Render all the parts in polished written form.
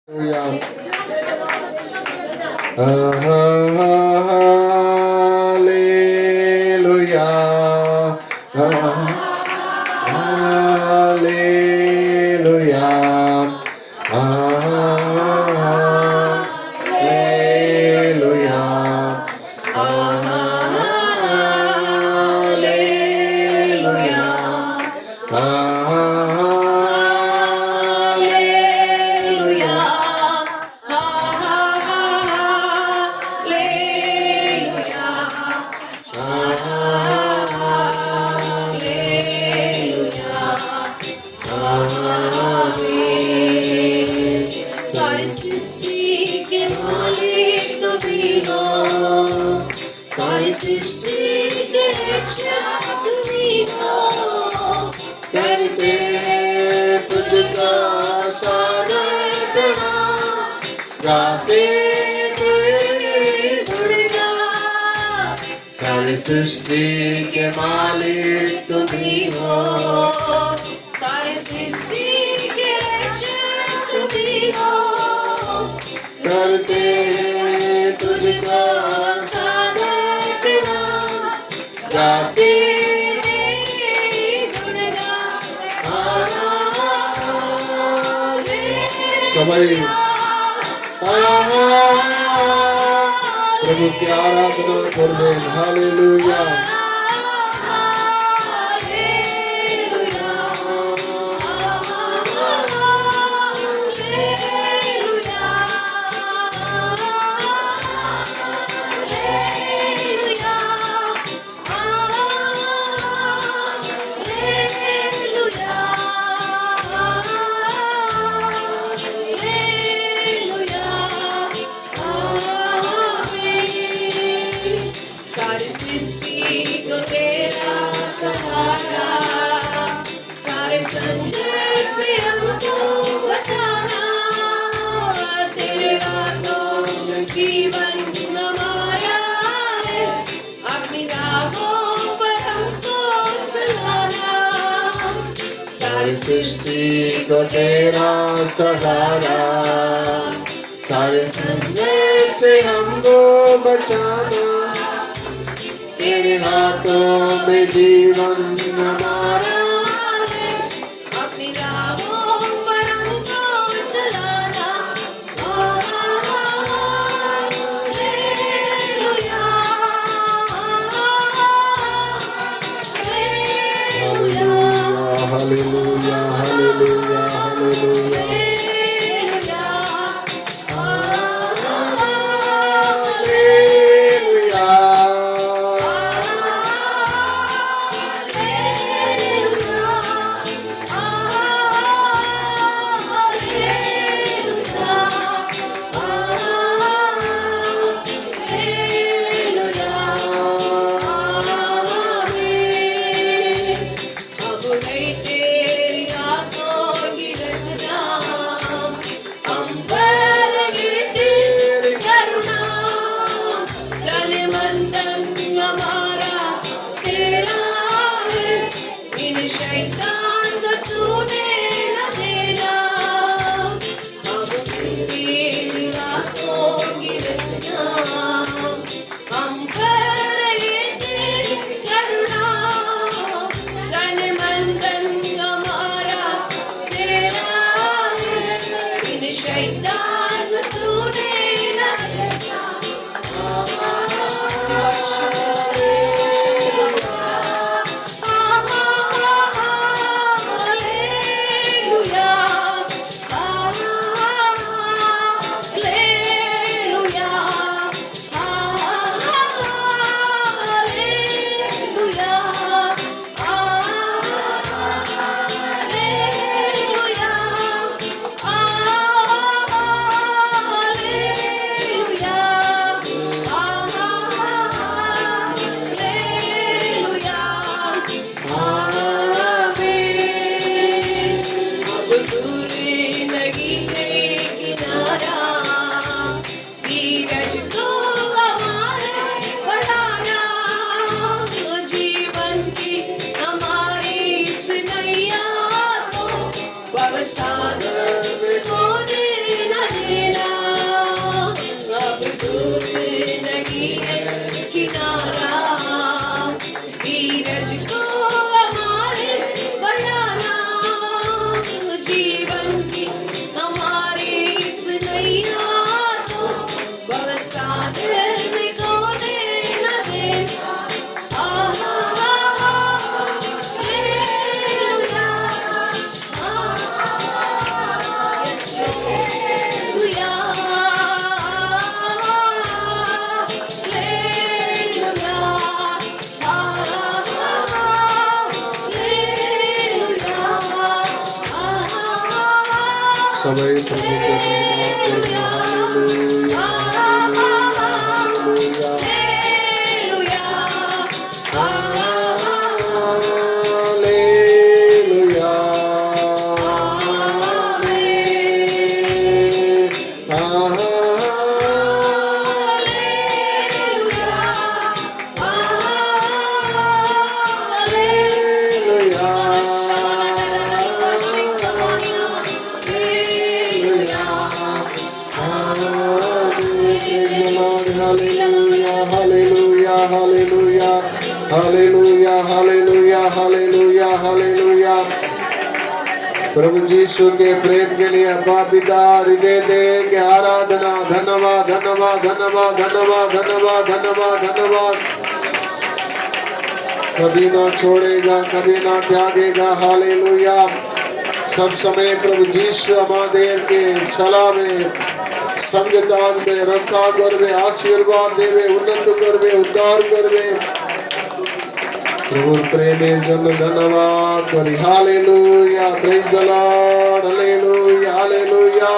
Hallelujah. Hallelujah. Hallelujah. Hallelujah. सारी सृष्टि के मालिक तुम्ही हो, सारी सृष्टि के रक्षक तुम्ही हो, करते तुझको सादर प्रणाम, गाते तेरी गुणगान। सारी सृष्टि के मालिक तुम्ही हो, सारी सृष्टि के रक्षक तुम्ही हो, करते तुझको सादर प्रणाम, गाते तेरी गुणगान। सबाई प्रभु की आराधना करबें। हालेलुया। सारी सृष्टि को तेरा सहारा, सारे संकट से हमको बचाना, तेरे रातों में जीवन हमारा है, अपनी राहों पर हमको चलाना। सारी सृष्टि को तेरा सहारा, सारे संकट से हमको बचाना, तेरे हाथों में जीवन हमारा। अपनी राहों पर हमको चलाना। Hallelujah, hallelujah, hallelujah, hallelujah. शैतान को तूने न देना, अब तेरी रातों की रचना, हम कर रहे तेरी करुणा, तन मन धन हमारा तेरा है, इन शैतान को तूने न देना। সবাই প্রভুকে মহিমা করবে। Hallelujah hallelujah hallelujah hallelujah hallelujah hallelujah. प्रभु यीशु के प्रेम के लिए अब्बा पिता हृदय देंगे आराधना। धन्यवाद धन्यवाद धन्यवाद धन्यवाद धन्यवाद धन्यवाद धन्यवाद। कभी ना छोड़ेगा कभी ना त्यागेगा। हालेलुया। सब समय प्रभु यीशु हमारे के छलावे संगतान में रखा करवे आशीर्वाद देवे उन्नत करवे उद्धार करवे। प्रभु प्रेमेर जन्य धन्यवाद करी। Hallelujah praise the Lord hallelujah hallelujah.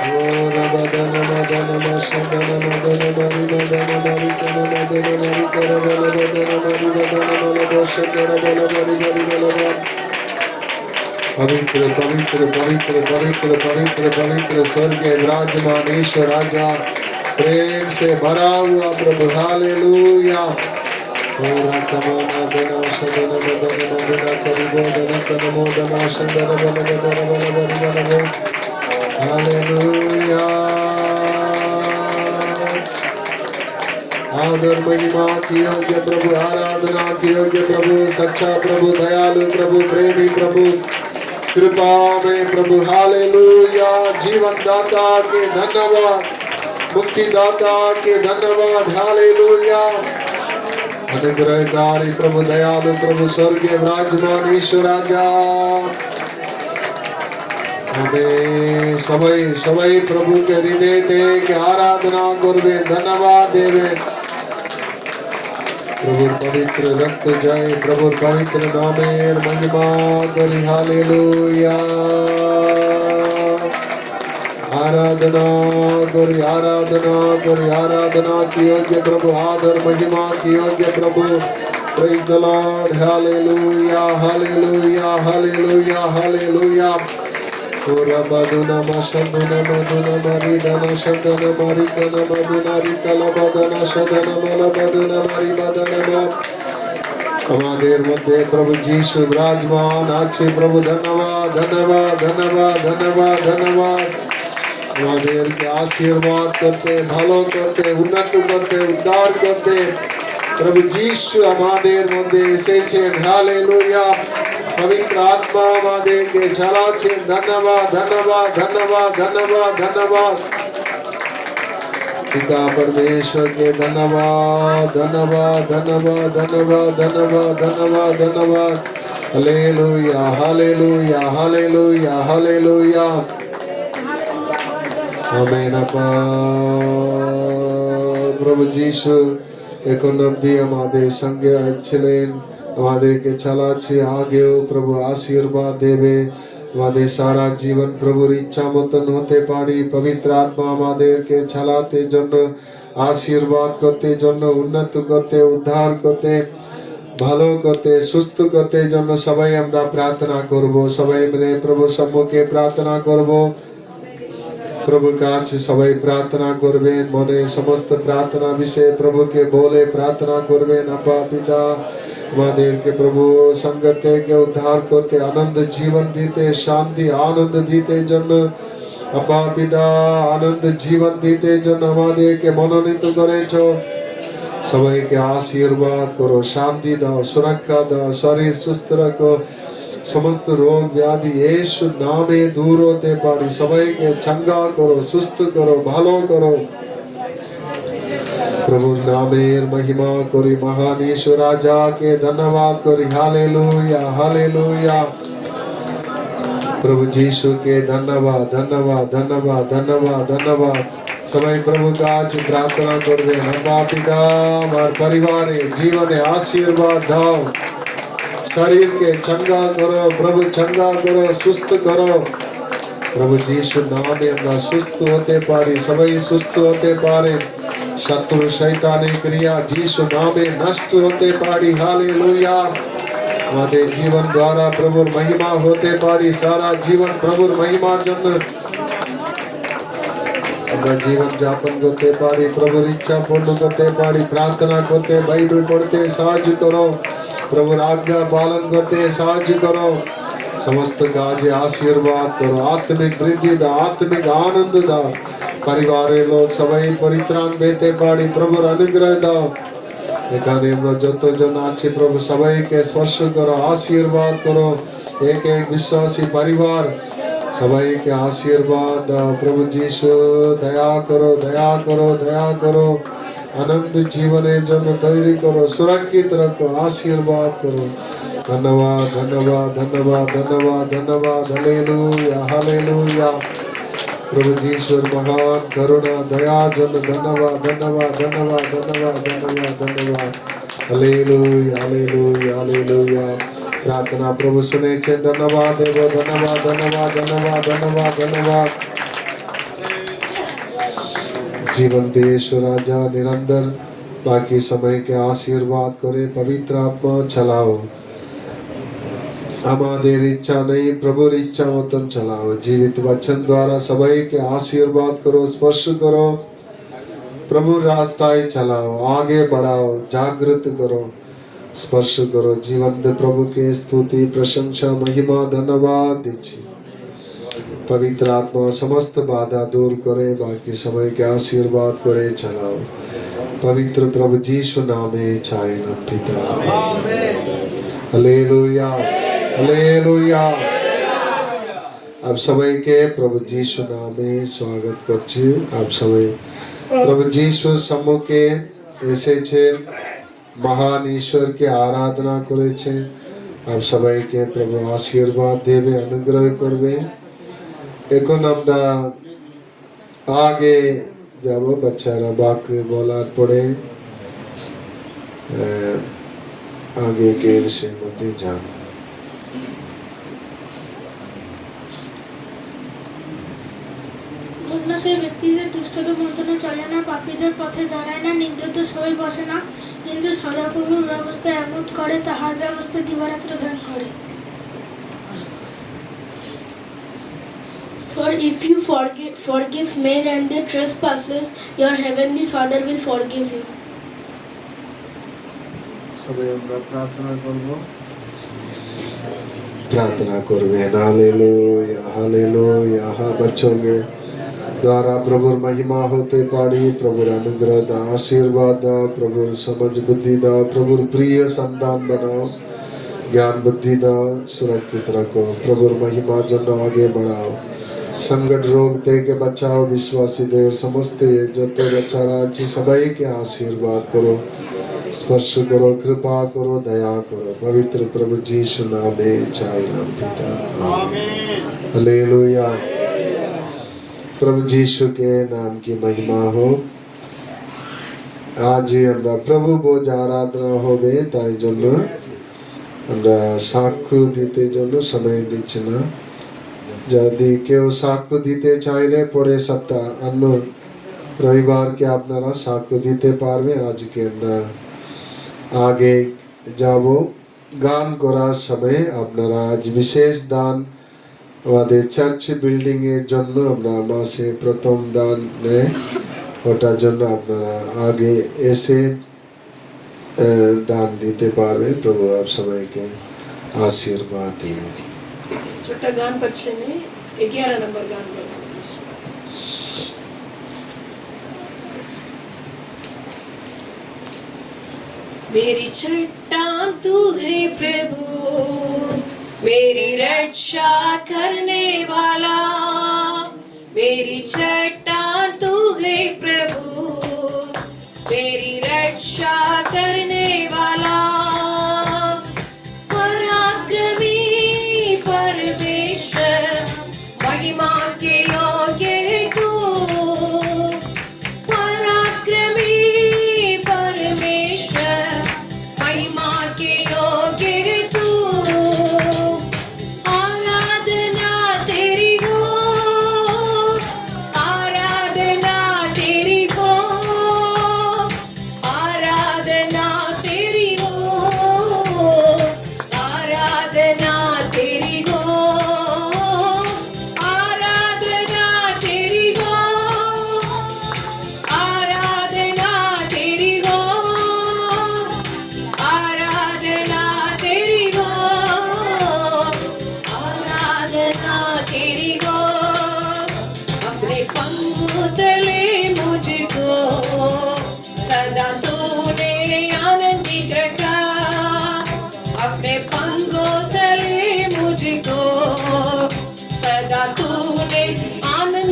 ओ रबदन मदन मशदन मदन मरि मदन मरि कन मदन मरि कर बल मदन मरि मदन मल दोष कर बल मरि मरि बल। पवित्र पवित्र पवित्र पवित्र पवित्र पवित्र स्वर्ग विराजमान ईश्वर राजा प्रेम से भरा हुआ प्रभु। हालेलुया। आदर महिमा की योग्य प्रभु आराधना की योग्य प्रभु सच्चा प्रभु दयालु प्रभु प्रेमी प्रभु कृपा में प्रभु। हालेलुया। जीवन दाता के धन्यवाद मुक्ति दाता के धन्यवाद। हालेलुया। अनुग्रहकारी प्रभु दयालु प्रभु स्वर्गीय विराजमान ईश्वर राजा हमें सबै सबै प्रभु के हृदय के आराधना करवे धन्यवाद देवे। प्रभु पवित्र रक्त जय प्रभु पवित्र नामेर महिमा करी। हालेलुया। आराधना करी आराधना करी आराधना की योग्य प्रभु आदर महिमा की योग्य प्रभु। Praise the Lord hallelujah hallelujah hallelujah hallelujah. ओरा बदुना मशदुना मदुना मरि दना शदना मरि कन मदुना रि कल बदना शदना मल बदुना मरि बदना। আমাদের মধ্যে প্রভু যিশু বিরাজমান আছে প্রভু। ধন্যবাদ ধন্যবাদ ধন্যবাদ ধন্যবাদ ধন্যবাদ। আমাদেরকে আশীর্বাদ করতে ভালো করতে উন্নত করতে উদ্ধার করতে প্রভু যিশু আমাদের মধ্যে এসেছেন। হালেলুয়া। पवित्र आत्मा আমাদেরকে চালাচ্ছেন। ধন্যবাদ ধন্যবাদ ধন্যবাদ ধন্যবাদ ধন্যবাদ। पिता परमेश्वर के धन्यवाद धन्यवाद धन्यवाद धन्यवाद धन्यवाद धन्यवाद धन्यवाद। Hallelujah hallelujah hallelujah hallelujah. Amen. प्रभु যিশু এখন অবধি আমাদের সঙ্গে ছিলেন আমাদেরকে চালাচ্ছে আগেও প্রভু আশীর্বাদ দেবে। আমাদের সারা জীবন প্রভুর ইচ্ছা মতন হতে পারি। পবিত্র আত্মা আমাদেরকে চালাতে জন্য আশীর্বাদ করতে জন্য উন্নত করতে উদ্ধার করতে ভালো করতে সুস্থ করতে জন্য সবাই আমরা প্রার্থনা করব। সবাই মিলে প্রভু সম্মুখে প্রার্থনা করব। প্রভুর কাছে সবাই প্রার্থনা করবেন। মনে সমস্ত প্রার্থনা বিষয়ে প্রভুকে বলে প্রার্থনা করবেন। আপা পিতা আমাদেরকে প্রভু সংকট থেকে উদ্ধার করতে আনন্দ জীবন দিতে শান্তি আনন্দ দিতে জন্য আপা পিতা আনন্দ জীবন দিতে জন্য আমাদেরকে মনোনীত করেছ। সবাইকে আশীর্বাদ করো শান্তি দাও সুরক্ষা দাও শরীর সুস্থ রাখো। সমস্ত রোগ ব্যাধি यीशु নামে দূর হতে পারি। সবাইকে চাঙ্গা করো সুস্থ করো ভালো করো। प्रभु नामेर महिमा करी महान ईश्वर राजा के धन्यवाद करी। Hallelujah hallelujah. प्रभु यीशु के धन्यवाद धन्यवाद धन्यवाद धन्यवाद धन्यवाद। सबाई प्रभु का आज प्रार्थना करबे अब्बा पिता और परिवार जीवन आशीर्वाद दाओ। शरीर के चंगा करो प्रभु चंगा करो सुस्त करो। প্রভু যিশু নামে আমরা সুস্থ হতে পারি, সবাই সুস্থ হতে পারেন। শত্রু শয়তানের ক্রিয়া যিশু নামে নষ্ট হতে পারি। হালেলুয়া। আমাদের জীবন দ্বারা প্রভুর মহিমা হতে পারি। সারা জীবন প্রভুর মহিমার জন্য আমরা জীবন যাপন করতে পারি, প্রভুর ইচ্ছা পূর্ণ করতে পারি। প্রার্থনা করতে, বাইবেল পড়তে সাহায্য করো, প্রভুর আজ্ঞা পালন করতে সাহায্য করো। সমস্ত কাজে আশীর্বাদ করো, আত্মিক বৃদ্ধি দাও, আত্মিক আনন্দ দাও। পরিবারের লোক সবাই পরিত্রাণ পেতে পারি, প্রভুর অনুগ্রহ দাও। এখানে আমরা যতজন আছি প্রভু সবাইকে স্পর্শ করো, আশীর্বাদ করো। এক এক বিশ্বাসী পরিবার সবাইকে আশীর্বাদ দাও। প্রভু যিশু দয়া করো, দয়া করো, দয়া করো। আনন্দ জীবনের জন্য তৈরি করো, সুরক্ষিত রাখো, আশীর্বাদ করো। ধন্যবাদ, ধন্যবাদ, ধন্যবাদ, ধন্যবাদ, ধন্যবাদ। Hallelujah, hallelujah. প্রভু যিশুর মহান করুণা দয়া জন্য ধন্যবাদ, ধন্যবাদ, ধন্যবাদ, ধন্যবাদ, ধন্যবাদ, ধন্যবাদ। Hallelujah, hallelujah, hallelujah. প্রার্থনা প্রভু শুনেছেন, ধন্যবাদ দেব, ধন্যবাদ, ধন্যবাদ, ধন্যবাদ, ধন্যবাদ, ধন্যবাদ। जीवन देश राजा निरंतर बाकी समय के आशीर्वाद करे, पवित्र आत्मा चलाओ। আমাদের ইচ্ছা নেই, প্রভুর ইচ্ছা মতন চালাও। জীবিত বচন দ্বারা সবাইকে আশীর্বাদ করো, স্পর্শ করো, প্রভুর রাস্তায় চালাও, আগে बढ़ाओ, জাগ্রত করো, স্পর্শ করো। জীবন্ত প্রভুকে स्तुति, प्रशंसा, महिमा, धन्यवाद দিচ্ছি। पवित्र आत्मा समस्त बाधा दूर करे, बाकी समय के आशीर्वाद करे चलाओ। पवित्र प्रभु यीशु नामे चाहे न पिता। Hallelujah, hallelujah. आप सबाई के प्रभु यीशु नामे स्वागत करছি। आप सबाई प्रभु यीशु সম্মুখে এসেছেন, মহান ঈশ্বরকে আরাধনা করেছেন। आप সবাইকে প্রভু আশীর্বাদ দেবে, অনুগ্রহ করবে। এখন আমরা আগে যাব, বাচ্চারা বাক্য বলার পরে আগে কে বিষয়ের মধ্যে যাব। সেই ব্যক্তিদের দুষ্টতা মন্ত্রণা চলে না, পাপীদের পথে দাঁড়ায় না, নিন্দুদের সবাই বসে না, কিন্তু সদাপ্রভুর ব্যবস্থা এমন করে, তাহার ব্যবস্থা দিবারাত্র ধ্যান করে। For if you forgive men and their trespasses, your heavenly Father will forgive you. সবাই আমরা প্রার্থনা করব, प्रार्थना করবেন। Hallelujah, hallelujah. बच्चों के द्वारा प्रभुर महिमा होते पाड़ी, प्रभुर अनुग्रह दा, आशीर्वाद दा, प्रभुर समझ बुद्धि दा, प्रभुर प्रिय संतान बनाओ, ज्ञान बुद्धि दा, सुरक्षित रखो, प्रभुर महिमा जन आगे बढ़ाओ। संकट रोग दे के बचाओ, विश्वासी देव समस्त जोते बचारा अच्छी सबाई के आशीर्वाद करो, स्पर्श करो, कृपा करो, दया करो। पवित्र प्रभु यीशु नामे चाहे नाम पिता। हालेलुया। प्रभु यीशु के नाम की महिमा हो। आज আমরা প্রভু বোঝ আরাধনা হবে, তাই জন্য আমরা সাক্ষ্য দিতে জন্য সময় দিচ্ছি না। যদি কেউ সাক্ষ্য দিতে চাইলে পরে সপ্তাহ অন্য রবিবারকে আপনারা সাক্ষ্য দিতে পারবে। আজকে আমরা আগে যাব। গান করার সময় আপনারা আজ বিশেষ দান আমাদের চার্চ বিল্ডিং এর জন্য আমরা মাসে প্রথম দান নেই, ওটার জন্য আপনারা আগে এসে দান দিতে পারবে। প্রভু আপ সবাইকে আশীর্বাদ দিন। छोटा गान बच्चे में 11 नंबर गान गाओ। मेरी चट्टान तू है प्रभु, मेरी रक्षा करने वाला। मेरी चट्टान तू है प्रभु, मेरी रक्षा करने वाला। पराक्रमी परमेश्वर, महिमा के योग्य तू। पराक्रमी परमेश्वर, महिमा के योग्य तू। आराधना तेरी हो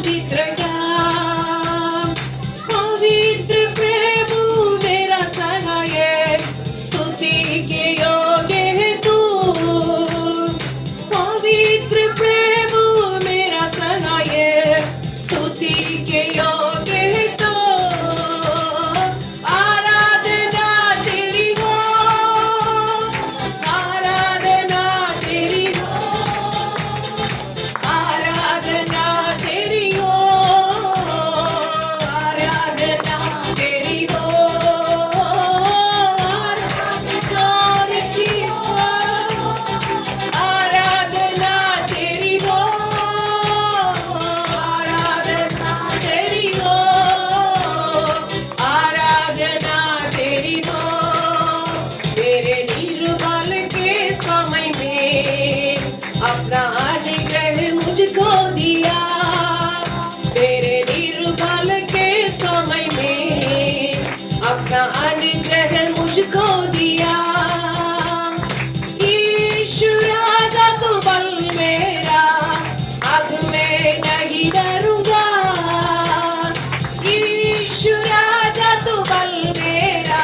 पवित्र ज्ञान, पवित्र प्रभु मेरा सहायक, स्तुति के योग्य है तू। पवित्र प्रभु मेरा सहायक, स्तुति के योग्य है तू। आराधना तेरी हो, आराधना तेरी हो, आराधना तेरी हो, आराधना तेरी हो, आराधना तेरी हो, आराधना तेरी हो, आराधना तेरी हो। मेरे निर्बल के समय में अपना अनुग्रह मुझको दिया, मेरे निर्बल के समय में अपना अनुग्रह मुझको दिया। यीशु राजा तू बल मेरा, अब मैं नहीं डरूंगा। यीशु राजा तू बल मेरा,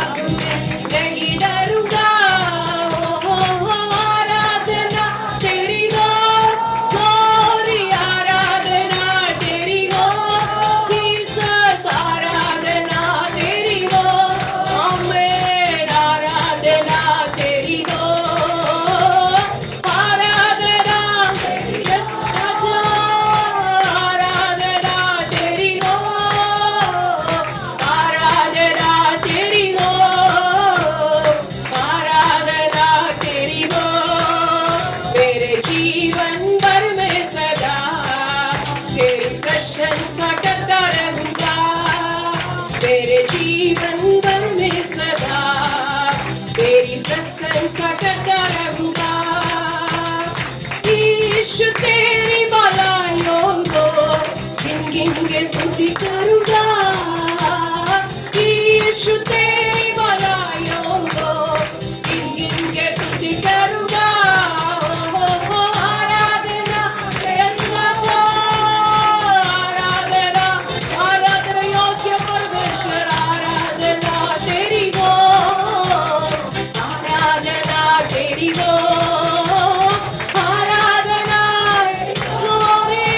अब मैं नहीं डरूंगा। आराधना तेरी हो, glory आराधना तेरी हो, जीसस आराधना तेरी हो, आमेन आराधना तेरी हो, आराधना यस राजा, आराधना तेरी हो, आराधना तेरी हो, आराधना तेरी हो। मेरे जीवन भर में सदा तेरी प्रशंसा करता रहूंगा, मेरे जीवन भर में सदा तेरी प्रशंसा करता रहूंगा। यीशु तेरी भलाइयों को गिन गिन के स्तुति करूंगा, यीशु तेरी भलाइयों को गिन गिन के स्तुति करूंगा। आराधना यस राजा, आराधना आराधना योग्य परमेश्वर, आराधना तेरी हो, आराधना तेरी हो, आराधना glory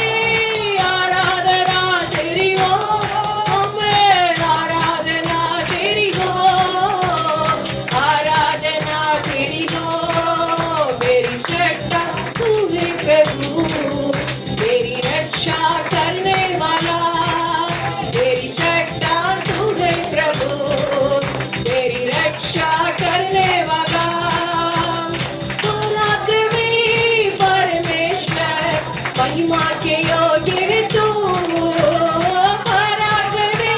आराधना तेरी हो, आमेन आराधना तेरी हो, आराधना तेरी हो। मेरी श्रद्धा तू है प्रभु, मेरी रक्षा करने वाला, मेरी श्रद्धा तू है प्रभु, मेरी रक्षा करने वाला। पराक्रमी परमेश्वर, महिमा के योग्य है तू। पराक्रमी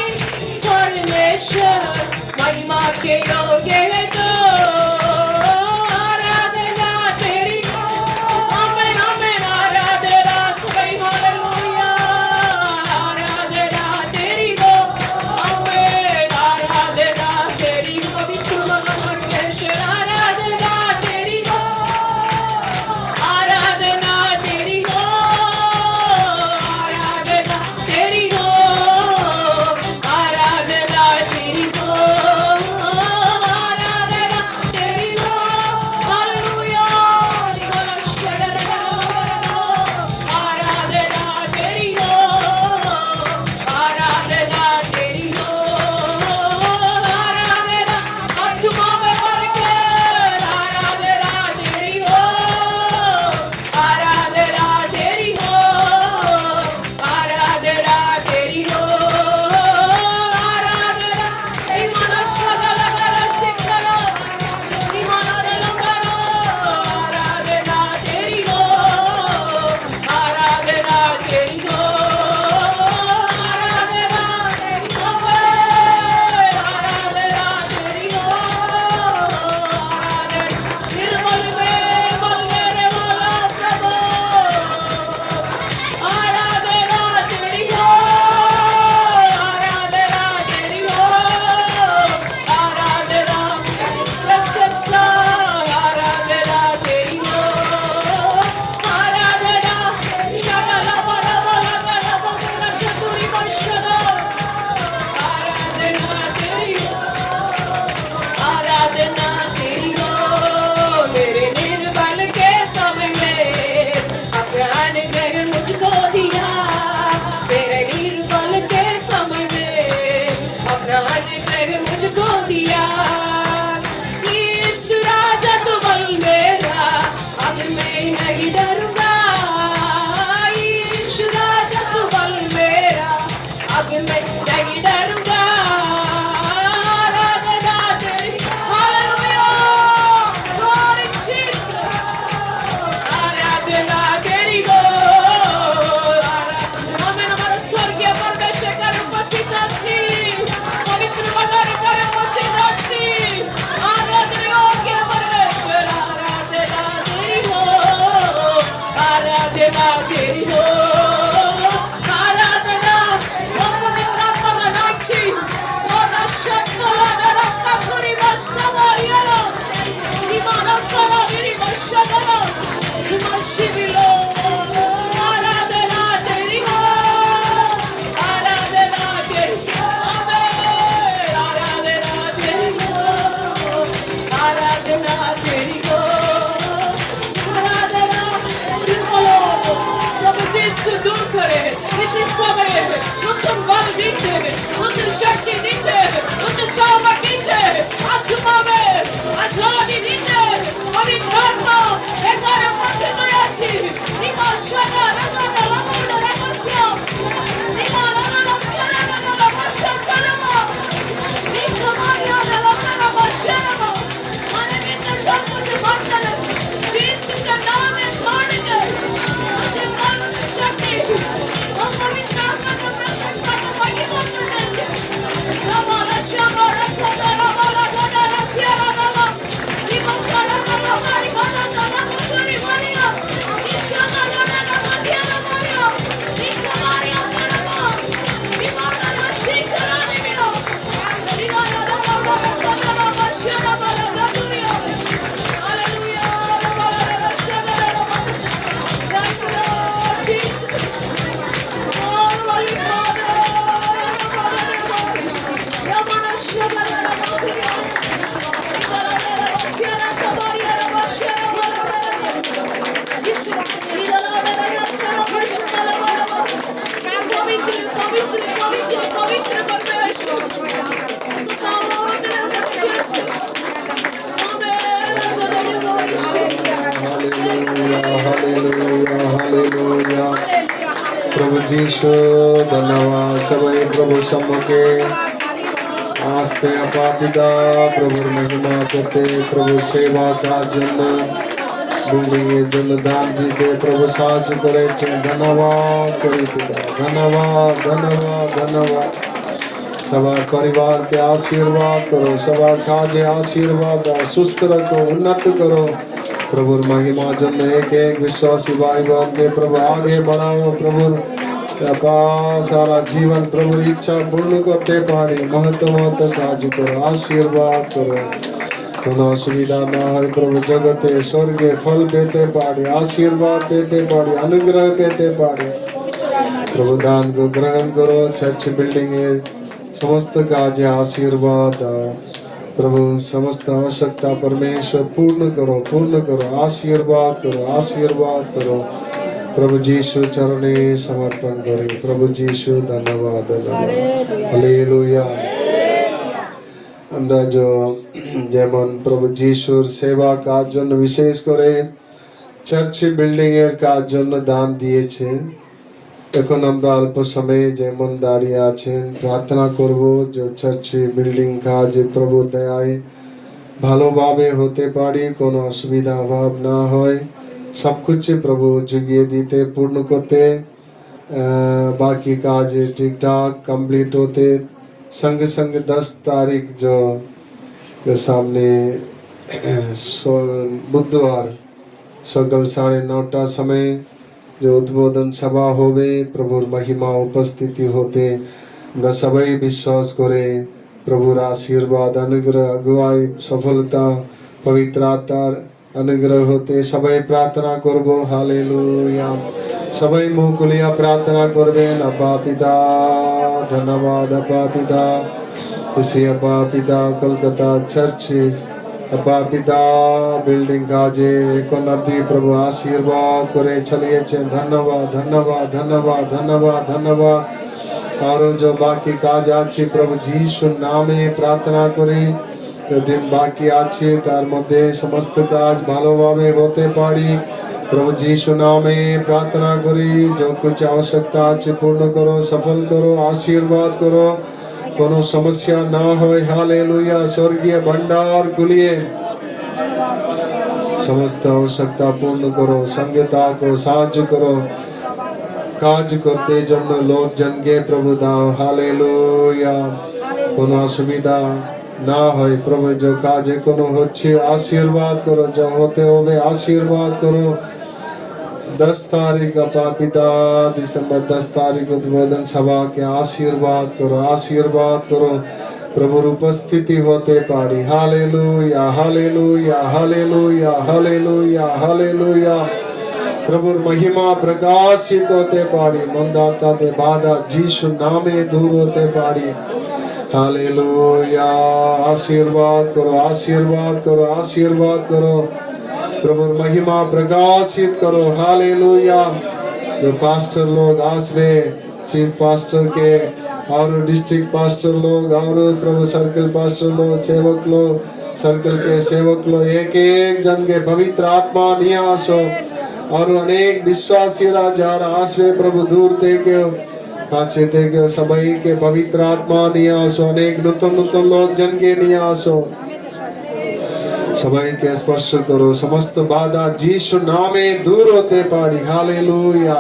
परमेश्वर, महिमा के योग्य है तू। आराधना तेरी हो, आमेन आमेन आराधना सभी हालेलुया। इस समय नूतन बल दीजिए, नूतन शक्ति दीजिए, नूतन सामर्थ दीजिए, आत्मा में आजादी दीजिए। पवित्र आत्मा हमारे मध्य में आছি। निमा शना रंगा रंगा रंगा निमा रंगा रंगा रंगा वर्षा कलमा निमा मारिया रंगा रंगा शरमा माने बिना जब मुझे मारता जीस का नाम है छोड़ेंगे मुझे मालूम शक्ति हम पवित्र आत्मा का प्रकट करने वाली बात करेंगे। हमारा शमा रखा हमारा गदा रखिया हमारा निमा करा हमारी गदा गदा मुझे मारिया निशमा गदा रखिया हमारा निमा मारिया हमारा निमा गदा शिकरा देविया निमा गदा गदा वर्षा हमारा गदुरिया हालेलुया हमारा शना Thank you, Lord Jesus. Almighty Father, Ramana Shama Ramana hallelujah hallelujah प्रभु जीशु धन्यवाद सबै प्रभु सम्मुखे आस्ते अपा पिता प्रभुर महिमा करते प्रभु सेवा का जন্য बिल्डिंग এর জন্য দান দিতে প্রভু সাহায্য করেছেন ধন্যবাদ করি পিতা ধন্যবাদ ধন্যবাদ ধন্যবাদ सবার परिवार के आशीर्वाद करो सবার काजे आशीर्वाद दाओ सुस्त रखो उन्नत करो प्रभुर महिमा जন্য एक एक विश्वासी भाई बहन के प्रभु आगे बढ़ाओ प्रभुर अपा सारा जीवन प्रभुर इच्छा पूर्ण करते पारे महत्व महत्व काज करो आशीर्वाद करो কোনো অসুবিধা না হয় প্রভু জগতে স্বর্গে ফল পেতে পারে आशीर्वाद পেতে পারে अनुग्रह পেতে পারে प्रभु दान को ग्रहण करो चर्च बिल्डिंग এর समस्त काजे आशीर्वाद दाओ प्रभु समस्त आवश्यकता परमेश्वर पूर्ण करो आशीर्वाद करो प्रभु जीशु चरणे समर्पण करें प्रभु जीशु धन्यवाद हालेलुया আমরা যেমন প্রভু যিশুর সেবা কাজ জন্য বিশেষ করে চার্চ বিল্ডিং এর কাজ জন্য দান দিয়েছেন এখন আমরা অল্প সময়ে যেমন দাঁড়িয়ে আছেন প্রার্থনা করব যে চার্চ বিল্ডিং কাজ প্রভু দয়ায় ভালোভাবে হতে পারে কোনো অসুবিধা অভাব না হয় সবকিছু প্রভু जुगिए দিতে পূর্ণ করতে बाकी কাজ ঠিকঠাক কমপ্লিট होते संग संग 10 तारीख जो के सामने बुधवार सकाल 9:30 समय जो उद्बोधन सभा होवे प्रभुर महिमा उपस्थिति होते আমরা সবাই বিশ্বাস করে প্রভুর আশীর্বাদ অনুগ্রহ अगुवाई सफलता पवित्र आत्मार अनुग्रह होते सबाई प्रार्थना करब हालेलुया सबाई मुख खुलिया प्रार्थना करबेन अब्बा पिता धन्यवाद अब्बा पिता इसी अब्बा पिता कलकत्ता चर्च अब्बा पिता बिल्डिंग काजे এখন অবধি প্রভু আশীর্বাদ করে চালিয়েছেন ধন্যবাদ ধন্যবাদ ধন্যবাদ ধন্যবাদ ধন্যবাদ और जो बाकी কাজ আছে প্রভু যিশুর নামে প্রার্থনা করি दिन बाकी আছে তার মধ্যে সমস্ত কাজ ভালোভাবে হতে পারে प्रभु যিশু নামে প্রার্থনা করি जो कुछ आवश्यकता আছে পূর্ণ করো সফল করো आशीर्वाद करो কোনো সমস্যা না হয় हालेलुया स्वर्गीय भंडार खुलिए समस्त आवश्यकता पूर्ण करो संगीता को साहाয্য करो কাজ করতে জন্য লোকজনকে প্রভু দাও हालेलुया কোনো অসুবিধা ना होय प्रभु जो काजे कोनो होच्छे आशीर्वाद करो जो होते होवे आशीर्वाद करो 10 तारीख अपा पिता दिसंबर 10 तारीख उद्बोधन सभा के आशीर्वाद करो प्रभु उपस्थिति होते पाड़ी hallelujah hallelujah hallelujah hallelujah hallelujah प्रभु महिमा प्रकाशित होते पाड़ी मंदाता दे बाधा यीशु नामे दूर होते पाड़ी हालेलुया आशीर्वाद करो प्रभु महिमा प्रकाशित करो हालेलुया जो पास्टर लोग आसवे चीफ पास्टर के और डिस्ट्रिक्ट पास्टर लोग और प्रभु सर्कल पास्टर लोग सेवक लोग सर्कल के सेवक लोग एक एक जन के पवित्र आत्मा नियास हो और अनेक विश्वासी राजार आसवे प्रभु दूर थे के काचे थे के सबाई के पवित्र आत्मा नियास हो अनेक नूतन नूतन लोग जन के नियास हो सबाई के स्पर्श करो समस्त बाधा जीसु नामे दूर होते पाड़ी हालेलुया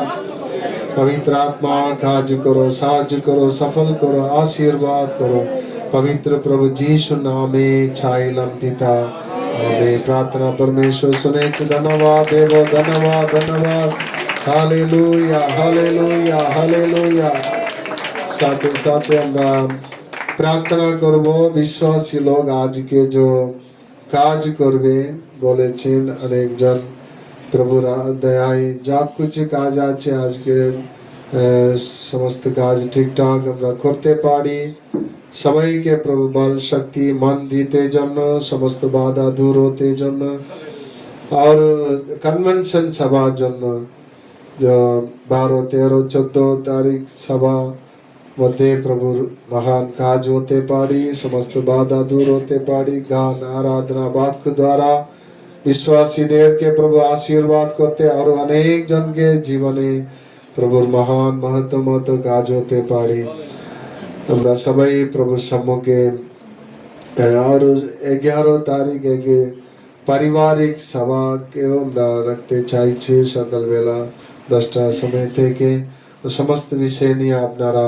पवित्र आत्मा काज करो साज करो सफल करो आशीर्वाद करो पवित्र प्रभु जीसु नामे छाइलम पिता हमें प्रार्थना परमेश्वर सुने धन्यवाद देवो धन्यवाद धन्यवाद हालेलुया हालेलुया हालेलुया साथ साथ আমরা प्रार्थना করব विश्वासी लोग आज के जो কাজ করবে বলেছেন অনেকজন প্রভুর দয়ায় যা কিছু কাজ আছে আজকে সমস্ত কাজ ঠিকঠাক আমরা করতে পারি সবাইকে প্রভু বল শক্তি মন দিতে জন্য সমস্ত বাধা দূর হতে জন্য আর কনভেনশন সভার জন্য 12 13 14 তারিখ সভা মধ্যে প্রভুর মহান কাজ হতে পারি সমস্ত বাধা দূর হতে পারি গান আরাধনা বাক্য দ্বারা বিশ্বাসীদেরকে প্রভু আশীর্বাদ করতে আর অনেক জনকে জীবনে প্রভুর মহান মহত্বমত কাজ হতে পারি আমরা সবাই প্রভুর সম্মুখে আর 11 তারিখ এগে পারিবারিক সভাকেও আমরা রাখতে চাইছি সকালবেলা 10টা সময় থেকে সমস্ত বিষয় নিয়ে আপনারা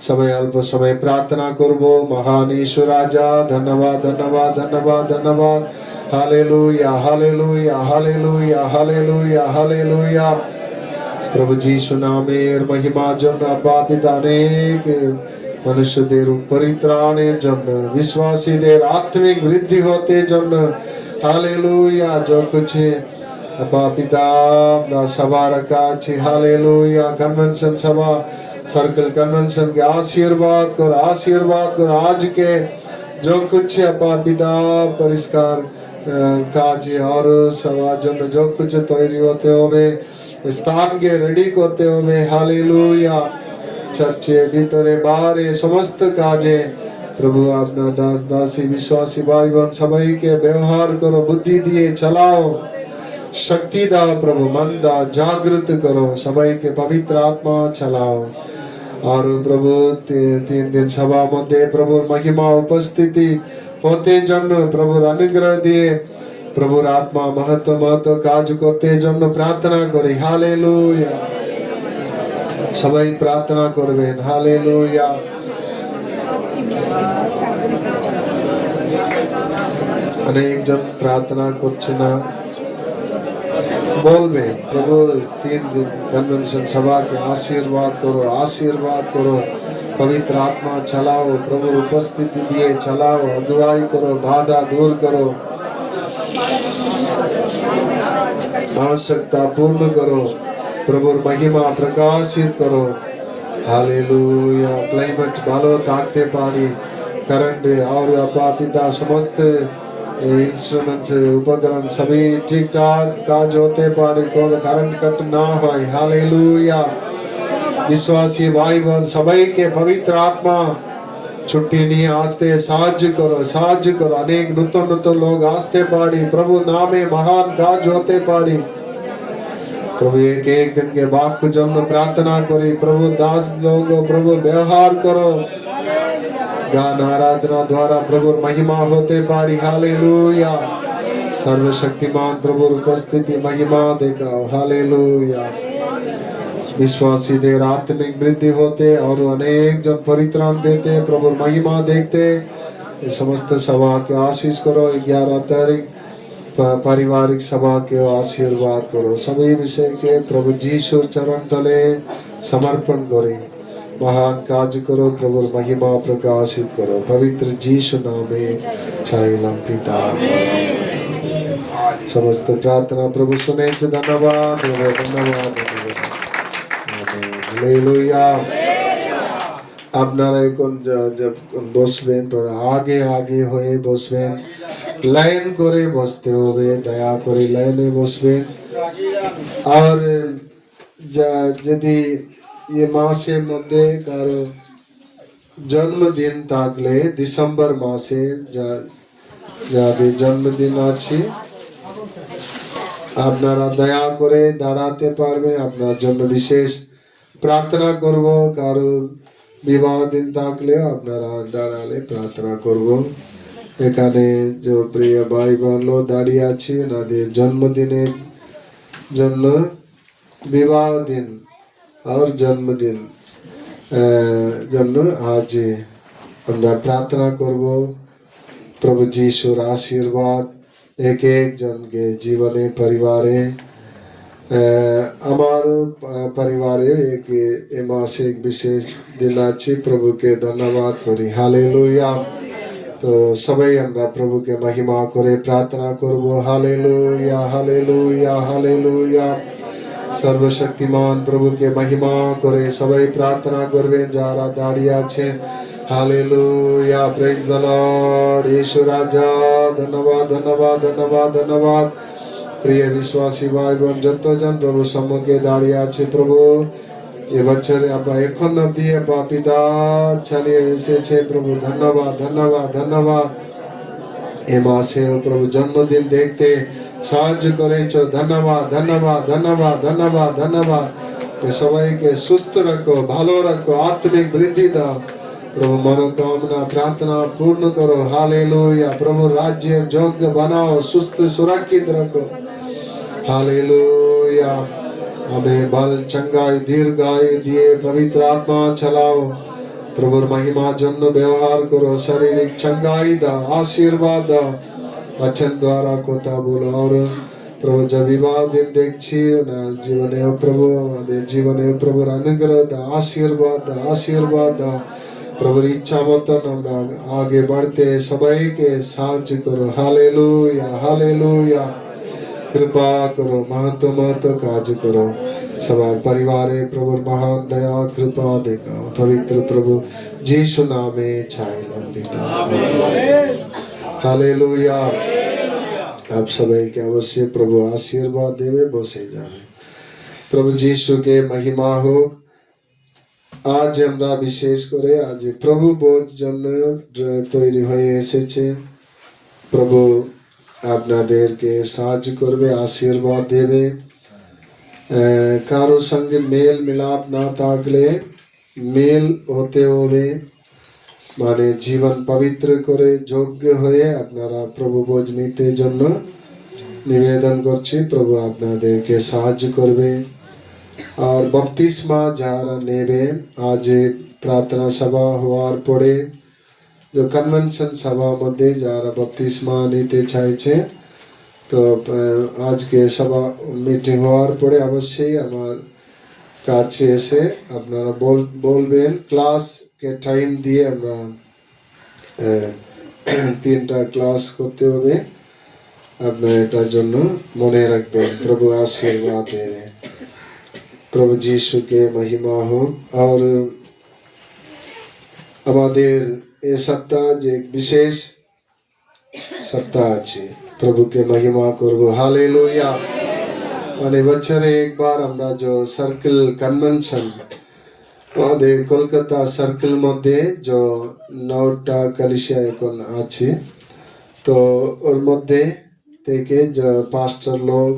সবাই অল্প সময় প্রার্থনা করব মহান ঈশ্বর রাজা ধন্যবাদ ধন্যবাদ ধন্যবাদ ধন্যবাদ hallelujah hallelujah hallelujah hallelujah hallelujah প্রভু যীশু নামের মহিমার জন্য আব্বা পিতা অনেক মানুষদের পরিত্রাণের জন্য বিশ্বাসীদের আত্মিক বৃদ্ধি হতে জন্য হালেলুয়া जो कुछ अब्बा पिता अपना सभा रखा अच्छी हालेलुया कन्वेंशन सभा सर्कल कन्वेंशन के आशीर्वाद कर आज के जो कुछ अब्बा पिता परिष्कार काज और सभा जो कुछ तैयारी होते हुए स्थान के रेडी करते हुए हालेलुया चर्चे भीतरे बाहरे समस्त काजे प्रभु अपना दास दासी विश्वासी भाई बहन सभी के व्यवहार करो बुद्धि दिए चलाओ शक्ति दा प्रभु मन दा जागृत करो सबाई के पवित्र आत्मा चलाओ और प्रभु 3 दिन सभा मध्य प्रभु महिमा उपस्थिति होते जन प्रभु अनुग्रह दिए प्रभु आत्मा महत्व महत्व काज करते जन प्रार्थना करी हालेलुया सबाई प्रार्थना करबेन हालेलुया अनेक जन प्रार्थना करছে না बोलबे प्रभु 3 दिन कन्वेंशन सभा के आशीर्वाद करो पवित्र आत्मा चलाओ प्रभु उपस्थिति दिए चलाओ अगुवाई करो बाधा दूर करो आवश्यकता पूर्ण करो प्रभु महिमा प्रकाशित करो हालेलुया क्लाइमेट भालो ताकते पानी करंट और अपा पिता समस्त इंस्ट्रूमेंट्स उपकरण सभी ठीक ठाक काज होते पानी को करंट कट ना हो हालेलुया विश्वासी भाई बहन सभी के पवित्र आत्मा छुट्टी नहीं आस्ते साज करो अनेक नूतन नूतन लोग आस्ते पाड़ी प्रभु नामे महान काज होते पाड़ी प्रभु एक एक दिन के बाद को जन्म प्रार्थना करी प्रभु दास लोगों प्रभु व्यवहार करो गान आराधना द्वारा प्रभु महिमा होते पाड़ी हालेलुया सर्वशक्तिमान प्रभु उपस्थिति महिमा देखा हालेलुया विश्वासी देर आत्मिक वृद्धि होते और अनेक जन परित्राण देते प्रभु महिमा देखते समस्त सभा के आशीष करो 11 तारीख पारिवारिक सभा के आशीर्वाद करो सभी विषय के प्रभु जीशु चरण तले समर्पण करें महान काज करो प्रभु महिमा प्रकाशित करो पवित्र जीशु नामे छाइलम पिता समस्त प्रार्थना प्रभु सुने धन्यवाद धन्यवाद हालेलुया আপনারা এখন বসবেন তোরা আগে আগে হয়ে বসবেন লাইন করে বসতে হবে দয়া করে লাইনে বসবেন আর যদি ये মাসের মধ্যে কারো জন্মদিন থাকলে ডিসেম্বর মাসে যাদের জন্মদিন আছে আপনারা দয়া করে দাঁড়াতে পারবে আপনার জন্য বিশেষ প্রার্থনা করব কারো বিবাহ দিন থাকলে আপনারা দাঁড়ালে প্রার্থনা করব এখানে যে প্রিয় ভাই বোন দাঁড়িয়ে আছে ওনাদের জন্মদিনের জন্য विवाह दिन और जन्मदिन जन्म आज আমরা প্রার্থনা করব প্রভু যিশুর আশীর্বাদ এক এক জনকে জীবনে পরিবারে আমার পরিবারে এক এই মাসে এক বিশেষ দিন আছে প্রভুকে ধন্যবাদ করি হালেলুয়া তো সবাই আমরা প্রভুকে মহিমা করে প্রার্থনা করব হালেলুয়া হালেলুয়া হালেলুয়া सर्वशक्तिमान प्रभु के महिमा करे सबाई प्रार्थना करबें যারা দাঁড়িয়ে আছেন हालेलुया प्रेज द लॉर्ड यीशु राजा धन्यवाद धन्यवाद धन्यवाद धन्यवाद प्रिय विश्वासी भाई বোন যতজন প্রভু সম্মুখে দাঁড়িয়ে আছে প্রভু এবছরে আপা এখন অবধি আপা পিতা চালিয়ে এসেছে প্রভু ধন্যবাদ ধন্যবাদ ধন্যবাদ এ মাসে প্রভু জন্মদিন দেখতে সাহায্য করেছো ধন্যবাদ ধন্যবাদ ধন্যবাদ ধন্যবাদ ধন্যবাদ সবাইকে সুস্থ রাখো ভালো রাখো আত্মিক বৃদ্ধি দাও प्रभु मनोकामना प्रार्थना पूर्ण करो हालेलुया प्रभु राज्य योग्य बनाओ सुस्त सुरक्षित रखो हालेलुया हमें बल चंगाई दीर्घायु दिए पवित्र आत्मा चलाओ प्रभु महिमा जन्म व्यवहार करो शारीरिक चंगाई दा आशीर्वाद दा वचन द्वारा কথা বলো और प्रभु जब विवाह दिन देखছি না জীবনে প্রভু আমাদের জীবনে প্রভুর অনুগ্রহ दा आशीर्वाद दा प्रभुर इच्छा मतन আমরা आगे बढ़ते সবাইকে সাহায্য করো हालेलुया हालेलुया कृपा करो महत्व काज करो सवार परिवारे प्रभुर महान दया कृपा देखाओ पवित्र प्रभु यीशु नामे छायलन पिता हालेलुया आप सबाई के अवश्य प्रभु आशीर्वाद देवे बसे जावे प्रभु यीशु के महिमा हो आज আমরা বিশেষ করে আজ প্রভু বোধ জন্য তৈরি হয়ে এসেছে প্রভু আপনাদেরকে সাহায্য করবে আশীর্বাদ দেবে কারো সঙ্গে মেল মিলাপ না থাকলে মেল হতে হবে মানে জীবন পবিত্র করে যোগ্য হয়ে আপনারা প্রভু বোধ নিতে জন্য নিবেদন করছি প্রভু আপনাদেরকে সাহায্য করবে और बपतिस्मा যারা নেবেন আজ প্রার্থনা সভা হওয়ার পরে जो কনভেনশন সভা মধ্যে যারা বপতিস্মা নিতে চাইছে তো আজকে সভা মিটিং হওয়ার পরে অবশ্যই আমার কাছে এসে আপনারা বলবেন ক্লাস কে টাইম দিয়ে আমরা তিনটা ক্লাস করতে হবে আপনারা এটার জন্য মনে রাখবেন প্রভু আশীর্বাদ দেবে प्रभु यीशु के महिमा हो और আমাদের এই সপ্তাহ যে এক বিশেষ সপ্তাহ আছে প্রভুকে মহিমা করব হালেলুয়া মানে বছরে একবার আমরা যে সার্কেল কনভেনশন আমাদের কলকাতা সার্কেল মধ্যে যে 9টা কলিশা এখন আছে তো ওর মধ্যে থেকে যে পাস্টার লোক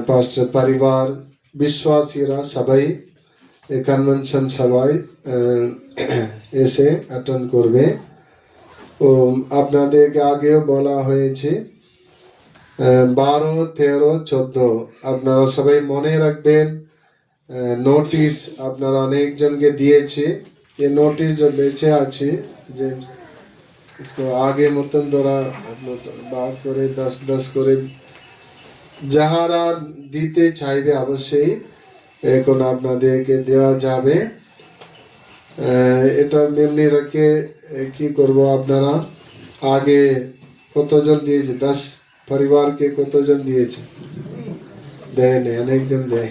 পাস্টার পরিবার विश्वासीरा सबाई कन्वेंशन सबाई এসে অ্যাটেন্ড করবে ও আপনাদেরকে আগেও বলা হয়েছে 12, 13, 14 আপনারা সবাই মনে রাখবেন নোটিশ আপনারা অনেকজনকে দিয়েছে এই নোটিশ যে বেঁচে আছে যে इसको आगे মতন ধরা বার করে 10 করে যাহারা দিতে চাইবে অবশ্যই এখন আপনাদেরকে দেওয়া যাবে এটা মেমরি রেখে কি করব আপনারা আগে কতজন দিয়েছে 10 পরিবারকে কতজন দিয়েছে দেয় না অনেকজন দেয়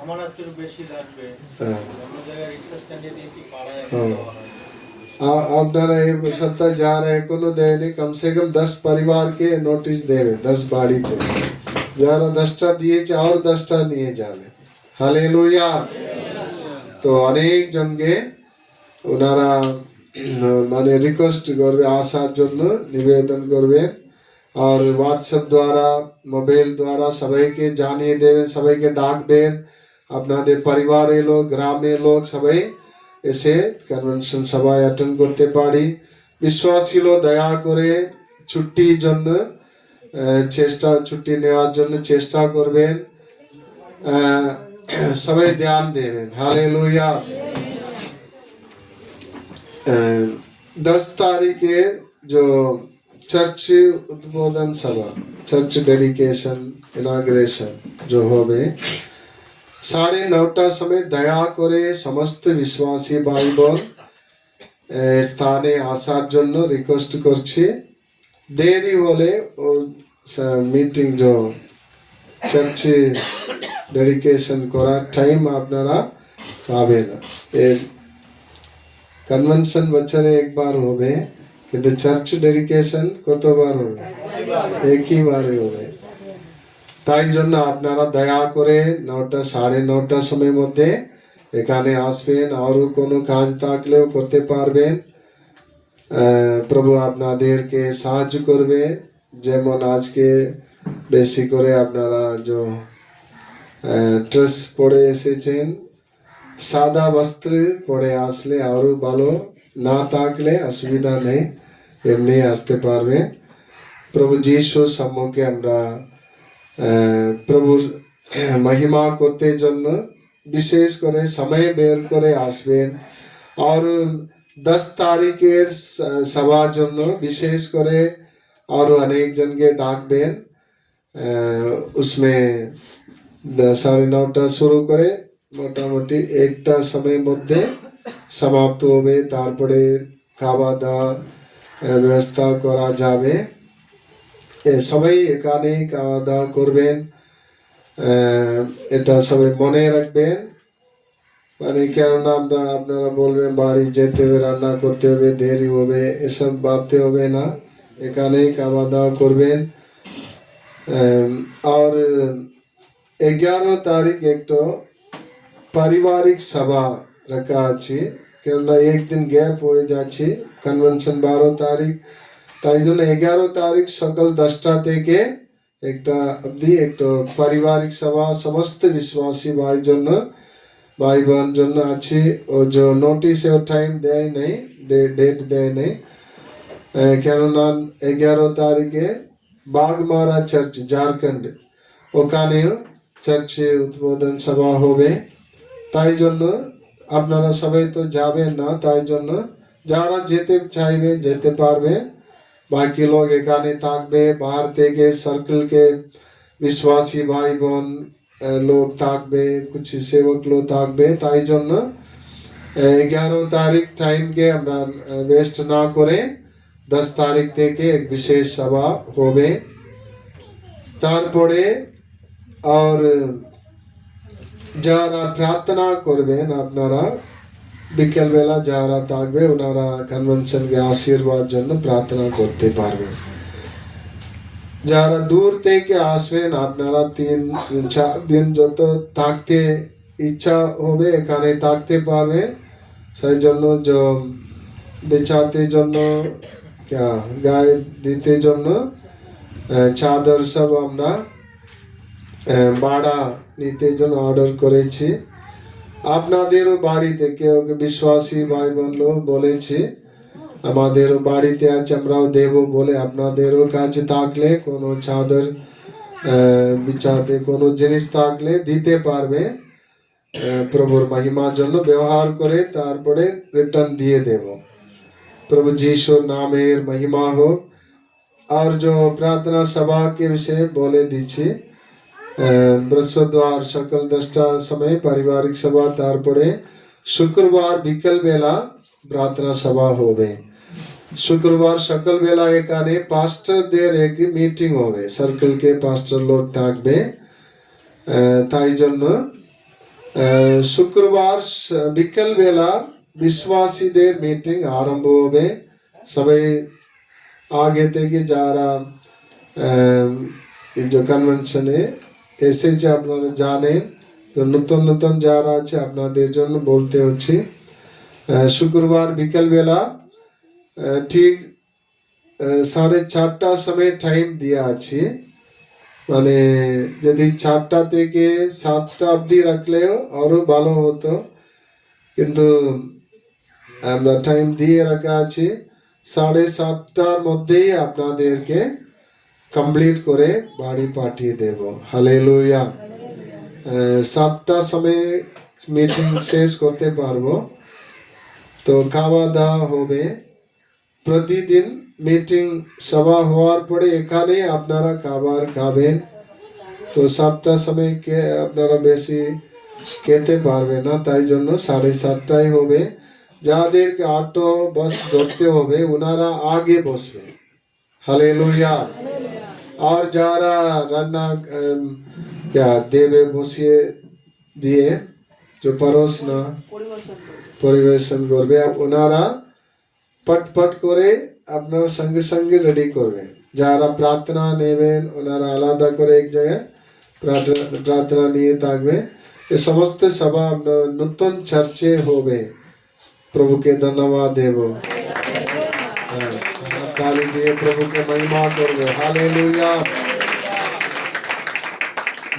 আমার একটু বেশি লাগবে আমরা জায়গায় রিকোয়েস্ট দিয়েছি পাড়ায় আপনারা এই সপ্তাহ যা रहे কোনো দেয়নি कम से कम 10 परिवार के नोटिस देवे 10 বাড়িতে যারা 10টা দিয়েছে আর 10টা নিয়ে যাবে হালেলুয়া। তো অনেক জনকে ওনারা মানে রিকোয়েস্ট করবে আসার জন্য, নিবেদন করবেন। আর হোয়াটসঅ্যাপ দ্বারা, মোবাইল দ্বারা সবাইকে জানিয়ে দেবেন, সবাইকে ডাকবেন। আপনাদের পরিবারের লোক, গ্রামের লোক সবাই এসে কনভেনশন সভায় অ্যাটেন্ড করতে পারি। বিশ্বাসী লোক দয়া করে ছুটির জন্য ছুটি নেওয়ার জন্য চেষ্টা করবেন। সবাই ধ্যান দেবেন। হালেলুয়া। 10 तारीखे जो चर्च उद्बोधन सभा, चर्च डेडिकेशन इनाग्रेशन जो होवे 9:30 समय दया करे समस्त विश्वासी भाई बोन স্থানে আসার জন্য রিকোয়েস্ট করছি। দেরি হলে ও মিটিং जो चर्च डेडिकेशन করার টাইম আপনারা পাবেন না। কনভেনশন বছরে একবার হবে, কিন্তু চার্চ ডেডিকেশন কতবার হবে? একই বারে হবে। তাই জন্য আপনারা দয়া করে 9টা 9:30 সময়ের মধ্যে এখানে আসবেন। আরও কোনো কাজ থাকলেও করতে পারবেন। প্রভু আপনাদেরকে সাহায্য করবে। যেমন আজকে বেশি করে আপনারা যে ড্রেস পরে এসেছেন, সাদা বস্ত্র পরে আসলে আরো ভালো, না থাকলে অসুবিধা নেই, এমনি আসতে পারবে। প্রভু যিশুর সম্মুখে আমরা প্রভুর মহিমা করতে জন্য বিশেষ করে সময় বের করে আসবেন। আর 10 তারিখের সভার জন্য বিশেষ করে আরো অনেক জনকে ডাকবেন। उसमें 9:30 শুরু করে মোটামুটি 1টা সময়ের মধ্যে সমাপ্ত হবে। তারপরে খাওয়া দাওয়া ব্যবস্থা করা যাবে। সবাই এখানে খাওয়া দাওয়া করবেন, এটা সবাই মনে রাখবেন। মানে কেননা আপনারা বলবেন বাড়ি যেতে হবে, রান্না করতে হবে, দেরি হবে, এসব ভাবতে হবে না। এখানেই খাওয়া দাওয়া করবেন। और 11 তারিখ একটা পারিবারিক সভা রাখা আছে, কেননা একদিন গ্যাপ হয়ে যাচ্ছে। কনভেনশন 12 তারিখ, তাই জন্য 11 তারিখ সকাল 10টা থেকে একটা অবধি একটা পারিবারিক সভা সমস্ত বিশ্বাসী ভাই বোন জন্য আছে। ও যে নোটিস ও টাইম দেয় নেই, ডেট দেয় নেই, কেননা 11 তারিখে বাগমারা চার্চ ঝাড়খণ্ড, ওখানেও চার্চে উদ্বোধন সভা হবে। তাই জন্য আপনারা সবাই তো যাবেন না, তাই জন্য যারা যেতে চাইবে যেতে পারবে। বাকি লোক এখানে থাকবে, বাহার থেকে সার্কেল के विश्वासी भाई বোন লোক থাকবে, কিছু সেবক লোক থাকবে। তাই জন্য 11 তারিখ টাইমকে আমরা ওয়েস্ট না করে 10 তারিখ থেকে এক বিশেষ সভা হবে। তারপরে আর যারা প্রার্থনা করবেন আপনারা বিকেল বেলা যারা থাকবে ওনারা কনভেনশনকে আশীর্বাদ জন্য প্রার্থনা করতে পারবেন। যারা দূর থেকে আসবেন আপনারা 3-4 দিন যত থাকতে ইচ্ছা হবে এখানে থাকতে পারবেন। সেই জন্য যে বেচাতে জন্য গায়ে দিতে জন্য চাদর সব আমরা ভাড়া নিতে জন্য অর্ডার করেছি। আপনাদেরও বাড়িতে কেউ বিশ্বাসী ভাই বোন লোক বলেছে আমাদের বাড়িতে আছে আমরাও দেব বলে, আপনাদেরও কাছে থাকলে কোনো চাদর বিছাতে কোনো জিনিস থাকলে দিতে পারবে। প্রভুর মহিমার জন্য ব্যবহার করে তারপরে রিটার্ন দিয়ে দেব। प्रभु यीशु नामेर महिमा हो। और जो प्रार्थना सभा के विषय बोले दीजिए, बृहस्पतिवार सकल 10টা समय पारिवारिक सभा, तारपरे शुक्रवार बिकल बेला प्रार्थना सभा होबे। शुक्रवार सकल बेला एखाने पास्टरদের एक মিটিং হবে, সার্কেল के পাস্টার লোক থাকবে। তাই জন্য শুক্রবার বিকেল বেলা বিশ্বাসীদের মিটিং আরম্ভ হবে। সবাই আগে থেকে যারা এই যে কনভেনশনে এসেছে আপনারা জানেন, তো তো নতুন নতুন যারা আছে আপনাদের জন্য বলতে হচ্ছে শুক্রবার বিকেলবেলা ঠিক 4:30 সময় টাইম দেওয়া আছে, মানে যদি 4টা থেকে 7টা অবধি রাখলেও আরো ভালো হতো, কিন্তু আমরা টাইম দিয়ে রাখা আছে 7:30টার মধ্যেই আপনাদেরকে কমপ্লিট করে বাড়ি পাঠিয়ে দেব। হালেলুয়া। 7টা সময় মিটিং শেষ করতে পারবো, তো খাওয়া দাওয়া হবে। প্রতিদিন মিটিং সভা হওয়ার পরে এখানে আপনারা খাবার খাবেন, তো 7টা সময় কে আপনারা বেশি খেতে পারবে না, তাই জন্য 7:30টাই হবে। যাদেরকে অটো বাস ধরতে হবে ওনারা আগে বসবে। হালেলুয়া। আর যারা রান্না দেবে বসিয়ে দিয়ে যে পরোসনা পরিবেশন করবে ওনারা পট করে আপনারা সঙ্গে সঙ্গে রেডি করবে। যারা প্রার্থনা নেবেন ওনারা আলাদা করে এক জায়গায় প্রার্থনা নিয়ে থাকবে। এ সমস্ত সভা আপনার নতুন চর্চে হবে। প্রভুকে ধন্যবাদ দেব, তালি দিয়ে প্রভুকে महिमा করবে। हालेलुया।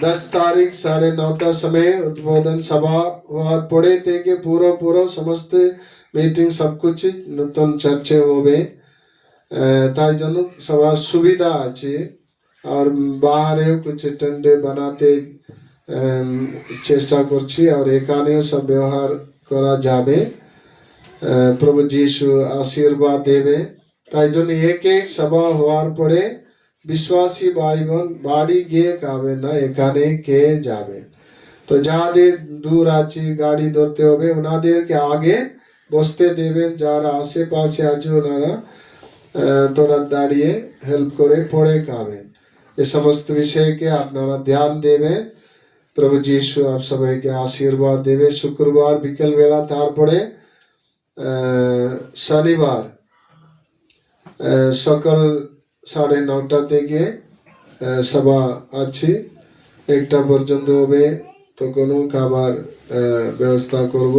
10 तारीख 9:30 समय उद्बोधन सभा হওয়ার পরে থেকে পুরো সমস্ত মিটিং সবকিছু নতুন চর্চে হবে, তাই জন্য সবার সুবিধা আছে। আর বাহারেও কিছু টেন্ডে বানাতে চেষ্টা করছি, আর এখানেও সব ব্যবহার করা যাবে। প্রভু যিশু আশীর্বাদ দেবে। তাই জন্য এক সভা হওয়ার পরে বিশ্বাসী ভাই বোন বাড়ি গিয়ে খাবে না, এখানে খেয়ে যাবে। তো যাদের দূর আছে গাড়ি ধরতে হবে ওনাদেরকে আগে বসতে দেবেন, যারা আশেপাশে আছে ওনারা তোরা দাঁড়িয়ে হেল্প করে পড়ে খাবেন। এ সমস্ত বিষয়কে আপনারা ধ্যান দেবেন। প্রভু যিশু আপ সবাইকে আশীর্বাদ দেবে। শুক্রবার বিকেল বেলা, তারপরে শনিবার সকাল 9:30 থেকে সভা আছে, 1টা পর্যন্ত হবে, তো কোনো খাবার ব্যবস্থা করব।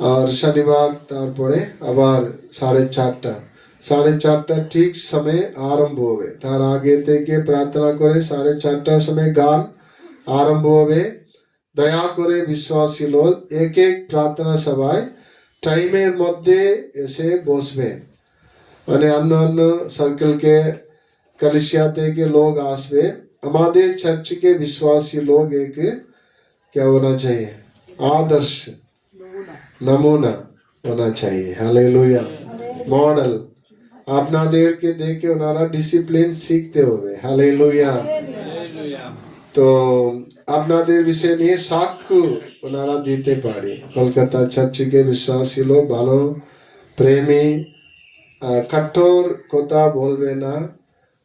আর শনিবার তারপরে আবার 4:30 ঠিক সময় আরম্ভ হবে। তার আগে থেকে প্রার্থনা করে 4:30 সময় গান আরম্ভ হবে। দয়া করে বিশ্বাসী লোক এক প্রার্থনা সভায় টাইমের মধ্যে এসে বসবেন, মানে অন্য সার্কেল के कलिसिया থেকে लोग আসবে। আমাদের चर्च के विश्वासी लोग एक क्या होना चाहिए, आदर्श नमूना होना चाहिए। हालेलुया। मॉडल আপনাদেরকে দেখে ওনারা ডিসিপ্লিন শিখতে হবে। হালেলুয়া। তো আপনাদের বিষয় নিয়ে সাক্ষ্য ওনারা দিতে পারে। কলকাতা চার্চকে বিশ্বাসী লোক ভালো প্রেমী, কঠোর কথা বলবে না,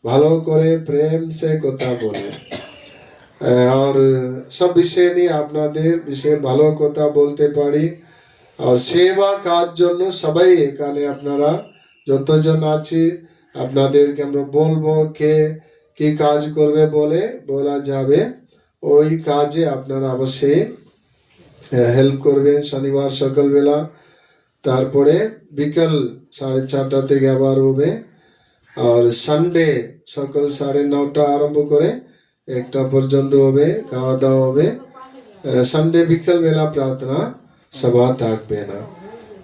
ভালো করে প্রেম সে কথা বলবে। আর সব বিষয় নিয়ে আপনাদের বিষয়ে ভালো কথা বলতে পারি। আর সেবা কাজ জন্য সবাই এখানে আপনারা যতজন আছে আপনাদেরকে আমরা বলবো কে কি কাজ করবে বলে বলা যাবে, ওই কাজে আপনারা অবশ্যই হেল্প করবেন। শনিবার সকালবেলা, তারপরে বিকেল 4:30 থেকে আবার হবে। আর সানডে সকাল 9:30 আরম্ভ করে 1টা পর্যন্ত হবে, খাওয়া দাওয়া হবে। সানডে বিকেল বেলা প্রার্থনা সভা থাকবে না,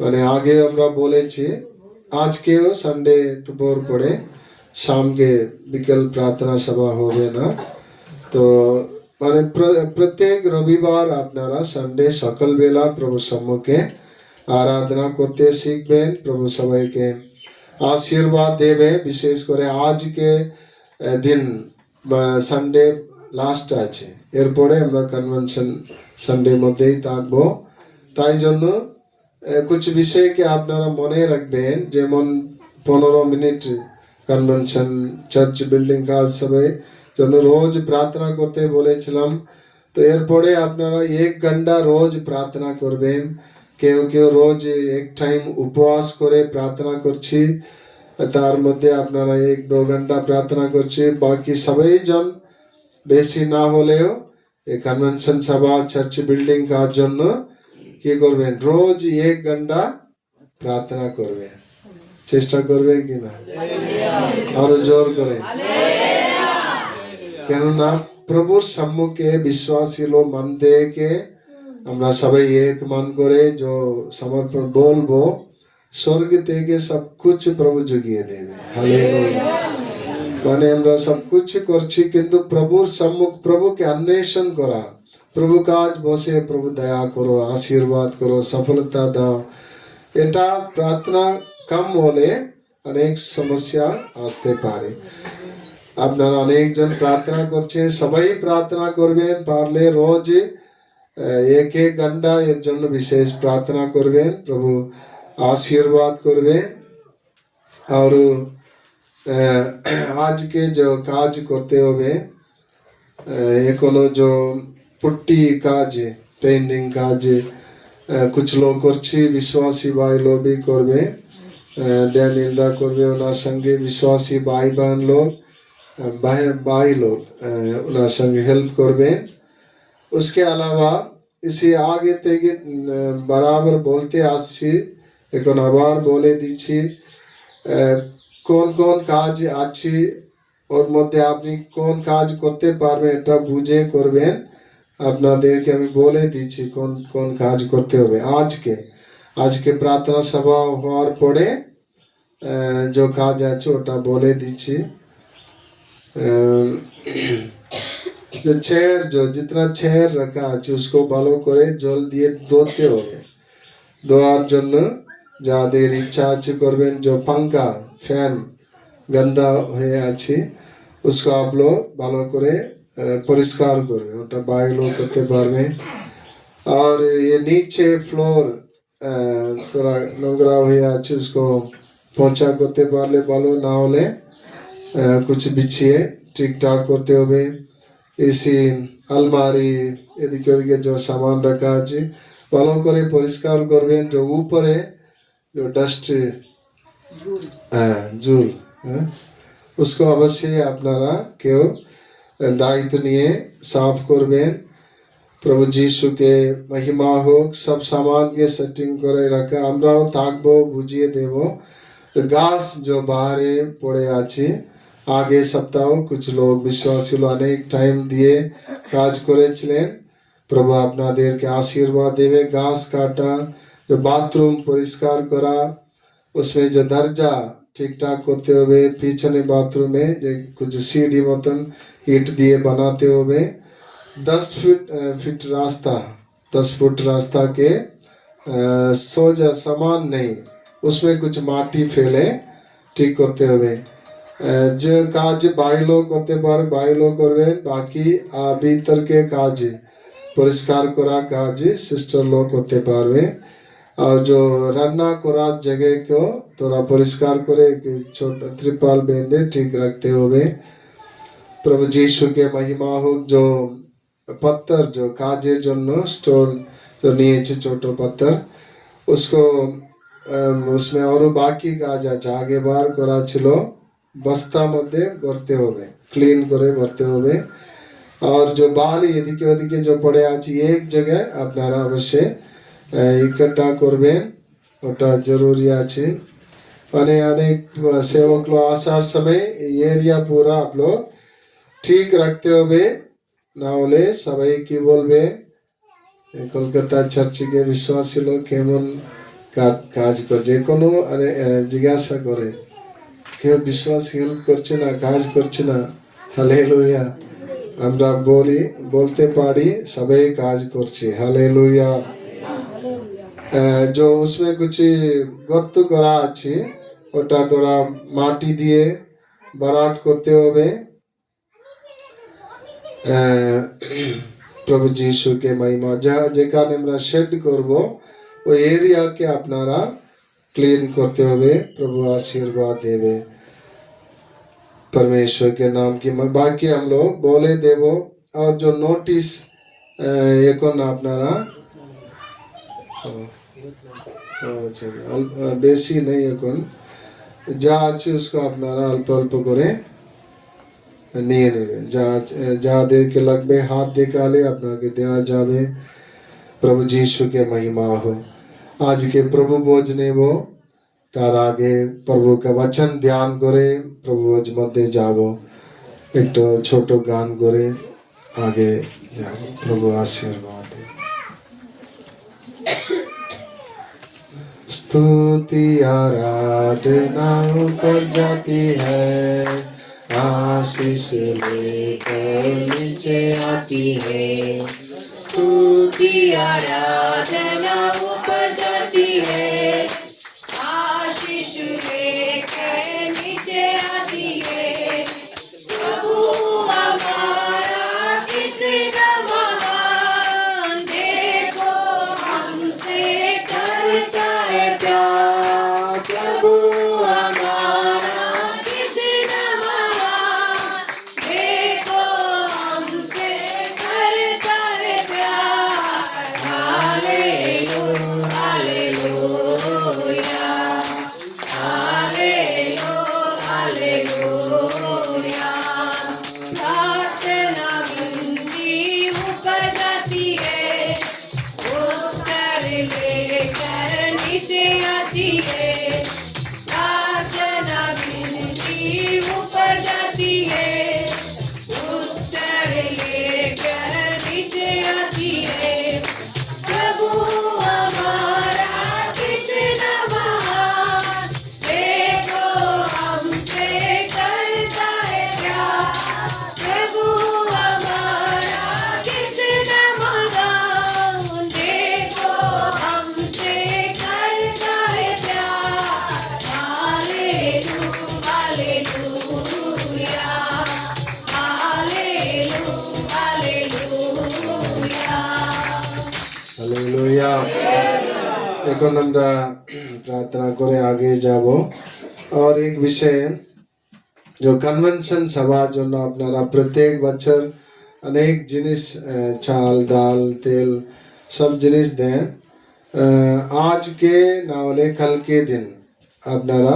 মানে আগে আমরা বলেছি আজকেও সানডে দুপুর করে শামকে বিকেল প্রার্থনা সভা হবে না। তো মানে প্রত্যেক রবিবার আপনারা সানডে সকালবেলা প্রভু সম্মুখে আরাধনা করতে শিখবেন। প্রভু সবাইকে আশীর্বাদ দেবে। বিশেষ করে আজকে দিন সানডে লাস্ট আছে, এরপরে আমরা কনভেনশন সানডে মধ্যেই থাকবো। তাই জন্য কিছু বিষয়কে আপনারা মনে রাখবেন, যেমন 15 মিনিট কনভেনশন চার্চ বিল্ডিং কাজ সবাই জন্য রোজ প্রার্থনা করতে বলেছিলাম। তো এরপরে আপনারা 1 ঘন্টা রোজ প্রার্থনা করবেন। কেউ রোজ এক টাইম উপবাস করে প্রার্থনা করছি, তার মধ্যে আপনারা 1-2 ঘন্টা প্রার্থনা করছি। বাকি সবাই জন বেশি না হলেও এই কনভেনশন সভা চার্চ বিল্ডিং কার জন্য কি করবেন, রোজ 1 ঘন্টা প্রার্থনা করবেন। চেষ্টা করবেন কিনা, আরো জোর করে। কেননা প্রভুর সম্মুখে বিশ্বাসী লোক মন থেকে আমরা সবাই এক মন করে যে সমর্পণ বলবো, স্বর্গ থেকে সব কিছু প্রভু জুগিয়ে দেবে। হালেলুয়া। মানে আমরা সব কিছু করছি কিন্তু প্রভুর সম্মুখ, প্রভুকে অন্বেষণ করা, প্রভু কাজ বসে প্রভু দয়া করো, আশীর্বাদ করো, সফলতা দাও, এটা প্রার্থনা কম হলে অনেক সমস্যা আসতে পারে। আপনারা অনেকজন প্রার্থনা করছেন, সবাই প্রার্থনা করবেন, পারলে রোজ 1 ঘন্টা এর জন্য বিশেষ প্রার্থনা করবেন, প্রভু आशीर्वाद করবে। और आज के जो काज करते हुए एकोनो जो पुट्टी काज, पेंटिंग काज कुछ लोग करছি, विश्वासी भाई लोग भी করবে, ড্যানিয়েল দা করবে, ওনার সঙ্গে বিশ্বাসী ভাই বোন লোক, भाई लोग ওনার সঙ্গে হেল্প করবে। उसके अलावा इसी आगे থেকে बराबर बोलते আসছি, এখন আবার বলে দিচ্ছি কোন কোন কাজ আছে, ওর মধ্যে আপনি কোন কাজ করতে পারবেন এটা বুঝে করবেন। আপনাদেরকে আমি বলে দিচ্ছি কোন কোন কাজ করতে হবে। আজকে প্রার্থনা সভা হওয়ার পরে जो কাজ আছে ওটা বলে দিচ্ছি। जो चेयर, जो जितना चेयर रखा আছে उसको ভালো করে জল দিয়ে ধুতে হবে। ধোয়ার জন্য যাদের ইচ্ছা আছে করবেন। जो पंखा फैन गंदा হয়ে আছে उसको आप लोग ভালো করে পরিষ্কার করবেন, ওটা বাইরে লোক করতে পারবে। और ये नीचे फ्लोर थोड़ा নোংরা হয়ে আছে उसको পোঁছা করতে পারলে ভালো, না হলে कुछ বিছিয়ে ঠিকঠাক করতে হবে। এসি, আলমারি, এদিকে ওদিকে যে সামান রাখা আছে ভালো করে পরিষ্কার করবেন। যে উপরে जो डस्ट झूल उसको अवश्य আপনারা কেউ দায়িত্ব নিয়ে সাফ করবেন। প্রভু যিশুকে মহিমা হোক। সব সামানকে সেটিং করে রাখা, আমরাও থাকবো, বুঝিয়ে দেব। গাছ जो বাহারে পড়ে আছে, আগে সপ্তাহ कुछ लोग বিশ্বাসী লোক অনেক টাইম দিয়ে কাজ করেছিলেন, প্রভু আপনাদেরকে আশীর্বাদ দেবে। গাছ কাটা, जो बाथरूम परिष्कार करा, उसमें जो दर्जा ठीक ठाक करते हुए, पीछे बाथरूम में जो कुछ सीढ़ी मतन ईट दिए बनाते हुए, 10 फीट रास्ता, 10 फुट रास्ता के सोजा समान नहीं, उसमें कुछ माटी फैले ठीक करते हुए। जो काज भाई लोग करते पारे भाई लोग करबेन, बाकी भीतर के काज परिष्कार करा काज सिस्टर लोग करते पारबे। और जो রান্না করার जगह को थोड़ा परिष्कार करे, छोटा त्रिपाल बेंधे ठीक रखते हुए। प्रभु यीशु के महिमा हो। जो पत्थर जो काजे জন্য स्टोन जो নিয়েছে ছোট पत्थर, उसको उसमें और बाकी কাজ আছে, আগে বার করা ছিল, বস্তা মধ্যে ভরতে হবে, ক্লিন করে ভরতে হবে। और जो বালি এদিকে ওদিকে जो পড়ে আছে এক জায়গায় আপনারা অবশ্যই इकट्ठा করবেন, ওটা জরুরি আছে। মানে অনেক সেবক লোক আসার সময় এই এরিয়া পুরো आप लोग ঠিক রাখতে হবে, না হলে সবাই কি বলবে, কলকাতা চার্চে বিশ্বাসী লোক কেমন কাজ করছে, কোনো জিজ্ঞাসা করে কেউ বিশ্বাস হেল্প করছে না, কাজ করছে না। হালেলুয়া। আমরা বলতে পারি সবাই কাজ করছে। হালেলুয়া। जो उसमें कुछ গর্ত করা আছে ওটা थोड़ा মাটি দিয়ে ভরাট করতে হবে। প্রভু যিশুকে মহিমা। যেখানে আমরা শেড করব ওই এরিয়াকে আপনারা ক্লিন করতে হবে, প্রভু आशीर्वाद देवे। परमेश्वर के नाम की बाकी हम लोग बोले देवो। और जो नोटिस এখন আপনারা বেশি নেই, এখন যা আছে उसको আপনারা অল্প অল্প করে নিয়ে নেবেন। যাদেরকে লাগবে হাত দেখালে আপনাকে দেওয়া যাবে। প্রভু যিশুকে महिमा हो। आज के प्रभु भोज নেব তার আগে প্রভু का वचन ध्यान করে প্রভু ভোজ মধ্যে যাব। একটু ছোট গান করে আগে যাব। প্রভু আশীর্বাদ দেন। स्तुति आराधना ऊपर जाती है, आशीष लेकर नीचे आती है। स्तुति आराधना ऊपर जाती है, आशीष लेकर नीचे आती है। प्रभु हमारा कितना महान, देखो हमसे करता है प्यार। प्रभु हमारा कितना महान, देखो हमसे करता है प्यार। Hallelujah, hallelujah, hallelujah. प्रार्थना बंदी ऊपर जाती है, उत्तर लेकर नीचे आती है। प्रार्थना बंदी ऊपर जाती है, उत्तर लेकर नीचे आती है। प्रभु हमारा कितना महान, देखो हमसे करता है प्यार। प्रभु हमारा कितना महान, देखो हमसे करता है प्यार। Hallelujah, hallelujah, hallelujah. हालेलुया। এখন আমরা প্রার্থনা করে আগে যাব। और एक विषय जो कन्वेंशन सभा জন্য আপনারা প্রত্যেক বছর অনেক জিনিস চাল ডাল তেল সব জিনিস দেন। আজকে না হলে কালকে দিন আপনারা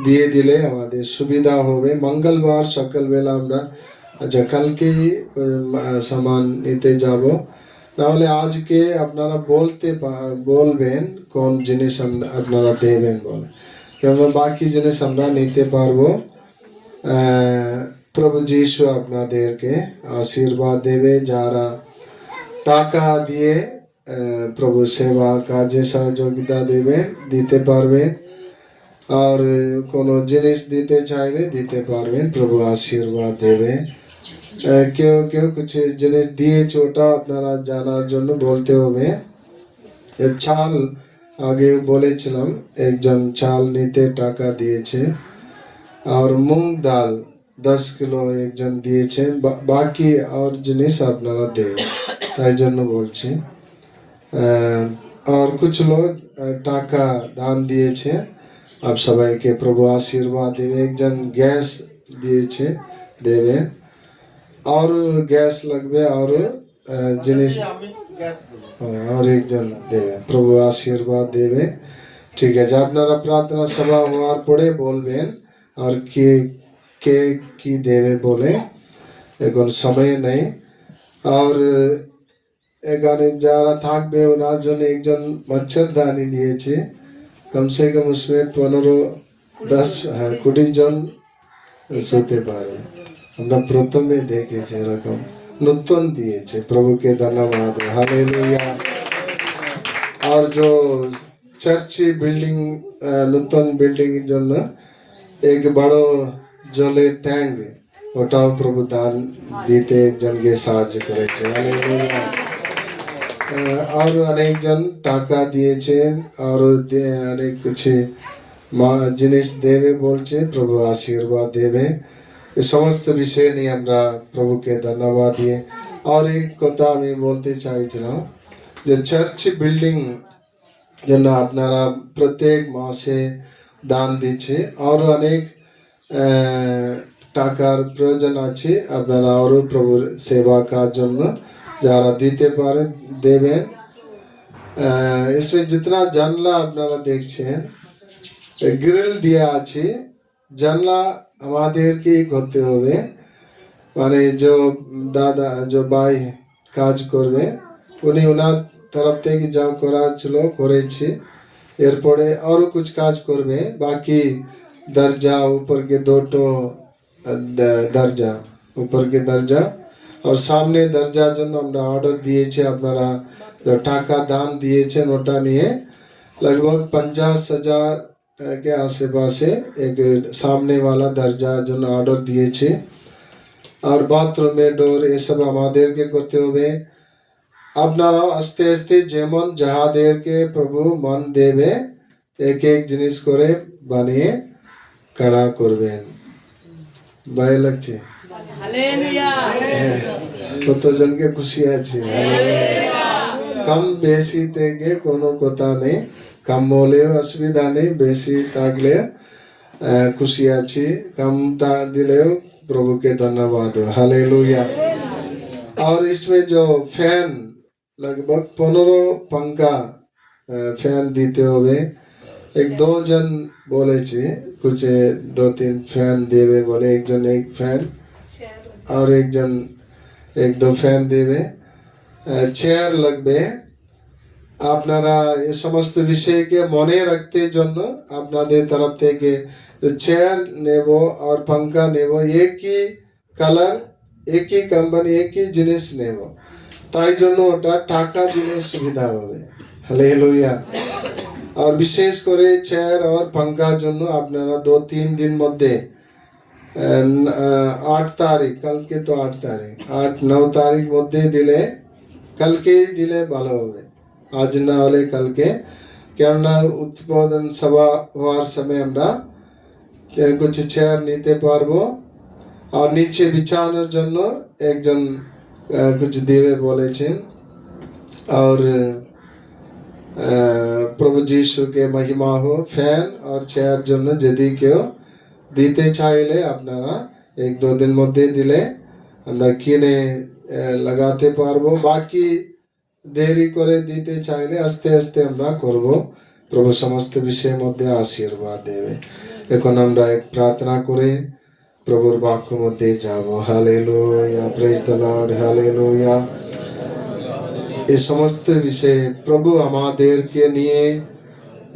দিয়ে দিলে আমাদের সুবিধা হবে। মঙ্গলবার সকালবেলা আমরা আচ্ছা কালকেই সামান নিতে যাব। নাহলে আজকে আপনারা বলবেন কোন জিনিস আপনারা দেবেন বলে, কেননা বাকি জিনিস আমরা নিতে পারবো। প্রভু যিশু আপনাদেরকে আশীর্বাদ দেবে। যারা টাকা দিয়ে প্রভু সেবা কাজে সহযোগিতা দিতে পারবেন, আর কোনো জিনিস দিতে চাইলে দিতে পারবেন। প্রভু আশীর্বাদ দেবে। কেউ কেউ কিছু জিনিস দিয়েছে, ওটা আপনারা জানার জন্য বলতে হবে। চাল আগে বলেছিলাম, একজন চাল নিতে টাকা দিয়েছে, আর মুগ ডাল 10 কিলো একজন দিয়েছে। বাকি আর জিনিস আপনারা দেবেন, তাই জন্য বলছি। আর कुछ लोग টাকা দান দিয়েছে। आप সবাইকে প্রভু আশীর্বাদ দেবে। একজন গ্যাস দিয়েছে, দেবেন। और গ্যাস লাগবে, আর জিনিস আমি গ্যাস দেবো। আর একজন দেবে। প্রভু আশীর্বাদ দেবে। ঠিক আছে, আপনারা প্রার্থনা সভা হওয়ার পরে বলবেন আর কে কে কি দেবে বলে, এখন সময় নেই। আর এখানে যারা থাকবে ওনার জন্য একজন মচ্ছরদানি দিয়েছে। কমসে কম उसमें 15-10-20 জন শুতে পারবে। আমরা প্রথমে দেখেছি এরকম নতুন দিয়েছে। প্রভুকে ধন্যবাদ। हालेलुया। और जो चर्च बिल्डिंग নতুন বিল্ডিং এর জন্য এক বড় জলের ট্যাঙ্ক, ওটাও প্রভু দান দিতে একজনকে সাহায্য করেছে। हालेलुया। আর অনেকজন টাকা দিয়েছেন, আর অনেক কিছু জিনিস দেবে বলছে। প্রভু আশীর্বাদ দেবে। এই সমস্ত বিষয় নিয়ে আমরা প্রভুকে ধন্যবাদ দিয়ে। আর এক কথা আমি বলতে চাইছিলাম যে চার্চ বিল্ডিং জন্য আপনারা প্রত্যেক মাসে দান দিচ্ছে, আর অনেক টাকার প্রয়োজন আছে। আপনারা আরও প্রভুর সেবা কাজ জন্য যারা দিতে পারেন দেবেন। इसमें जितना জানলা আপনারা দেখছেন গ্রিল দেওয়া আছে। জানলা আমাদেরকেই করতে হবে। মানে जो দাদা जो ভাই কাজ করবে উনি ওনার তরফ থেকে যা করার ছিল করেছে এরপরে আরো কিছু কাজ করবে বাকি দরজা ऊपर के दो दरजा ऊपर के दरजा और सामने दरजा জন্য আমরা অর্ডার দিয়েছি আপনারা টাকা দান দিয়েছেন ওটা নিয়ে लगभग 50,000 के आसपास एक सामने वाला दरजा জন্য অর্ডার দিয়েছি और बाथरूम में डोर ये सब আমাদেরকে করতে হবে আপনারা আস্তে আস্তে যেমন যাহাদেরকে প্রভু মন দেবে এক এক জিনিস করে বানিয়ে কাড়া করবেন ভালো লাগছে কতজনকে খুশি আছে কম বেশি থেকে কোনো কথা নেই কম হলেও অসুবিধা নেই বেশি থাকলে খুশি আছি कम दिलेও प्रभु के धन्यवाद हालेलुया और इसमें जो फैन लगभग 15 पंखा फैन देते हुए एक दो जन बोले थे कुछ 2-3 फैन देवे बोले एक जन एक फैन और एक जन एक दो फैन देवे চেয়ার লাগবে আপনারা এই সমস্ত বিষয়কে মনে রাখতে জন্য আপনাদের তরফ থেকে চেয়ার নেব আর পাঙ্খা নেব একই কালার একই কোম্পানি একই জিনিস নেব তাই জন্য ওটা টাকা দিলে সুবিধা হবে হালেলুয়া আর বিশেষ করে চেয়ার আর পাঙ্খার জন্য আপনারা 2-3 দিন মধ্যে 8 তারিখ কালকে তো 8 তারিখ 8-9 তারিখ মধ্যে দিলে কালকে দিলে ভালো হবে আজ না হলে কালকে কেননা উৎপাদন সভা হওয়ার সময় আমরা कुछ চেয়ার নিতে পারবো আর নিচে বিছানোর জন্য একজন कुछ দেবে বলেছেন और प्रभु यीशु के महिमा हो फैन और চেয়ার জন্য যদি কেউ দিতে চাইলে আপনারা 1-2 দিন মধ্যে দিলে আমরা কিনে লাগাতে পারবো বাকি দেরি করে দিতে চাইলে আস্তে আস্তে আমরা করব প্রভু সমস্ত বিষয়ের মধ্যে আশীর্বাদ দেবে এখন আমরা এক প্রার্থনা করে প্রভুর বাক্য মধ্যে যাব hallelujah praise the lord hallelujah এই সমস্ত বিষয়ে প্রভু আমাদেরকে নিয়ে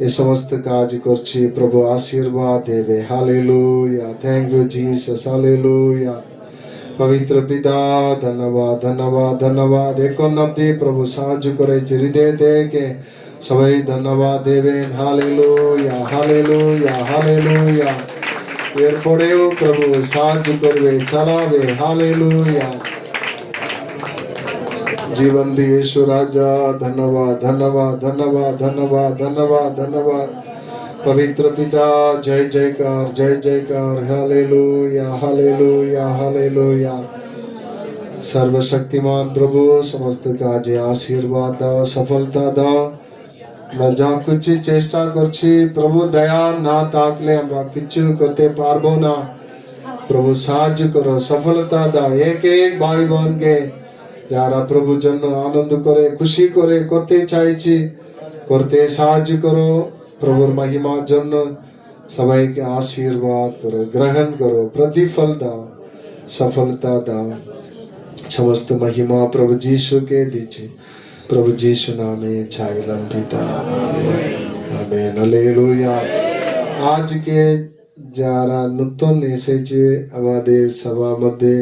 এই সমস্ত কাজ করছে প্রভু আশীর্বাদ দেবে hallelujah thank you Jesus hallelujah পবিত্র পিতা ধন্যবাদ ধন্যবাদ ধন্যবাদ এখন অব্দি প্রভু সাহায্য করেছে হৃদয় থেকে সবাই ধন্যবাদ দেবেন হালেলুয়া হালেলুয়া হালেলুয়া এরপরেও প্রভু সাহায্য করবে চালাবে হালেলুয়া জীবন দিয়ে ईशु রাজা ধন্যবাদ ধন্যবাদ ধন্যবাদ ধন্যবাদ ধন্যবাদ ধন্যবাদ पवित्र पिता जय जयकार हालेलुया हालेलुया हालेलुया सर्वशक्तिमान प्रभु समस्त काजे आशीर्वाद दाओ सफलता दाओ আমরা যা কিছু চেষ্টা করছি প্রভু দয়া না থাকলে আমরা কিছু করতে পারবো না প্রভু সাহায্য করো সফলতা দাও এক এক ভাই বোনকে যারা প্রভুর জন্য আনন্দ করে খুশি করে করতে চাইছি করতে সাহায্য করো প্রভুর মহিমার জন্য সবাইকে আশীর্বাদ করো গ্রহণ করো প্রতিফল দাও সফলতা দাও সমস্ত মহিমা প্রভু যিশুকে দিচ্ছি প্রভু যিশু নামে চাইলাম পিতা আমেন হালেলুয়া আজকে যারা নতুন এসেছে আমাদের সভা মধ্যে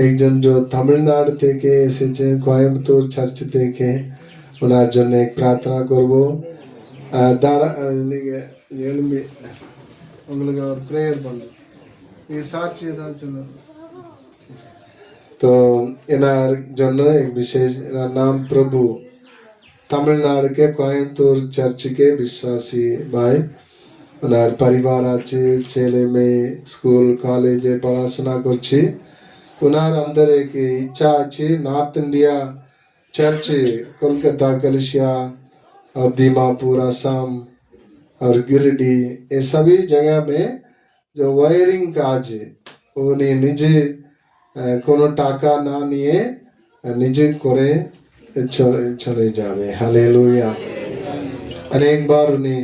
একজন যে তামিলনাড়ু থেকে এসেছে কোয়েম্বাটোর চার্চ থেকে ওনার জন্য এক প্রার্থনা করব দাঁড়া எழும்பி உங்களுக்கு ஒரு ப்ரேயர் பண்ணுறோம் ये साक्षी दाও চলো तो এনার জন্য এক বিশেষ এনার নাম প্রভু তামিলনাড়ু के कोयम्बटूर चर्च के विश्वासी भाई ওনার পরিবার আছে ছেলে মেয়ে স্কুল কলেজে পড়াশোনা করছে ওনার अंदर एक इच्छा আছে नॉर्थ इंडिया चर्च कोलकाता कलिसिया और दीमापुर असम और गिरिडीह ये सभी जगह में जो वायरिंग काज उन्हें निजे কোনো টাকা না নিয়ে নিজে করে চলে যাবে হালেলুয়া অনেকবার উনি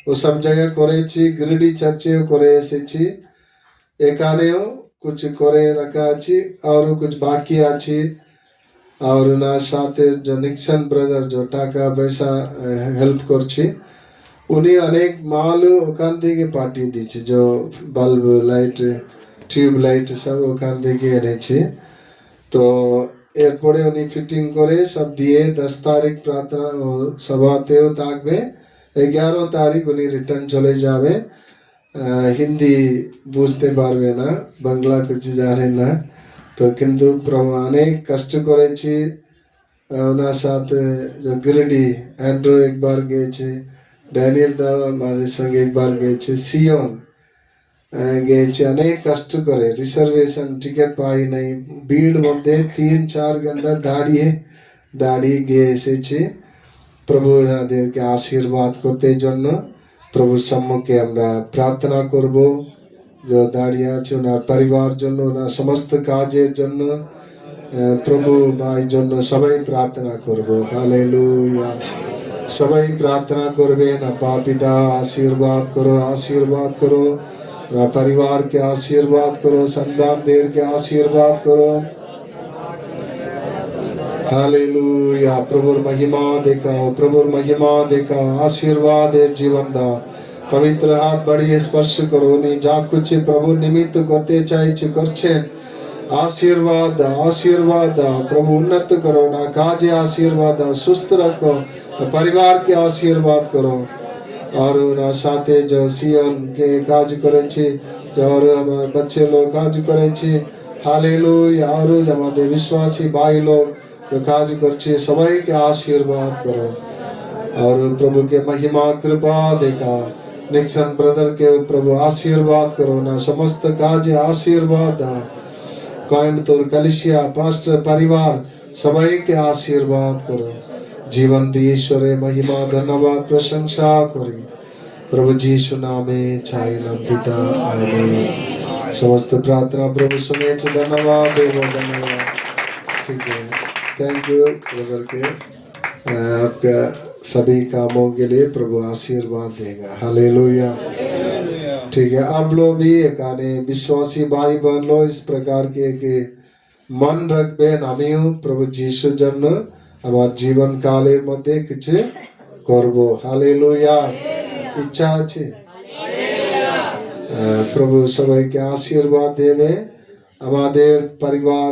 ও সব জায়গায় করেছি গিরিডি চার্চেও করে এসেছি এখানেও कुछ करे रखा अच्छी और कुछ बाकी अच्छी और ना साथे जो निक्सन ब्रदर जो टाका पैसा हेल्प करছি উনি অনেক মাল ওখান থেকে পাঠিয়ে দিচ্ছে जो বাল্ব লাইট টিউব লাইট সব ওখান থেকে এনেছে তো এরপরে উনি ফিটিং করে সব দিয়ে 10 তারিখ প্রার্থনা সভাতেও থাকবে 11 তারিখ উনি রিটার্ন চলে যাবে হিন্দি বুঝতে পারবে না বাংলা কিছু জানে না তো কিন্তু প্রভু অনেক কষ্ট করেছি ওনার সাথে गिरडी एंड्रो एक बार গেছে ড্যানিয়েল দা আমাদের সঙ্গে একবার গেছে সিয়ন গেছে অনেক কষ্ট করে রিজার্ভেশন টিকিট পাই নাই ভিড় মধ্যে 3-4 ঘন্টা দাঁড়িয়ে গিয়ে এসেছি প্রভু আমাদেরকে আশীর্বাদ করতে জন্য প্রভুর সম্মুখে আমরা প্রার্থনা করব जो দাঁড়িয়ে আছে ওনার পরিবার জন্য ওনার সমস্ত কাজের জন্য প্রভু ভাই জন্য সবাই প্রার্থনা করব হালেলুয়া সবাই প্রার্থনা করবেন আপা পিতা आशीर्वाद करो ना परिवार के आशीर्वाद करो संतान देर के आशीर्वाद करो हालेलुया प्रभुर महिमा देखाओ आशीर्वाद है जीवन दा पवित्र हाथ बढ़िए स्पर्श करो नहीं जा कुछ प्रभु निमित्त करते चाहे करছেন आशीर्वाद प्रभु उन्नत करो ना काजे आशीर्वाद सुस्त रखो परिवार के आशीर्वाद करो और ना साथे जो सियन के काज करेছে और बच्चे लोग काज करेছে हालेलुया और আমাদের विश्वासी भाई लोग जो काज करছে সবাইকে आशीर्वाद करो और प्रभु के महिमा कृपा देखा निक्सन ब्रदर के प्रभु आशीर्वाद करो ना समस्त काज आशीर्वाद कोयम्बतूर कलिसिया पास्टर परिवार सबाई के आशीर्वाद करो जीवन दी ईश्वरे महिमा धन्यवाद प्रशंसा करी प्रभु जीशु नामे चाइलाम पिता आमीन समस्त प्रार्थना प्रभु सुने धन्यवाद देव धन्यवाद ठीक है थैंक यू ब्रदर के आपका सभी कामों के लिए प्रभु आशीर्वाद देगा हालेलुया ठीक है आप लोग भी एकाने विश्वासी भाई बहन लो इस प्रकार के मन रखबे आमिও प्रभु जीशु जन्म আমার জীবন কালের মধ্যে কিছু করব হালেলুয়া ইচ্ছা আছে প্রভু সবাইকে আশীর্বাদ দেবে আমাদের পরিবার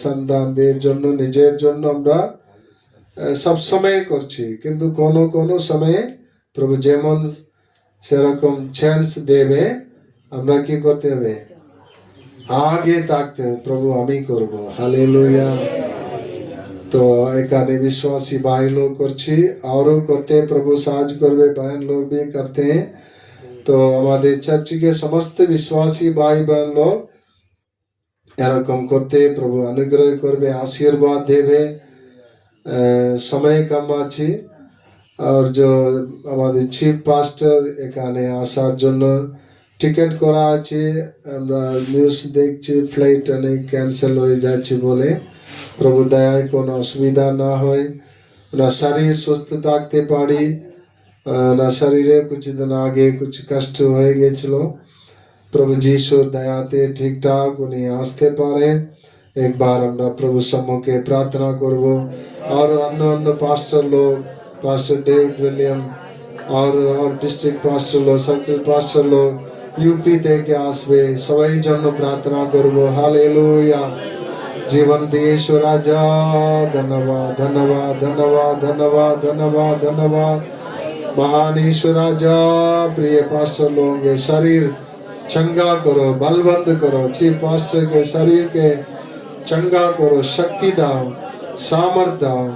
সন্তানদের জন্য নিজের জন্য আমরা সব সময় করছি কিন্তু কোন সময়ে প্রভু যেমন সেরকম চান্স দেবে আমরা কি করতে হবে আগে থাকতে হবে প্রভু আমি করব হালেলুয়া तो एकाने विश्वासी भाई लोग करছি और करते प्रभु साहाय्य करবে बहन लोग भी करते हैं तो हमारे चर्च के समस्त विश्वासी भाई बहन लोग এরকম করতে প্রভু অনুগ্রহ করবে आशीर्वाद দেবে समय कम আছে और जो আমাদের চিফ পাস্টার এখানে আসার জন্য টিকিট করা আছে আমরা নিউজ দেখছি ফ্লাইট অনেক ক্যান্সেল হয়ে যাচ্ছে বলে प्रभु दया কোনো অসুবিধা না হয় না শরীর সুস্থ থাকতে পারি না শরীরে কিছুদিন আগে কিছু কষ্ট হয়ে গিয়েছিল প্রভু যিশুর দয়াতে ঠিকঠাক উনি আসতে পারেন একবার আমরা প্রভু সম্মুখে প্রার্থনা করব और অন্য পাস্টার লোক पास्टर डेविड विलियम और डिस्ट्रिक्ट पास्टर लोग सर्कल पास्टर लोग यूपी থেকে আসবে সবাই জন্য প্রার্থনা করব হালেলুয়া जीवन देश राजा धन्यवाद धन्यवाद धन्यवाद धन्यवाद धन्यवाद धन्यवाद महान ईश्वर राजा प्रिय पास्टर लोगों के शरीर चंगा करो बलवंत करो चीफ पास्टर के शरीर के चंगा करो शक्ति दाओ सामर्थ दाओ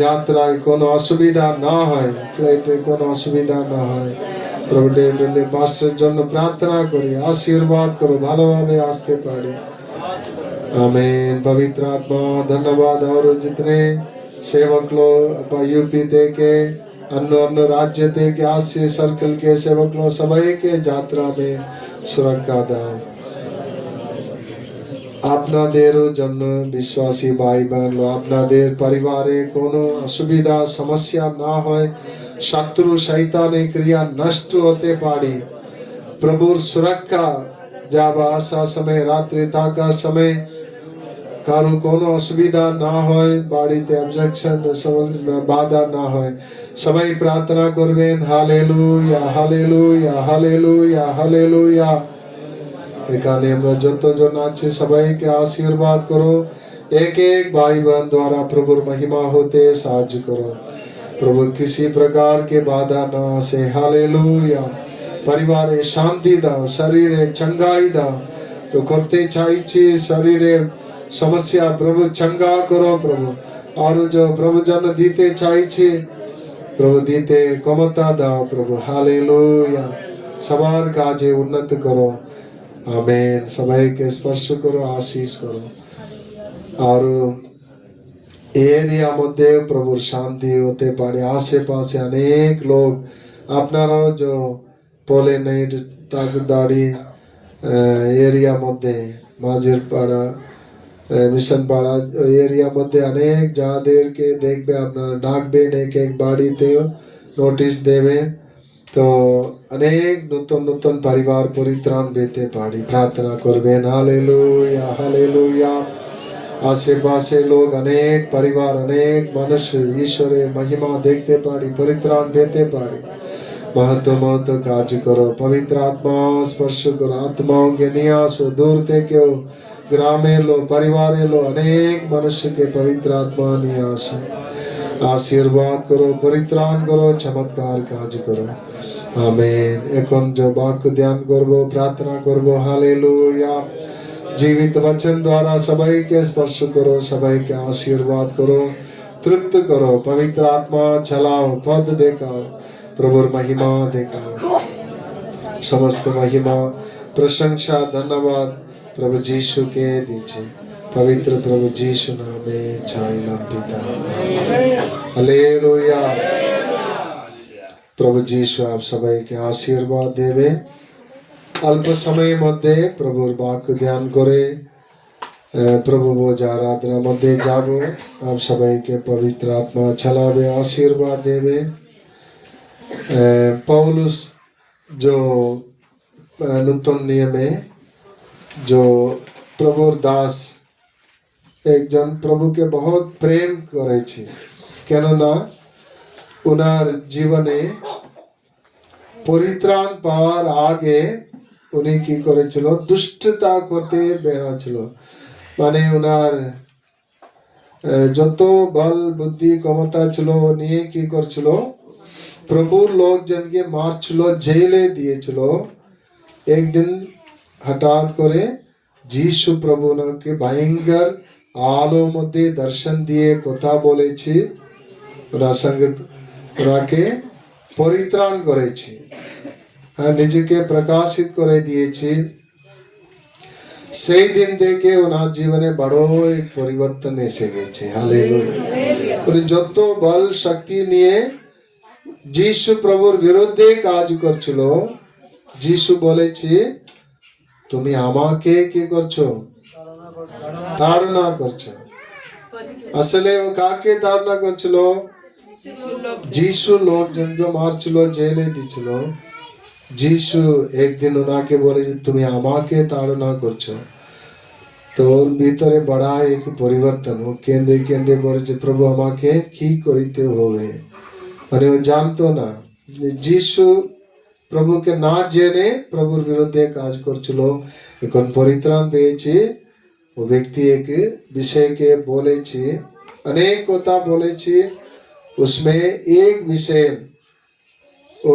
যাত্রায় কোনো অসুবিধা না হয় ফ্লাইটে কোনো অসুবিধা না হয় প্রভু ডেভিড পাস্টারের জন্য প্রার্থনা করি আশীর্বাদ করো ভালোভাবে আসতে পারে आमीन पवित्र आत्मा धन्यवाद और जितने सेवक लोग यूपी के अन्य राज्य के आसिया सर्कल के सेवक लोग सभी के यात्रा में सुरक्षा दाओ আপনাদের জন্য বিশ্বাসী ভাই বোন আপনাদের পরিবারে কোনো অসুবিধা সমস্যা না হয় শত্রু শয়তানের ক্রিয়া নষ্ট হতে পারে প্রভুর সুরক্ষা যাবা আসা সময়, রাত্রে থাকার সময় কারো কোনো অসুবিধা না হয়, বাড়িতে অবজেকশন বাধা না হয়। সবাই প্রার্থনা করবেন, হালেলুয়া হালেলুয়া হালেলুয়া হালেলুয়া। এখানে আমরা যতজন আছে সবাইকে আশীর্বাদ করো, एक एक भाई बहन द्वारा प्रभुर महिमा होते साहाଯ୍य करो। प्रभु किसी प्रकार के बाधा ना से, हालेलुया। परिवारे शांति दाओ, शरीरे चंगाई दाओ, तो करते चाहिए शरीरे समस्या प्रभु चंगा करो प्रभु। और जो प्रभु जन दीते चाहिए प्रभु दीते क्षमता दाओ प्रभु, हालेलुया। सवार काजे उन्नत करो, आमेन। सबाई के स्पर्श करो, आशीष करो। और एरिया मध्य प्रभु शांति होते पारे। आसे पासे अनेक लोग अपनारा जो पोले नहीं ताकदारी एरिया मध्य माजिर पाड़ा मिशन पाड़ा एरिया मध्य अनेक जादेर के देखबे अपना डाकबेन एक एक बाड़ी ते नोटिस देवे, तो अनेक नूतन नूतन परिवार परित्राण बेते पाड़ी प्रार्थना करबेन, हालेलुया हालेलुया। आसे पासे लोग अनेक परिवार अनेक मनुष्य ईश्वरे महिमा देखते पाड़ी परित्राण देते पाड़ी। महत्व महत्व कार्य करो, पवित्र आत्मा स्पर्श करो, आत्माओं के नियास हो दूर थे क्यों ग्रामे लो परिवारे लो अनेक मनुष्य के पवित्र आत्मा नियास हो। आशीर्वाद करो, परित्राण करो, चमत्कार कार्य करो, आमेन। এখন जो वाक्य ध्यान करबो प्रार्थना करबो, हालेलुया। जीवित वचन द्वारा सबाई के स्पर्श करो, सबाई के आशीर्वाद करो, तृप्त करो, पवित्र आत्मा चलाओ, पद देखाओ, प्रभुर महिमा देखाओ। समस्त महिमा प्रशंसा धन्यवाद प्रभु जीशु के दीजिए, पवित्र प्रभु जीशु नामे छाइला पिता, हालेलुया। प्रभु जीशु आप सबाई के आशीर्वाद देवे। अल्प समय मध्य प्रभुर वाक्य ध्यान करे, प्रभु बोझ आराधना मध्य जाबो, आप सबाई के पवित्र आत्मा चलावे, आशीर्वाद देवे। पौलुस जो नूतन नियम है जो प्रभुर दास एक जन प्रभु के बहुत प्रेम करे छे, केनना उनार जीवने परित्राण पाওয়ার आगे উনি কি করেছিল, দুষ্টতা করতে বেড়াচ্ছিল। মানে ওনার যত বল বুদ্ধি ক্ষমতা ছিল নিয়ে কি করছিল, প্রভুর লোকজনকে মারছিল, জেলে দিয়েছিল। একদিন হঠাৎ করে যিশু প্রভু ওনাকে ভয়ঙ্কর আলো মধ্যে দর্শন দিয়ে কথা বলেছে, ওনার সঙ্গে ওনাকে পরিত্রাণ করেছে, নিজেকে প্রকাশিত করে দিয়েছে। সেই দিন থেকে ওনার জীবনে বড় এক পরিবর্তন এসে গেছে, হালেলুয়া। উনি যত বল শক্তি নিয়ে যিশু প্রভুর বিরুদ্ধে কাজ করছিল, যিশু বলেছে তুমি আমাকে কি করছো, তাড়না করছো। আসলে ও কাকে তাড়না করছিল, যিশু লোকজনকে মারছিল, জেলে দিছিল। যিশু একদিন ওনাকে বলে যে তুমি আমাকে তাড়না করছো, তো ওর ভিতরে বড় এক পরিবর্তন। ও কেঁদে কেঁদে বলেছে প্রভু আমাকে কি করিতে হবে। মানে ও জানতো না যিশু প্রভুকে না জেনে প্রভুর বিরুদ্ধে কাজ করছিল। এখন পরিত্রাণ পেয়েছে, ও ব্যক্তি এক বিষয়কে বলেছে, अनेक কথা বলেছে, उसमें एक विषय ও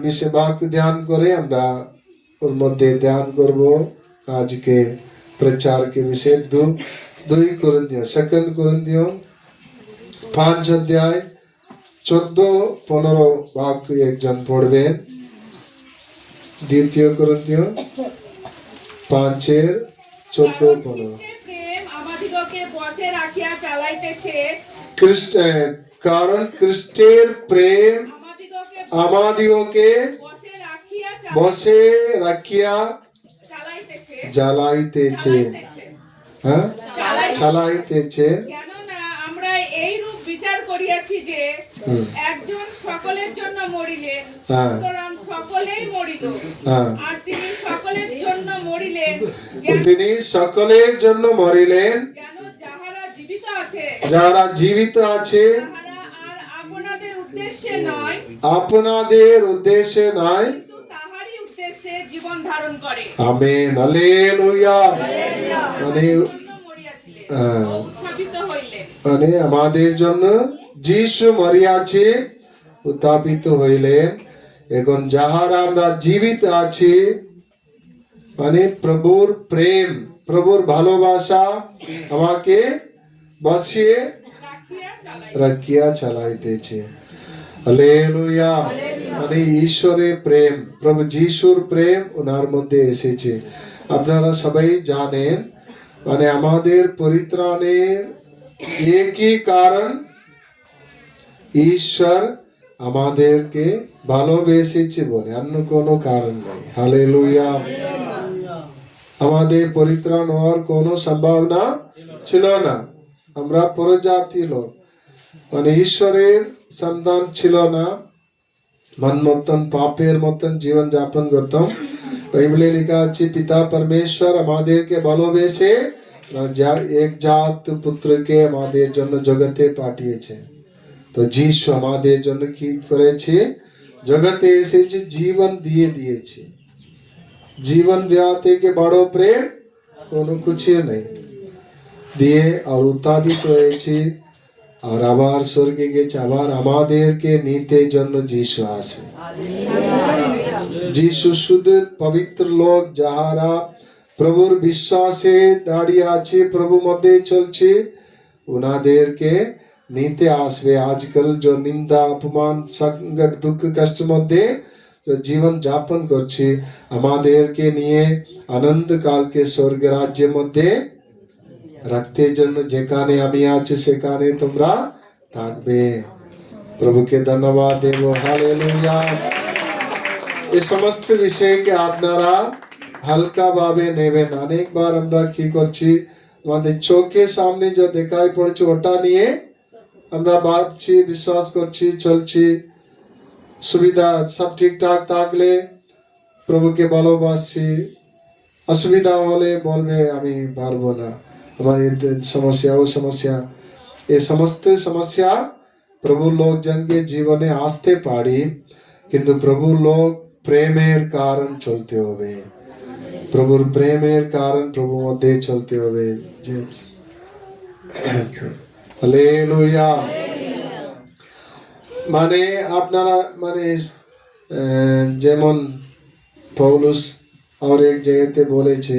বিষয় বাক্য ধ্যান করে আমরা ওর মধ্যে ধ্যান করব। আজকে প্রচার के विषय 2 कोरिन्थियों 5 अध्याय 14-15 वाक्य একজন পড়বেন। 2 कोरिन्थियों 5-14-15। প্রেম আমাদিগকে বশে রাখিয়া চালাইতেছে, कारण ख्रिस्टेर प्रेम আমাদিগকে বশে রাখিয়া জ্বালাইতেছে, হ্যাঁ চালাইতেছে। কেননা আমরা এই রূপ বিচার করিয়াছি যে একজন সকলের জন্য মরিলেন, সুতরাং সকলেই মরিল, আর তিনি সকলের জন্য তিনি সকলের জন্য মরিলেন, কেন যাহারা জীবিত আছে যারা জীবিত আছে তাহারা আর আপনাদের উদ্দেশ্যে নয়, আপনাদের উদ্দেশ্যে নয়। কিন্তু তাহারই উদ্দেশ্যে জীবন ধারণ করে। Amen, hallelujah. মানে জন্য মরিয়াছিলেন ও উত্থাপিত হইলেন। মানে আমাদের জন্য যিশু মরিয়াছে, উত্থাপিত হইলেন। এখন যাহারা আমরা জীবিত আছি, মানে প্রভুর প্রেম, প্রভুর ভালোবাসা আমাকে বসিয়ে রাখিয়া চালাই। রাখিয়া চালাইতেছে। হালেলুয়া। মানে ঈশ্বরের প্রেম, প্রভু যিশুর প্রেম ওনার মধ্যে এসেছে। আপনারা সবাই জানেন, মানে আমাদের পরিত্রাণের একই কারণ, ঈশ্বর আমাদেরকে ভালোবেসেছে বলে, অন্য কোনো কারণ নেই। হালেলুয়া। আমাদের পরিত্রাণ হওয়ার কোনো সম্ভাবনা ছিল না। আমরা পরজাতি লোক, মানে ঈশ্বরের সন্তান ছিল না, মন মতন পাপের মতন জীবন যাপন করতাম। বাইবেলে লেখা আছে, পিতা পরমেশ্বর আমাদেরকে ভালোবেসে একজাত পুত্রকে আমাদের জন্য জগতে পাঠিয়েছে। তো যিশু আমাদের জন্য কি করেছে? জগতে এসেছে, জীবন দিয়ে দিয়েছে। জীবন দেওয়া থেকে বড় প্রেম কোনো কিছু নেই। দিয়ে আর উত্থাপিত হয়েছে, আর আবার স্বর্গে গেছে, আবার আমাদেরকে নিতে জন্য যিশু আসবে। যিশু শুধু পবিত্র লোক যাহারা প্রভুর বিশ্বাসে দাঁড়িয়ে আছে, প্রভু মধ্যে চলছে, ওনাদেরকে নিতে আসবে। আজকাল যে নিন্দা, অপমান, সংকট, দুঃখ, কষ্ট মধ্যে জীবন যাপন করছে, আমাদেরকে নিয়ে আনন্দ কালকে স্বর্গ রাজ্যের মধ্যে রাখতে জন্য যেখানে আমি আছি সেখানে তোমরা থাকবে। প্রভুকে ধন্যবাদ দেব। হালেলুয়া। এই সমস্ত বিষয়কে আপনারা হালকা ভাবে নেবেন। অনেকবার আমরা কি করছি, আমাদের চোখের সামনে যে দেখাই পড়ছে ওটা নিয়ে আমরা ভাবছি, বিশ্বাস করছি, চলছি। সুবিধা সব ঠিকঠাক থাকলে প্রভুকে ভালোবাসছি, অসুবিধা হলে বলবে আমি পারবো না, আমার সমস্যা ও সমস্যা। এই সমস্ত সমস্যা প্রভুর লোকজনকে জীবনে আসতে পারি, কিন্তু প্রভুর লোক প্রেমের কারণ চলতে হবে। প্রভুর প্রেমের কারণ প্রভুর মধ্যে চলতে হবে। হালেলুয়া। মানে আপনারা মানে যেমন পৌলুস আর এক জায়গাতে বলেছে,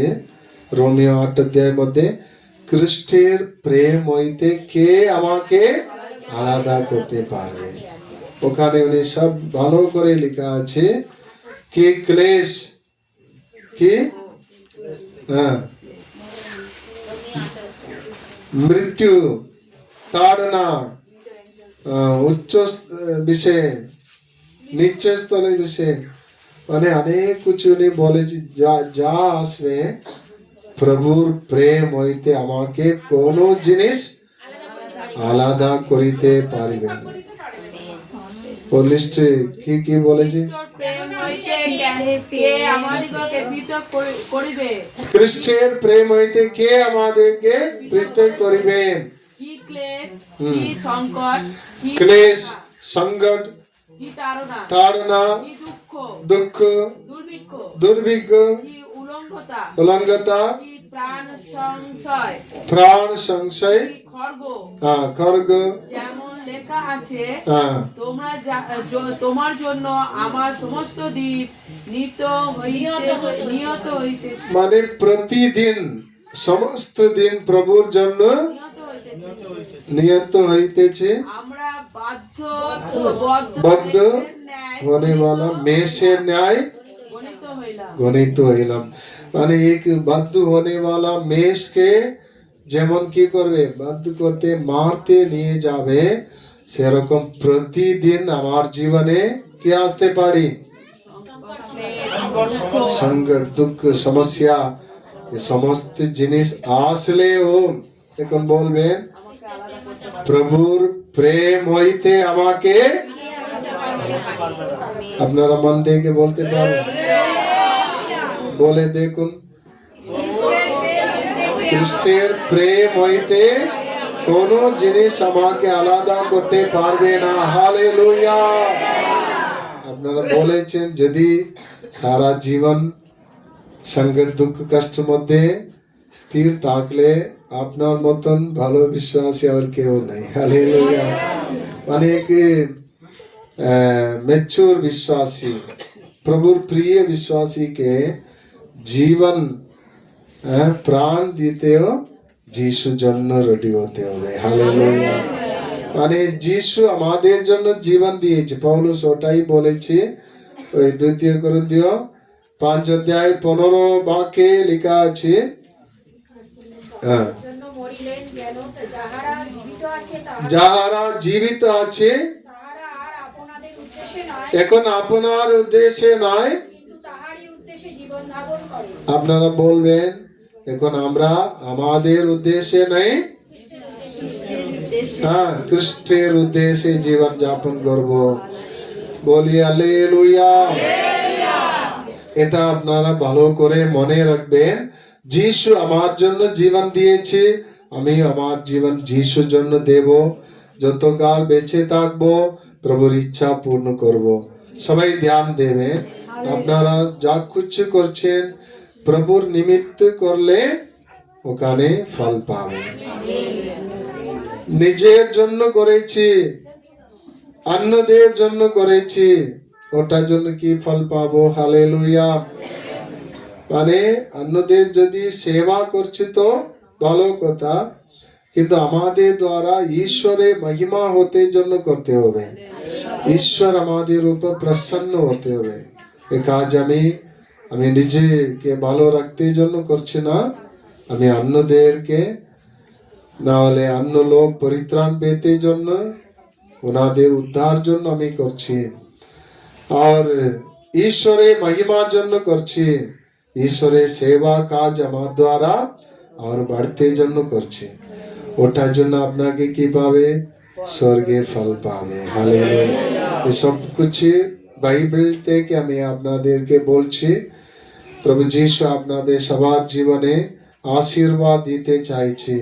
রোমিও 8 অধ্যায়ের মধ্যে, খ্রিস্টের প্রেম হইতে কে আমাকে আলাদা করতে পারবে। ওখানে উনি সব ভালো করে লেখা আছে, কি ক্লেশ, কি মৃত্যু, তাড়না, উচ্চ বিষয়, নিচ্চ স্থলের বিষয়, মানে অনেক কিছু উনি বলেছে। যা আসবে প্রভুর প্রেম হইতে আমাকে কোনো জিনিস আলাদা করিতে পারিবে না। ও লিস্টে কি কি বলেছে? প্রেম হইতে কে আমাদিগকে পৃথক করিবে? খ্রিস্টের প্রেম হইতে কে আমাদেরকে পৃথক করিবেন? কি ক্লেশ, কি সংকট, কি ক্লেশ, সংকট, কি তাড়না, তাড়না, কি দুঃখ, দুঃখ, দুর্ভিক্ষ, দুর্ভিক্ষ, কি উলঙ্ঘতা, উলঙ্ঘতা, কি প্রাণ সংশয়, প্রাণ সংশয়, কি খড়গ, খড়গ। যেমন লেখা আছে, হ্যাঁ, তোমার জন্য আমার সমস্ত দিন নিয়ত হইতে মানে প্রতিদিন, সমস্ত দিন প্রভুর জন্য নিয়ত হইতেছে। আমরা বদ্ধ होने वाला मेषের ন্যায় গণিত হইলাম। মানে এক বদ্ধ होने वाला মেষকে যেমন কি করবে, বদ্ধ করতে মারতে নিয়ে যাবে, সেরকম প্রতিদিন আমার জীবনে কি আসতে পারি? সংকট, দুঃখ, সমস্যা, এই সমস্ত জিনিস আসলেও এখন বলবেন, প্রভুর প্রেম হইতে আমাকে, আপনারা মন থেকে বলতে পারেন, বলে দেখুন। খ্রিস্টের প্রেম হইতে কোনো জিনিস আমাকে আলাদা করতে পারবে না। হালেলুয়া। আপনারা বলেছেন যদি সারা জীবন সংকট দুঃখ কষ্ট মধ্যে স্থির থাকলে আপনার মতন ভালো বিশ্বাসী আর কেউ নাই। হালেলুয়া। অনেক মেচুর বিশ্বাসী প্রভুর প্রিয় বিশ্বাসীকে জীবন প্রাণ দিতেও যিশুর জন্য রেডি হতে হবে। হালেলুয়া। মানে যিশু আমাদের জন্য জীবন দিয়েছে। পৌলুস ওটাই বলেছে ওই 2 করিন্থীয় 5:15 লেখা আছে। যাহারা জীবিত আছে এখন আপনার উদ্দেশ্যে নয়। আপনারা বলবেন এখন আমরা আমাদের উদ্দেশ্যে নেই, হ্যাঁ খ্রিস্টের উদ্দেশ্যে জীবন যাপন করব। বলি হালেলুয়া। এটা আপনারা ভালো করে মনে রাখবেন। যিশু আমার জন্য জীবন দিয়েছে, আমি আমার জীবন যিশুর জন্য দেব। যতকাল বেঁচে থাকবো প্রভুর ইচ্ছা পূর্ণ করব। সবাই ধ্যান দেবেন। আপনারা যা কিছু করছেন প্রভুর নিমিত্ত করলে ওখানে ফল পাবে। নিজের জন্য করেছি, অন্যদের জন্য করেছি, ওটার জন্য কি ফল পাবো? হালেলুয়া। মানে অন্যদের যদি সেবা করছে তো ভালো কথা, কিন্তু আমাদের দ্বারা ঈশ্বরের মহিমা হতে জন্য করতে হবে। ঈশ্বর আমাদের উপর প্রসন্ন হতে হবে। এই কাজ আমি নিজেকে ভালো রাখতে জন্য করছি না, আমি অন্যদেরকে না হলে অন্য লোক পরিত্রাণ পেতে জন্য ওনাদের উদ্ধার জন্য আমি করছি, আর ঈশ্বরের মহিমার জন্য করছি। ঈশ্বরের সেবা কাজ আমার দ্বারা আর বাড়তে জন্য করছি। ওটার জন্য আপনাকে কি পাবে? স্বর্গে ফল পাবে। হালেলুয়া। এই সব কিছু বাইবেল থেকে আমি আপনাদেরকে বলছি। প্রভু যিশু আপনাদের সবার জীবনে आशीर्वाद দিতে চাইছি।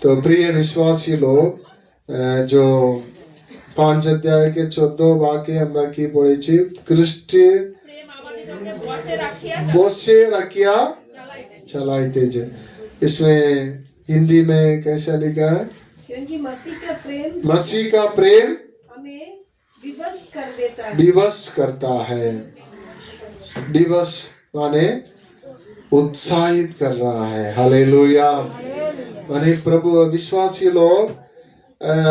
तो प्रिय विश्वासी लोग, जो 5 अध्याय के 14 वाक्य আমরা কি পড়েছি? খ্রিস্টের বসে রাখিয়া चलाइते जे। इसमें हिंदी में कैसा लिखा है? क्योंकि मसीह का प्रेम हमें विवश कर देता है। विवश करता है। विवश माने उत्साहित कर रहा है। हालेलुया। माने प्रभु विश्वासी लोग,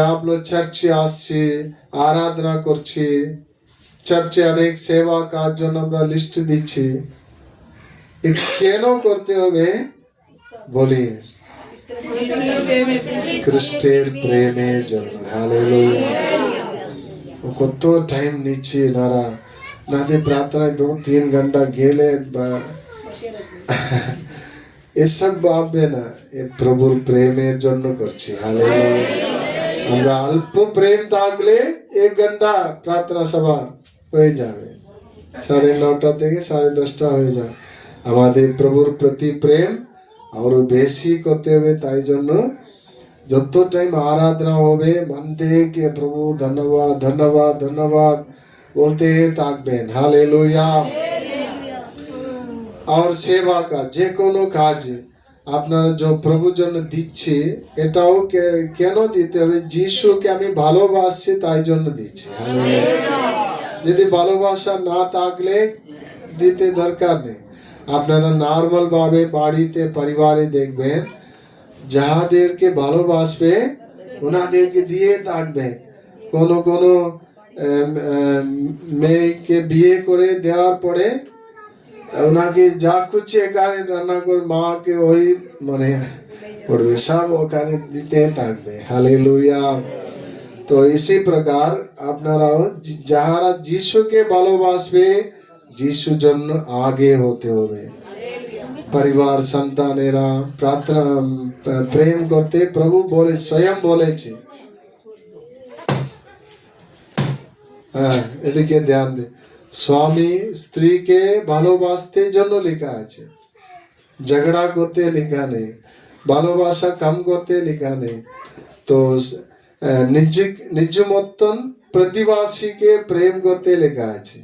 आप लोग चर्चे আসছে, আরাধনা করছে, চার্চে অনেক সেবা কাজ জন্য আমরা লিস্ট দিচ্ছি। এ কেন করতে হবে বলি? খ্রিস্টের প্রেমের জন্য। হালেলুয়া। কত টাইম নিচ্ছে নারা নাদের প্রার্থনায় 2-3 ঘন্টা গেলে এসব ভাববে না, এ প্রভুর প্রেমের জন্য করছি। হালেলুয়া। আমরা অল্প প্রেম থাকলে 1 ঘন্টা প্রার্থনা সভা হয়ে যাবে, 9:30 থেকে 10:30 হয়ে যায়। আমাদের প্রভুর প্রতি প্রেম আরো বেশি করতে হবে। তাই জন্য যত টাইম আরাধনা হবে মন থেকে প্রভু ধন্যবাদ ধন্যবাদ ধন্যবাদ বলতে থাকবেন। হালেলুয়া। আর সেবা কাজ, যে কোনো কাজ আপনারা যে প্রভুর জন্য দিচ্ছে, এটাও কেন দিতে হবে? যিশুকে আমি ভালোবাসছি তাই জন্য দিচ্ছি। যদি ভালোবাসা না থাকলে দিতে দরকার নেই। আপনারা নরমাল ভাবে বাড়িতে পরিবারে দেখবেন, যাদেরকে ভালোবাসবে ওনাদেরকে দিয়ে থাকবে। কোনো মেয়েকে বিয়ে করে দেওয়ার পরে ওনাকে যা খুঁজছে এখানে রান্না করে মাকে ওই মনে পড়বে, সব ওখানে দিতে থাকবে। হালেলুয়া। তো इसी प्रकार আপনারাও যারা যিশুকে ভালোবাসবে যিশুর জন্য আগে হতে হবে। পরিবার সন্তানেরা প্রার্থনা প্রেম করতে প্রভু বলে স্বয়ং বলেছে। হ্যাঁ, এদিকে ধ্যান দে। স্বামী স্ত্রীকে ভালোবাসতে জন্য লেখা আছে, ঝগড়া করতে লেখা নেই। ভালোবাসা কাম করতে লেখা নেই। তো নিজ মতন প্রতিবাসীকে প্রেম করতে লেখা আছে।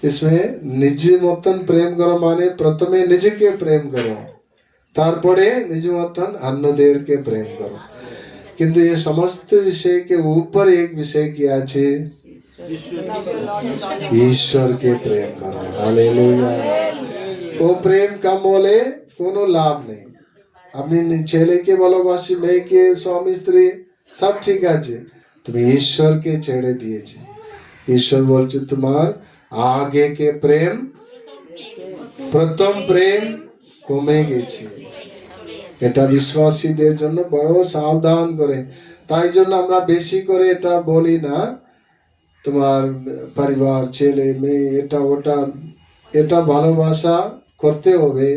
इसमें নিজ মতন প্রেম করো মানে প্রথমে নিজেকে প্রেম করো, তারপরে নিজ মতন অন্যদেরকে প্রেম করো। কিন্তু ये समस्त विषय के ऊपर एक विषय किया আছে, ईश्वर के प्रेम करो। हालेलुया। वो प्रेम कम বলে কোনো লাভ নেই। আপনি ছেলেকে ভালোবাসি, মেয়েকে, স্বামী স্ত্রী সব ঠিক আছে, তুমি ঈশ্বরকে ছেড়ে দিয়েছে। ঈশ্বর বলছে তোমার আগে কে প্রেম, প্রথম প্রেম কমে গেছে। এটা বিশ্বাসীদের জন্য বড় সাবধান করে। তাই জন্য আমরা বেশি করে এটা বলি না, তোমার পরিবার, ছেলে মেয়ে, এটা ওটা, এটা ভালোবাসা করতে হবে,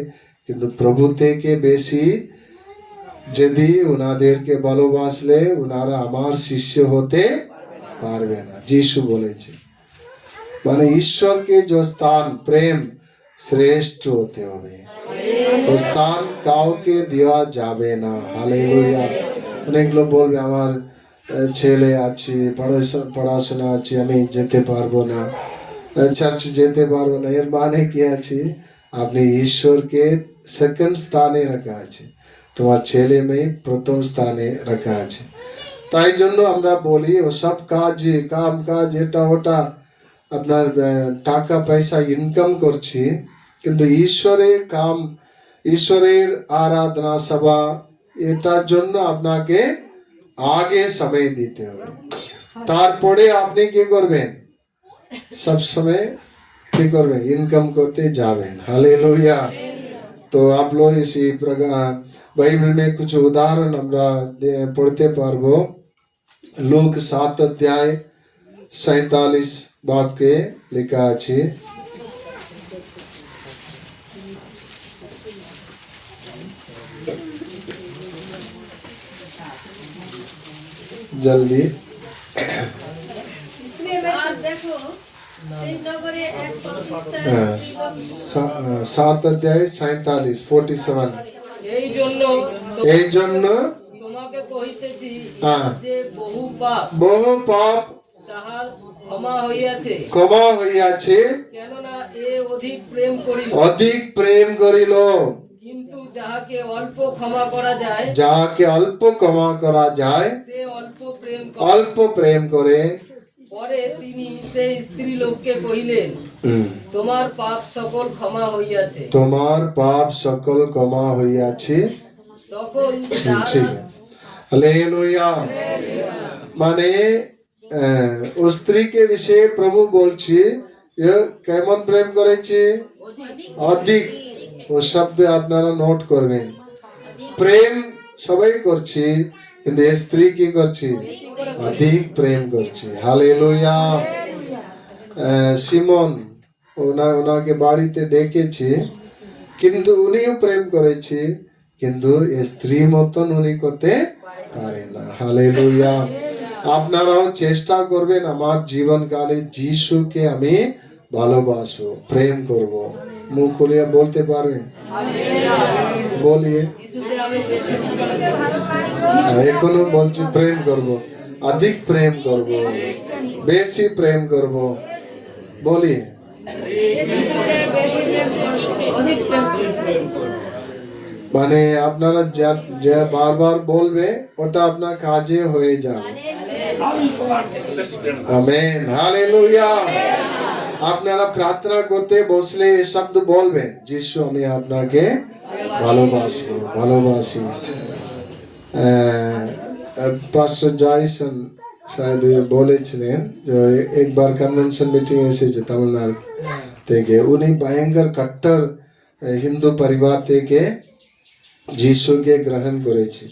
কিন্তু প্রভু থেকে বেশি যদি উনাদেরকে ভালোবাসলে উনারা আমার শিষ্য হতে পারবে না। যিশু বলেছে মানে ঈশ্বরকে যে স্থান প্রেম শ্রেষ্ঠ হতে হবে, ও স্থান কাউকে দেওয়া যাবে না। হালেলুয়া। অনেক লোক বলবে আমার ছেলে আছে, পড়াশোনা আছে, আমি যেতে পারবো না, চার্চ যেতে পারবো না। এর মানে কি আছে? আপনি ঈশ্বরকে সেকেন্ড স্থানে রাখা আছে, তোমার ছেলে মেয়ে প্রথম স্থানে রাখা আছে। তাই জন্য আমরা বলি ও সব কাজ, কাম কাজ, এটা ওটা আপনার টাকা পয়সা ইনকাম করছি, কিন্তু ঈশ্বরের কাম, ঈশ্বরের আরাধনা সভা, এটার জন্য আপনাকে আগে সময় দিতে হবে। তারপরে আপনি কি করবেন? সব সময় কি করবেন? ইনকাম করতে যাবেন। हालेलुया। तो आप लोग इसी प्रकार बाइबल में कुछ उदाहरण আমরা পড়তে পারবো। লুক 7 অধ্যায় 47 বাক্যে লেখা আছে, জলদি। इसलिए मैं देखो সেই নগরে এক পরনিষ্ঠা 7 অধ্যায় 47 47। এই জন্য তোমাকে কহিতেছি হ্যাঁ, যে বহু পাপ তাহার ক্ষমা হইয়াছে, ক্ষমা হইয়াছে, কেননা এ অধিক প্রেম করিল। অধিক প্রেম করিল। কিন্তু যাহাকে অল্প ক্ষমা করা যায়, যাহাকে অল্প ক্ষমা করা যায় সে অল্প প্রেম করে। অল্প প্রেম করে। পরে তিনি সেই স্ত্রী লোককে কহিলেন, তোমার পাপ সকল ক্ষমা হইয়াছে। তোমার পাপ সকল ক্ষমা হইয়াছে। তখন ঠিক তাহারা हालेलुया। মানে ও স্ত্রীকে বিষয়ে প্রভু বলছে কেমন প্রেম করেছে? অধিক। ও শব্দ আপনারা নোট করবেন। প্রেম সবাই করছে, কিন্তু এই স্ত্রী কি করছে? অধিক প্রেম করছে। হালেলুয়া। সিমন ওনাকে বাড়িতে ডেকেছে, কিন্তু উনিও প্রেম করেছে, কিন্তু এই স্ত্রী মতন উনি করতে পারে না। হালেলুয়া। আপনারাও চেষ্টা করবেন আমার জীবনকালে যিশুকে আমি ভালোবাসবো, প্রেম করব। মুখ খুলিয়ে বলতে পারবেন? বলিয়ে। এখনো বলছি প্রেম করব, অধিক প্রেম করব, বেশি প্রেম করব। বলি মানে আপনারা যা বারবার বলবে ওটা আপনার কাজে হয়ে যাবে। আমেন। হালেলুয়া। আপনারা প্রার্থনা করতে বসলে এই শব্দ বলবেন, যিশু আমি আপনাকে ভালোবাসবো, ভালোবাসি। পাস্টার জয়সন शायद বলেছিলেন যে একবার কনভেনশন মিটিং এসেছে তামিলনাড়ু থেকে, উনি ভয়ঙ্কর কট্টর হিন্দু পরিবার থেকে যিশুকে গ্রহণ করেছে।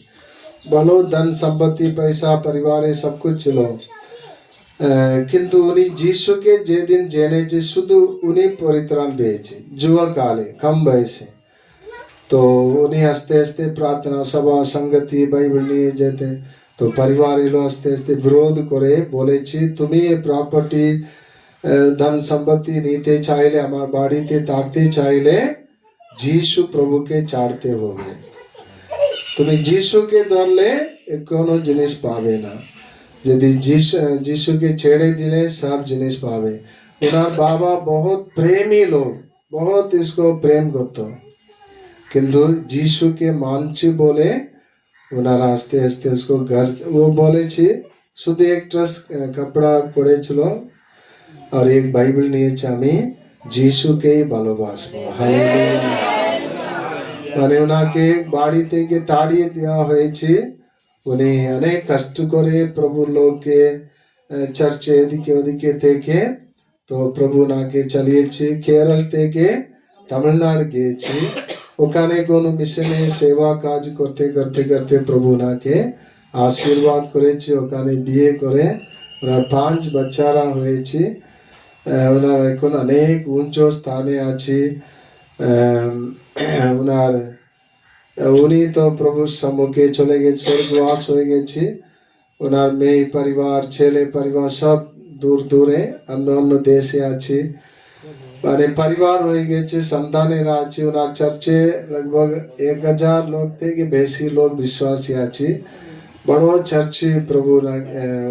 ভালো ধন সম্পত্তি পয়সা পরিবারে সব কিছু ছিল, কিন্তু উনি যিশুকে যেদিন জেনেছে শুধু উনি পরিত্রাণ পেয়েছে যুবকালে, কম বয়সে। তো উনি আস্তে আস্তে প্রার্থনা সভা সংগতি বাইবেল নিয়ে যেতে, তো পরিবার এলো আস্তে আস্তে বিরোধ করে বলেছে তুমি এই প্রপার্টি ধন সম্পত্তি নিতে চাইলে, আমার বাড়িতে থাকতে চাইলে যিশু প্রভুকে ছাড়তে হবে। তুমি যিশুকে ধরলে কোনো জিনিস পাবে না, যদি যিশুকে ছেড়ে দিলে সব জিনিস পাবে। ওনার বাবা बहुत प्रेमी लोग, बहुत इसको प्रेम করতো, কিন্তু যিশুকে মানছি বলে ওনার আস্তে আস্তে उसको घर, वो বলেছে শুধু একটা কাপড় পরেছিল আর এক বাইবেল নিয়েছে, আমি যিশুকেই ভালোবাসবো। হালেলুয়া। মানে ওনাকে বাড়ি থেকে তাড়িয়ে দেওয়া হয়েছে, উনি অনেক কষ্ট করে প্রভুর লোককে চার্চে এদিকে ওদিকে থেকে তো প্রভু ওনাকে চালিয়েছে। কেরল থেকে তামিলনাড়ু গিয়েছি, ওখানে কোনো মিশনে সেবা কাজ করতে করতে করতে প্রভু ওনাকে আশীর্বাদ করেছে, ওখানে বিয়ে করে ওনার 5 বাচ্চারা হয়েছে। ওনার এখন অনেক উচ্চ স্থানে আছে। ওনার উনি তো প্রভুর সম্মুখে চলে গেছে, স্বর্গবাস হয়ে গেছে। ওনার মেয়ে পরিবার, ছেলে পরিবার সব দূর দূরে অন্য অন্য দেশে আছে, মানে পরিবার হয়ে গেছে, সন্তানেরা আছে। ওনার চার্চে लगभग 1000 লোক থেকে বেশি লোক বিশ্বাসী আছে। বড় চার্চে প্রভু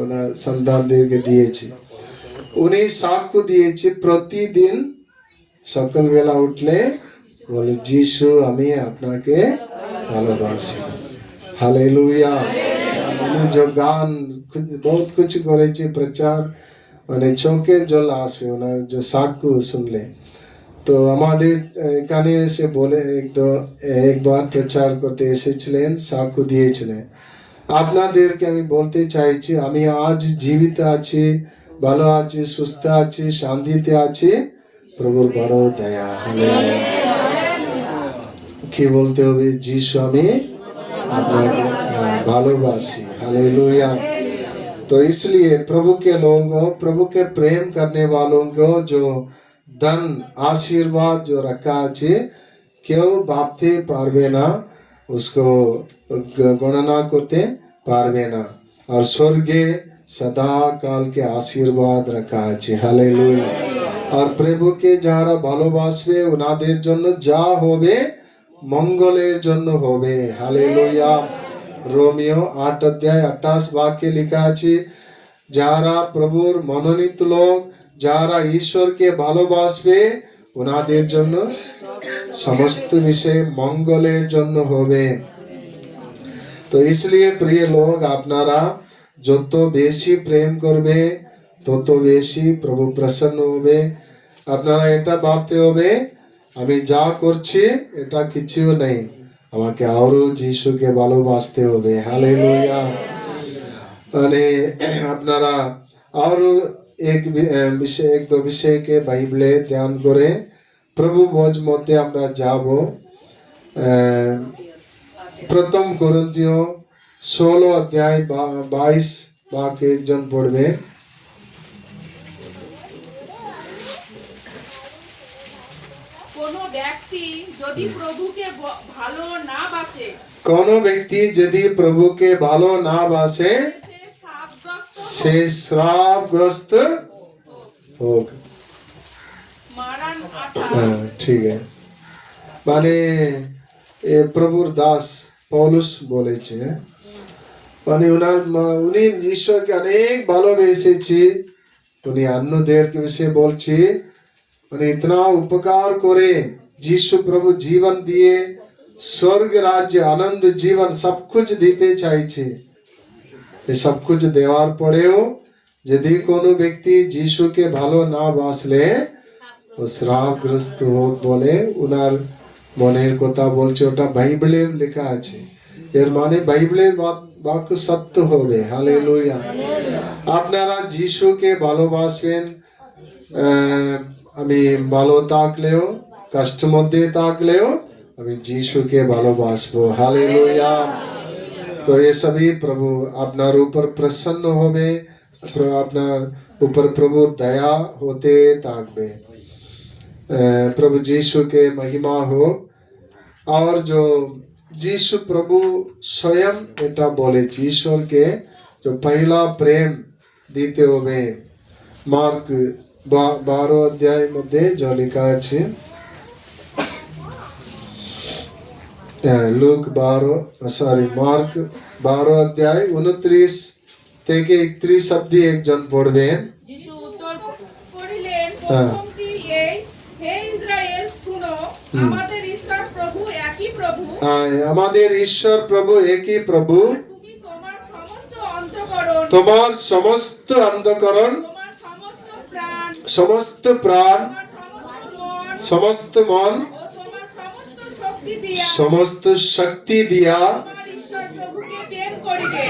ওনার সন্তানদেরকে দিয়েছে। উনি সাক্ষ্য দিয়েছে প্রতিদিন সকালবেলা উঠলে বলে, যিশু আমি আপনাকে ভালোবাসি। হালেলুয়া। উনি যে গান বহুত কিছু করেছে, প্রচার, মানে চোখের জল আসবে ওনার যে সাক্ষ্য শুনলে। তো আমাদের এখানে এসে বলে একবার প্রচার করতে এসেছিলেন, সাক্ষ্য দিয়েছিলেন। আপনাদেরকে আমি বলতে চাইছি, আমি আজ জীবিত আছি, ভালো আছি, সুস্থ আছি, শান্তিতে আছি, প্রভুর বড় দয়া। হালেলুয়া। কি বলতে হবে? যিশু আমি আপনাকে ভালোবাসি। हालेलुया। तो इसलिए प्रभु के लोगों, प्रभु के प्रेम करने वालों को जो धन आशीर्वाद जो रखा है, क्यों भापते पारबे ना, उसको गणना करते पारबे ना, और स्वर्गे सदा काल के आशीर्वाद रखा है। हालेलुया। और प्रभु के যারা ভালোবাসবে ওনাদের জন্য যা হবে মঙ্গলের জন্য হবে। হালেলুয়া। রোমিও 8 অধ্যায় 28 বাক্যে লেখা আছে, যারা প্রভুর মনোনীত লোক, যারা ঈশ্বরকে ভালোবাসবে ওনাদের জন্য সমস্ত বিষয় মঙ্গলের জন্য হবে। তো इसलिए প্রিয় লোক, আপনারা যত বেশি প্রেম করবে তত বেশি প্রভু প্রসন্ন হবে। আপনারা এটা ভাবতে হবে, আমি যা করছি এটা কিছু নেই, আমাকে আরো যিশুকে ভালোবাসতে হবে। হালেলুয়া। মানে আপনারা আরো এক দো বিষয়কে বাইবেলে ধ্যান করে প্রভু ভোজ মধ্যে আমরা যাব। প্রথম কোরিন্থীয় 16 অধ্যায় 22 বাক্য একজন পড়বে। কোনো ব্যক্তি যদি প্রভুকে ভালো না বাসে, কোন ব্যক্তি যদি প্রভুকে ভালো না বাসে সে শ্রাপগ্রস্ত হোক। মারান 8। হ্যাঁ, ঠিক আছে। মানে প্রভুর দাস পৌলুস বলেছে, মানে উনি ঈশ্বরকে অনেক ভালোবেসেছে। উনি অন্যদেরকে বিষয়ে বলছে, মানে इतना उपकार করে যিশু প্রভু জীবন দিয়ে স্বর্গ রাজ্য আনন্দ জীবন সব কিছু দিতে চাইছে। এই সব কিছু দেওয়ার পরেও যদি কোনো ব্যক্তি যিশুকে ভালো না বাসলে ও শ্রাপগ্রস্ত হোক বলে উনার মনের কথা বলছে। ওটা বাইবেলের লেখা আছে, এর মানে বাইবেলের বাক্য সত্য হবে। হালেলুয়া। আপনারা যিশুকে ভালোবাসবেন। আমি ভালো থাকলেও, কষ্ট মধ্যে থাকলেও আমি যিশুকে ভালোবাসবো। हालेलुया। तो ये सभी प्रभु আপনার উপর প্রসন্ন হবে, আপনার উপর প্রভু দয়া হতে থাকবে। प्रभु यीशु के महिमा हो। और जो यीशु प्रभु स्वयं এটা বলেছে, ঈশ্বরকে जो पहला प्रेम দিতে হবে। মার্ক 12 অধ্যায় মধ্যে যা লেখা আছে, लूक 12 मार्क 12 अध्याय 29 থেকে 31 অবধি একজন পড়বেন। যিশু উত্তর করিলেন, প্রথমটি এই, হে ইসরায়েল শুনো, আমাদের ঈশ্বর প্রভু একই প্রভু। আমাদের ঈশ্বর প্রভু একই প্রভু। তুমি তোমার সমস্ত অন্তঃকরণ, তোমার সমস্ত অন্তঃকরণ, তোমার সমস্ত প্রাণ, সমস্ত প্রাণ, তোমার সমস্ত সমস্ত মন মন, ও তোমার সমস্ত শক্তি দিয়া সমস্ত শক্তি দিয়া তোমার ঈশ্বর প্রভুকে প্রেম করিবে।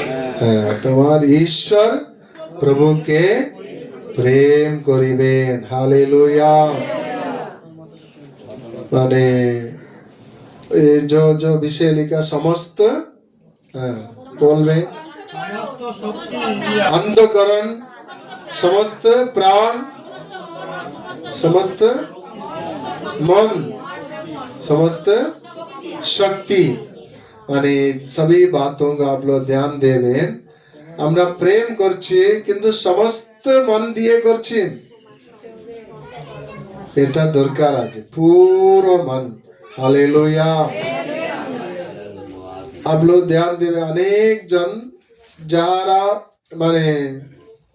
তোমার ঈশ্বর প্রভুকে প্রেম করিবেন। হালেলুয়া। মানে जो विषय लिखा समस्त बोलबे अंधकरण, समस्त प्राण, समस्त मन, समस्त शक्ति, মানে सभी बातों का आप लोग ध्यान देवें। আমরা প্রেম করছি কিন্তু সমস্ত মন দিয়ে করছি, এটা দরকার আছে পুরো মন। हालेलुया। आप लोग ध्यान देवे, अनेक जन যারা মানে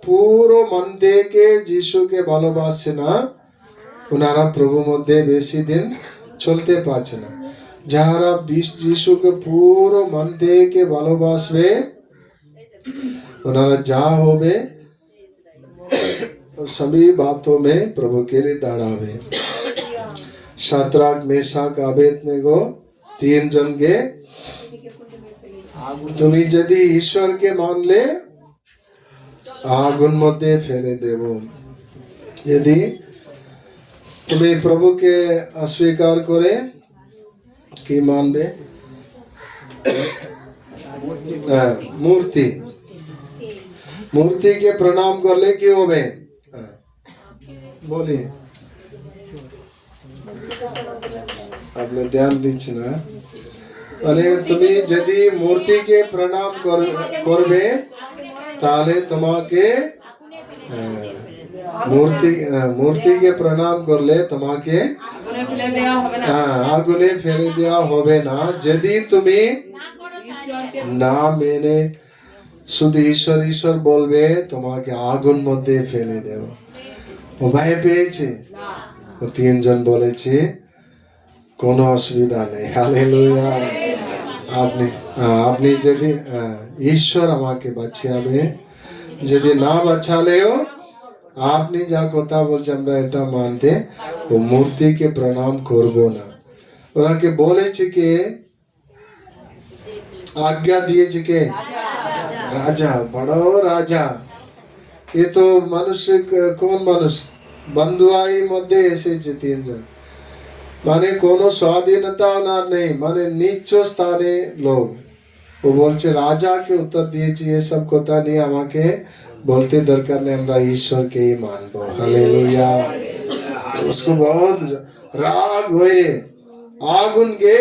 পুরো মন থেকে যিশুকে ভালোবাসে না, ওনারা প্রভুর মধ্যে বেশি দিন চলতে পারছে না। যারা যিশুকে পুরো মন থেকে ভালোবাসবে, ওনারা যা হবে सभी बातों में प्रभु के लिए दाढ़ावे। शाद्राक मेशाक अबेदनेगो 3 জনকে তুমি যদি ঈশ্বরকে মানলে আগুন মধ্যে ফেলে দেব। যদি তুমি প্রভুকে অস্বীকার করে কি মানবে? মূর্তি, মূর্তিকে প্রণাম করলে কি হবে? বলি আপনি ধ্যান দিচ্ছেন না। মানে তুমি যদি মূর্তিকে প্রণাম করবে তাহলে তোমাকে মূর্তিকে প্রণাম করলে তোমাকে আগুনে ফেলে দেওয়া হবে না। যদি তুমি না মেনে শুধু ঈশ্বর ঈশ্বর বলবে, তোমাকে আগুন মধ্যে ফেলে দেব। ও ভয় পেয়েছে? ও 3 জন বলেছে কোনো অসুবিধা নেই। হালেলুয়া। আপনি যদি ঈশ্বর আমাকে বাঁচাবে, যদি না বাঁচালেও আপনি যা কথা বলছেন আমরা এটা মানতে, ও মূর্তিকে প্রণাম করব না। ওনাকে বলেছে কে? आज्ञा দিয়েছে কে? রাজা, বড় রাজা। এ তো মানুষ, কোন মানুষ? বন্ধুয়াই মধ্যে এসেছে 3 জন, মানে কোনো স্বাধীনতা ওনার নেই, মানে নিচ্চ স্থানে লোক। ও বলছে রাজাকে উত্তর দিয়েছি, এসব কথা নিয়ে আমাকে বলতে দরকার নেই, আমরা ঈশ্বরকেই মানবো। हालेलुया। उसको बहुत राग हुए, आगुन के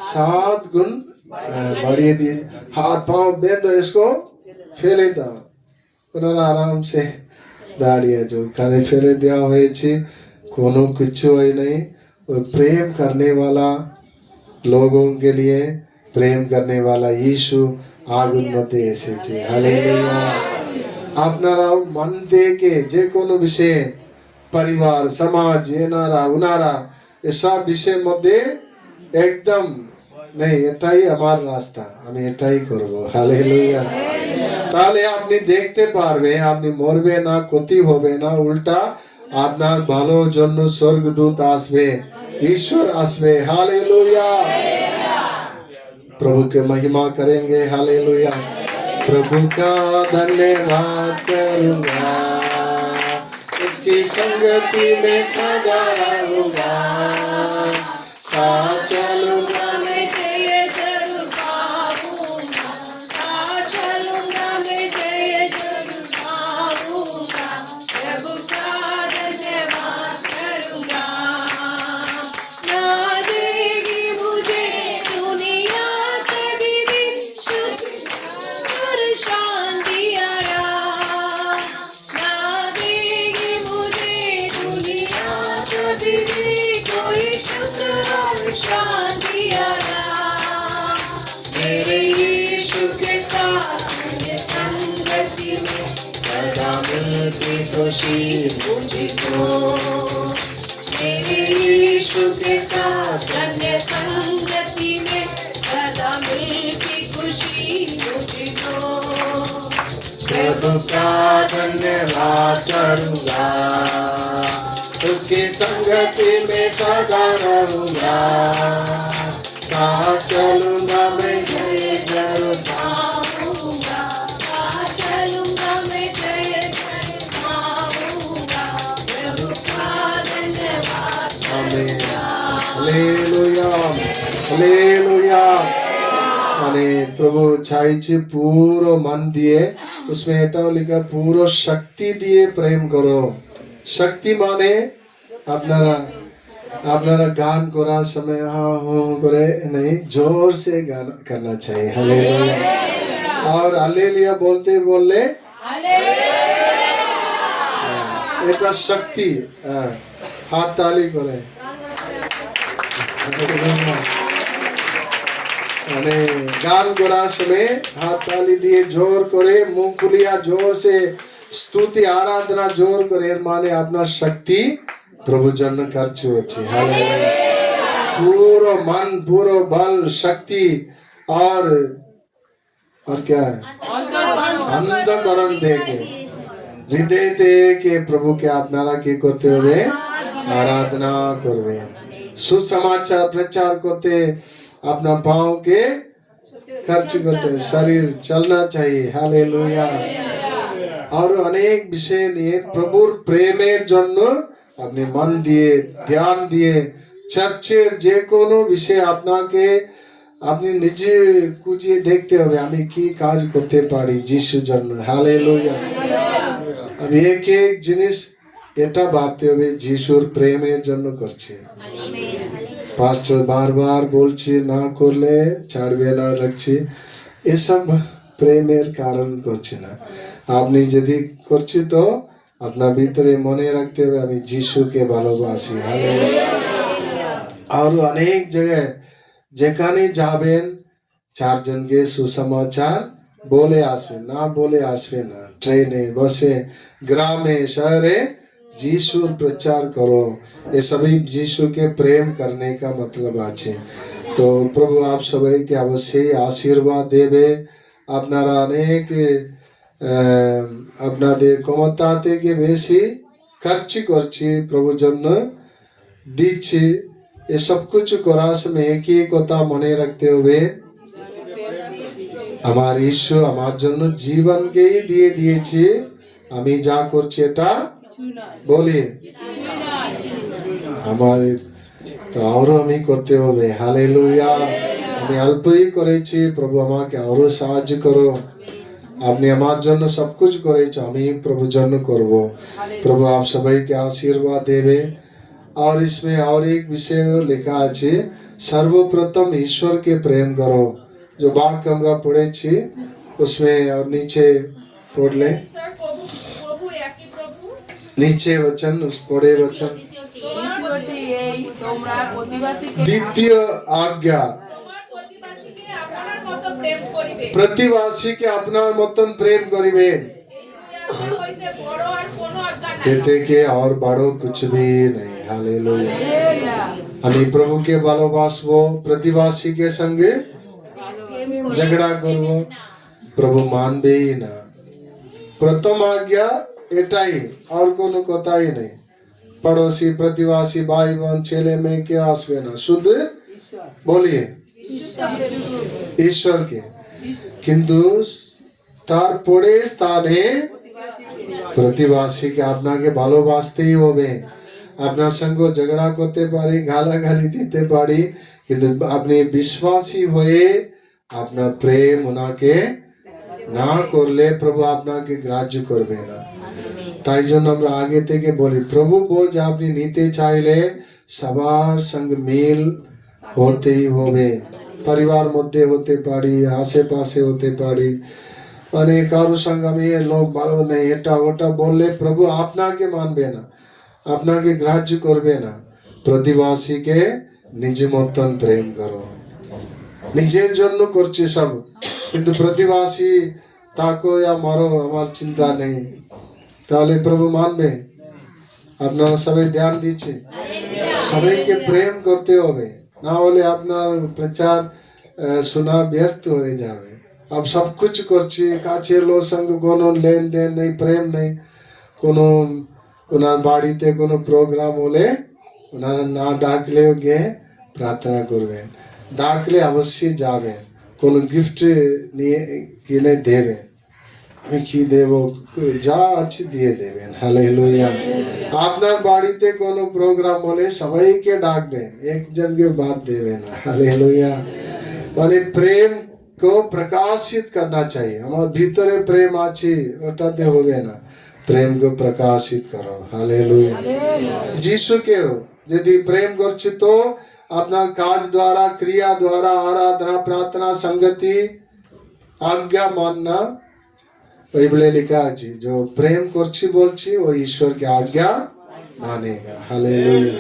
7 गुण बढ़िए दिए, हाथ पांव बेंधो, इसको ফেলে দাও। ওনারা আরাম সে দাঁড়িয়ে जो खाने ফেলে দেওয়া হয়েছে, কোনো কিছু হয় নাই। वो प्रेम करने वाला लोगों के लिए प्रेम करने वाला यीशु आगुन মধ্যে এসেছে। हालेलुया। আপনারাও মন থেকে যে কোনো বিষয়ে, পরিবার, সমাজ, এনারা ওনারা এসব বিষয়ের মধ্যে একদম নেই, এটাই আমার রাস্তা, আমি এটাই করব। হালেলুয়া। তাহলে আপনি দেখতে পারবে, আপনি মরবে না, ক্ষতি হবে না, উল্টা আপনার ভালোর জন্য স্বর্গদূত আসবে, ঈশ্বর আসবে। हालेलुया। प्रभु के महिमा करेंगे। हालेलुया। प्रभु का धन्यवाद करूंगा, उसकी संगति में सदा रहूंगा, साथ चलूंगा मैं, जय जरूर पाऊंगा, साथ चलूंगा मैं, जय जरूर पाऊंगा, प्रभु का धन्यवाद करूंगा। ना देगी मुझे दुनिया कभी भी सुख और शांति आराम, ना देगी मुझे दुनिया कभी भी कोई सुख और शांति आराम। की खुशी मुझको, मेरे यीशु के साथ धन्य संगति में सदा मिलती खुशी मुझको। प्रभु का धन्यवाद करूंगा, उसकी संगति में सदा रहूंगा, साथ चलूंगा मैं जय जय गाऊंगा, साथ चलूंगा मैं जय जय गाऊंगा। प्रभु का धन्यवाद हालेलुया हालेलुया। মানে প্রভু চাইছে পুরো মন দিয়ে, उसमें এটাও লিখা পুরো শক্তি দিয়ে প্রেম করো। শক্তি মানে আপনারা আপনারা গান করার সময় हाँ हाँ करे नहीं, जोर से गान करना चाहिए। हालेलुया। और हालेलुया बोलते बोलले এটা শক্তি। হাত তালি করে মানে গান করার সময় হাত তালি দিয়ে জোর করে মুখ খুলিয়া জোর সে স্তুতি আরাধনা জোর করে, এর মানে আপনার শক্তি প্রভুর জন্য খরচ হচ্ছে। हालेलुया। पूरा मन पूरा बल शक्ति और क्या है अंतःकरण देके হৃদয় থেকে প্রভুকে আপনারা কি করতে হবে? আরাধনা করবেন। সুসমাচার প্রচার করতে अपना पाँव के खर्च करते, शरीर चलना चाहिए। हालेलुया। और अनेक विषय নিয়ে প্রভুর প্রেমের জন্য আপনি মন দিয়ে ধ্যান দিয়ে চার্চের যে কোনো বিষয় আপনাকে আপনি নিজে খুঁজে দেখতে হবে আমি কি কাজ করতে পারি যিশুর জন্য। হালেলুয়া। আমি এক এক জিনিস এটা ভাবতে হবে যিশুর প্রেমের জন্য করছে। পাস্টার বারবার বলছে না করলে ছাড়বে না রাখছে, এসব প্রেমের কারণ করছে না। আপনি যদি করছে তো আপনার ভিতরে মনে রাখতে হবে আমি যিশুকে ভালোবাসি। হালেলুয়া। আর অনেক জায়গায় যেখানে যাবেন চারজনকে সুসমাচার বলে আসবেন, না বলে আসবেন না। ট্রেনে बसे গ্রামে शहरे যিশুর প্রচার করো। ये सभी যিশু के प्रेम करने का मतलब আছে। তো প্রভু আপ সবাইকে অবশ্যই আশীর্বাদ দেবে। আপনারা অনেক আপনাদের ক্ষমতা থেকে বেশি খরচ করছি প্রভুর জন্য দিচ্ছি। ये सब कुछ করার সময় একই কথা মনে রাখতে হবে আমার ঈশ্বর আমার জন্য জীবনকেই দিয়ে দিয়েছে, আমি যা করছি এটা বলি আমার তো আরো আমি করতে হবে। হালেলুয়া। আমি অল্পই করেছি, প্রভু আমাকে আরো সাহায্য করো। আপনি আমার জন্য সব কিছু করেছো, আমি প্রভুর জন্য করব। প্রভু आप সবাইকে আশীর্বাদ দেবে। और इसमें और एक विषय लिखा है सर्वप्रथम ईश्वर के प्रेम करो, जो वाक्य हमरा पढ़े छी उसमें। और नीचे पढ़ ले ঈশ্বর প্রভু প্রভু একই প্রভু। नीचे वचन उस पढ़े वचन द्वितीय आज्ञा তোমার প্রতিবাসীকে আপনার মতো প্রেম করিবে। प्रतिवासी के अपना मतन प्रेम करिबे, এই আজ্ঞা হইতে বড় আর কোনো আজ্ঞা নাই। कहते के और बड़ो कुछ भी नहीं। हालेलुया। আমি প্রভুকে ভালোবাসবো, প্রতিবাসী के संगे झगड़ा করব, প্রভু মানবেই না। প্রথম আজ্ঞা এটাই, আর কোনো কথাই নেই। পড়োশি প্রতিবাসী ভাই বোন ছেলে মেয়ে কে আসবে না, শুধু বলিয়ে ঈশ্বরকে। কিন্তু তারপরে স্থানে প্রতিবাসীকে আপনাকে ভালোবাসতেই হবে। আপনার সঙ্গে ঝগড়া করতে পারি, গালাগালি দিতে পারি, কিন্তু আপনি বিশ্বাসী হয়ে আপনার প্রেম ওনাকে না করলে প্রভু আপনাকে গ্রাহ্য করবে না। তাই জন্য আমরা আগে থেকে বলি প্রভু বোঝ আপনি নিতে চাইলে সবার সঙ্গে মিল হতেই হবে। পরিবার মধ্যে হতে পারি, আশেপাশে হতে পারি, মানে কারো সঙ্গে আমি লোক ভালো নেই এটা ওটা বললে প্রভু আপনাকে মানবে না, আপনাকে গ্রাহ্য করবে না। প্রতিবাসীকে নিজ মতন প্রেম করো। নিজের জন্য করছে সব, কিন্তু প্রতিবাসী তাকো या মারো আমার চিন্তা নেই। তাহলে প্রভু মানবে? আপনারা সবাই ধ্যান দিচ্ছে, সবাইকে প্রেম করতে হবে, না হলে আপনার প্রচার শোনা ব্যর্থ হয়ে যাবে। अब सब कुछ করছি, কাছের লোক সঙ্গে কোনো লেনদেন নেই, প্রেম নেই। কোনো ওনার বাড়িতে কোনো প্রোগ্রাম হলে ওনারা না ডাকলেও গিয়ে প্রার্থনা করবেন, ডাকলে অবশ্যই যাবেন, কোনো গিফট নিয়ে কিনে দেবেন। আমি কি দেব, যা আছে দিয়ে দেবেন। হালেলুয়া। আপনার বাড়িতে কোনো প্রোগ্রাম হলে সবাইকে ডাকবেন, একজনকে বাদ দেবেন না। হালেলুয়া। মানে প্রেম को प्रकाशित करना चाहिए। আমার ভিতরে প্রেম আছে ওটাতে হবে না, প্রেম को प्रकाशित करो। हालेलुया। যিশুকেও যদি প্রেম করছে তো আপনার কাজ দ্বারা, ক্রিয়া দ্বারা, আরাধনা, প্রার্থনা, संगति, आज्ञा मानना, বাইবেলে লেখা আছে जो প্রেম করছি বলছি ও ঈশ্বরকে আজ্ঞা মানেगा। हालेलुया।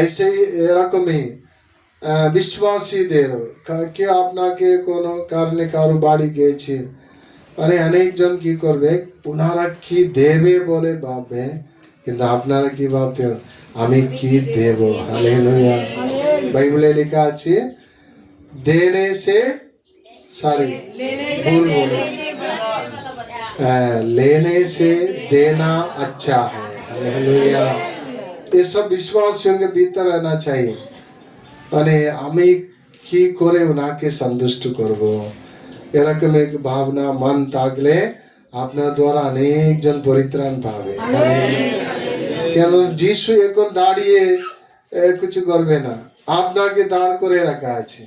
ऐसे ही এরকমই বিশ্বাসীদেরও কে আপনাকে কোনো কারণে কারো বাড়ি গেছে, মানে অনেকজন কি করবে, ওনারা কি দেবে বলে ভাববে, কিন্তু আপনারা কি ভাবতে, আমি কি দেব। হালেলুয়া। বাইবেলে লেখা আছে দেনে সে সরি ভুল বলেছি, लेने से देना अच्छा है। हालेलुया। ये सब विश्वासियों के भीतर रहना चाहिए। মানে আমি কি করে ওনাকে সন্তুষ্ট করব, এরকম এক ভাবনা মন থাকলে আপনার দ্বারা অনেকজন পরিত্রাণ পাবে। কেন যিশু এখন দাঁড়িয়ে কিছু করবে না, আপনাকে দাঁড় করে রাখা আছে।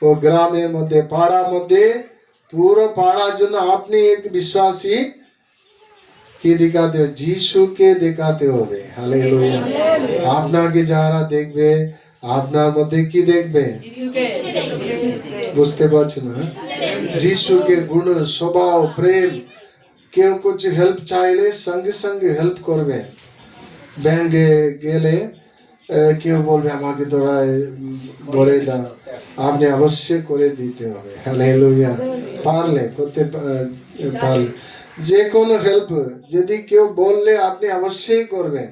ও গ্রামের মধ্যে, পাড়ার মধ্যে, পুরো পাড়ার জন্য আপনি এক বিশ্বাসী কি দেখাতে হবে, যিশুকে দেখাতে হবে। হালেলুয়া। আপনাকে যারা দেখবে আপনার মধ্যে কি দেখবে, বুঝতে পারছেন না? যিশুকে গুণ, স্বভাব, প্রেম। কেউ কিছু হেল্প চাইলে সঙ্গে সঙ্গে হেল্প করবে। ব্যাংকে গেলে কেউ বলবে আমাকে তোরা বলে দাও, আপনি অবশ্যই করে দিতে হবে। হালেলুয়া। পারলে করতে পারলে যে কোনো হেল্প যদি কেউ বললে আপনি অবশ্যই করবেন।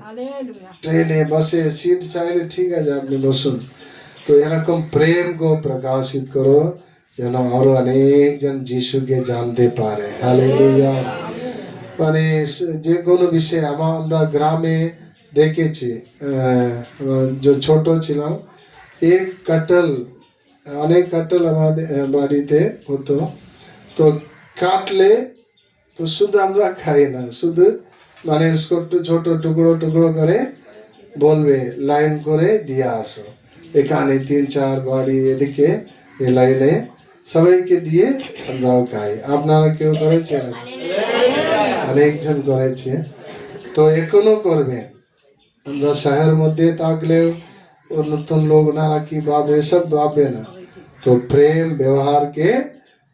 ট্রেনে, বাসে সিট চাইলে ঠিক আছে আপনি বসুন। তো এরকম প্রেম को प्रकाशित करो যেন আরো অনেকজন যিশুকে জানতে পারে। হালেলুয়া। মানে যে কোনো বিষয়ে আমরা গ্রামে দেখেছি, যে ছোট ছিলাম, এক কাটল, অনেক কাটল আমাদের বাড়িতে হতো। তো কাটলে তো শুধু আমরা খাই না, শুধু মানে उसको ছোট টুকরো টুকরো করে বলবে লাইন করে দিয়ে আসো। এখানে 3-4 বাড়ি এদিকে এই লাইনে সবাইকে দিয়ে আমরাও খাই। আপনারা কেউ করেছেন? অনেকজন করেছে। তো এখনো করবেন। আমরা শহরের মধ্যে থাকলেও নতুন লোক ওনারা কি ভাবে, এসব ভাবে না। তো প্রেম ব্যবহার के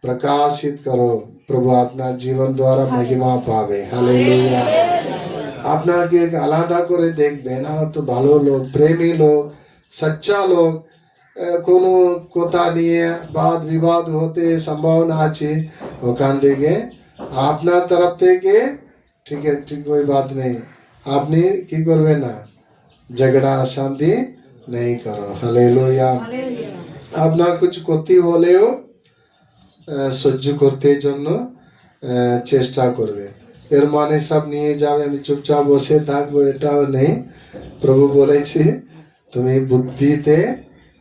प्रकाशित करो, প্রভু আপনার জীবন দ্বারা মহিমা পাবে। হালেলুয়া। আপনাকে এক আলাদা করে দেখবেন, আমার তো ভালো লোক, প্রেমী লোক, সচ্চা লোক। কোনো কথা নিয়ে বাদ বিবাদ হতে সম্ভাবনা আছে, ওখান থেকে আপনার তরফ থেকে ঠিক আছে, ঠিক कोई बात नहीं, আপনি কি করবেন না, ঝগড়া শান্তি नहीं करो। हालेलुया। আপনার কিছু ক্ষতি হলেও সহ্য করতে জন্য চেষ্টা করবে। এর মানে সব নিয়ে যাবে, আমি চুপচাপ বসে থাকবো, এটাও নেই। প্রভু বলেছে তুমি বুদ্ধিতে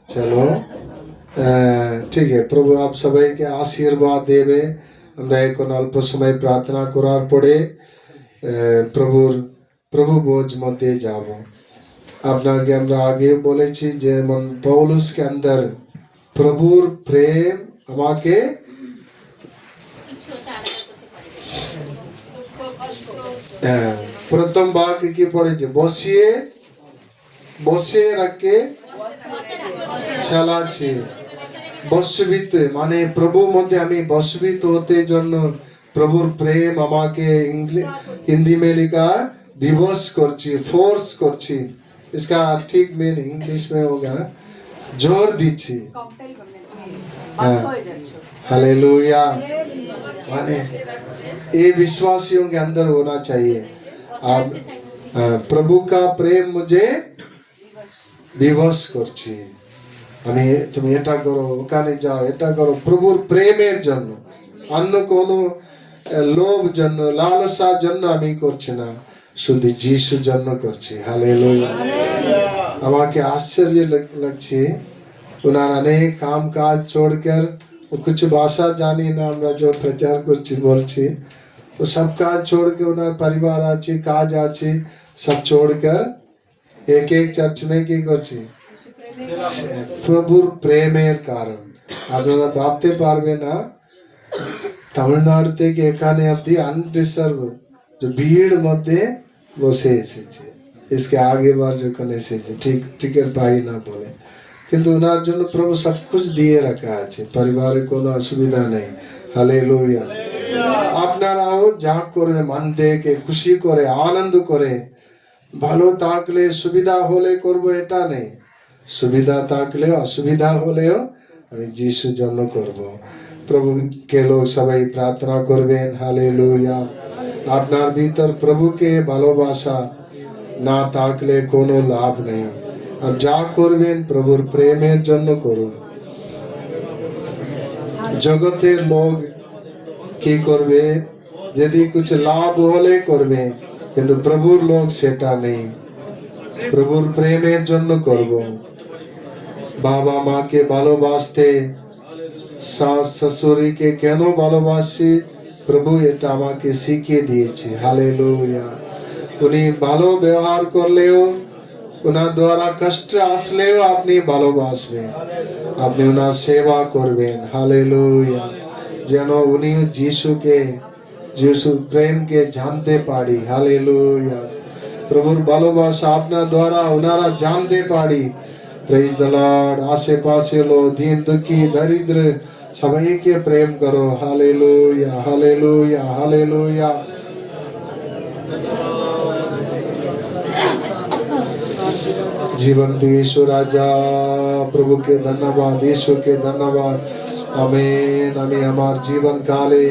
চলো। ঠিক আছে, প্রভু আপ সবাইকে আশীর্বাদ দেবে। আমরা এখন অল্প সময় প্রার্থনা করার পরে প্রভু বোঝ মধ্যে যাব। আপনাকে আমরা আগে বলেছি যেমন পৌলুসকে अंदर প্রভুর প্রেম আমাকে প্রথম বাক্য কি পড়েছে, বসে রাখে চালাচ্ছে। বশবিত মানে প্রভুর মধ্যে আমি বশবিত হতে জন্য প্রভুর প্রেম আমাকে হিন্দি में लिखा विवश করছি, फोर्स করছি। इसका ठीक मीनिंग इंग्लिश में होगा जोर দিচ্ছি। हालेलुया। মানে ये विश्वासियों के अंदर होना चाहिए। अब प्रभु का प्रेम मुझे विवश করছে, আমি তুমি এটা করো, ওখানে যাও, এটা করো, প্রভুর প্রেমের জন্য, অন্য কোনো লোভ জন্য, লালসার জন্য আমি করছি না, শুধু যিশুর জন্য করছি। হালেলুয়া। আমাকে आश्चर्य লাগছে, ওনার অনেক কাম কাজ छोड़कर, कुछ भाषा जानी ना, আমরা जो प्रचार করছি বলছি, वो सब काज छोड़ के उन्हें परिवार আছে, काज আছে, सब छोड़कर एक एक चर्च में की করছি, প্রভুর প্রেমের কারণ। আপনারা ভাবতে পারবে না, তামিলনাড়ু থেকে এখানে অবধি আনরিজার্ভ যে ভিড় মধ্যে বসে এসেছে, इसके आगे बार যখন এসেছে, ঠিক টিকিট পাই না বলে, কিন্তু ওনার জন্য প্রভু সব कुछ দিয়ে রাখা আছে, পরিবারে কোনো অসুবিধা নেই। হালেলুয়া। আপনারাও যা করে মন থেকে খুশি করে আনন্দ করে, ভালো থাকলে সুবিধা হলে করব এটা নেই, সুবিধা থাকলেও অসুবিধা হলেও আমি যিশুর জন্য করব। প্রভুকে লোক সবাই প্রার্থনা করবেন। হালেলুয়া। আপনার ভিতর প্রভুকে ভালোবাসা না থাকলে কোনো লাভ নেই। আর যা করবেন প্রভুর প্রেমের জন্য করুন। জগতের লোক কি করবে, যদি কিছু লাভ হলে করবে, কিন্তু প্রভুর লোক সেটা নেই, প্রভুর প্রেমের জন্য করব। বাবা মাকে ভালোবাসতে, শাশ শ্বশুরকে কেন ভালোবাসি, প্রভু এটা আমাকে শিখিয়ে দিয়েছে। হালেলুয়া। উনি ভালো ব্যবহার করলেও, ওনার দ্বারা কষ্ট আসলেও আপনি ভালোবাসবেন, আপনি ওনার সেবা করবেন। হালেলুয়া। যেন উনি যিশুকে, যিশুর প্রেমকে জানতে পারি। হালেলুয়া। প্রভুর ভালোবাসা আপনার দ্বারা ওনারা জানতে পারি। Praise the lord. আশেপাশে লো, দিন দুঃখী, দরিদ্র সবাইকে প্রেম করো। Hallelujah, hallelujah, hallelujah. জীবন্ত यीशु রাজা, প্রভুকে ধন্যবাদ, यीशुকে ধন্যবাদ। আমেন। আমি আমার জীবন কালে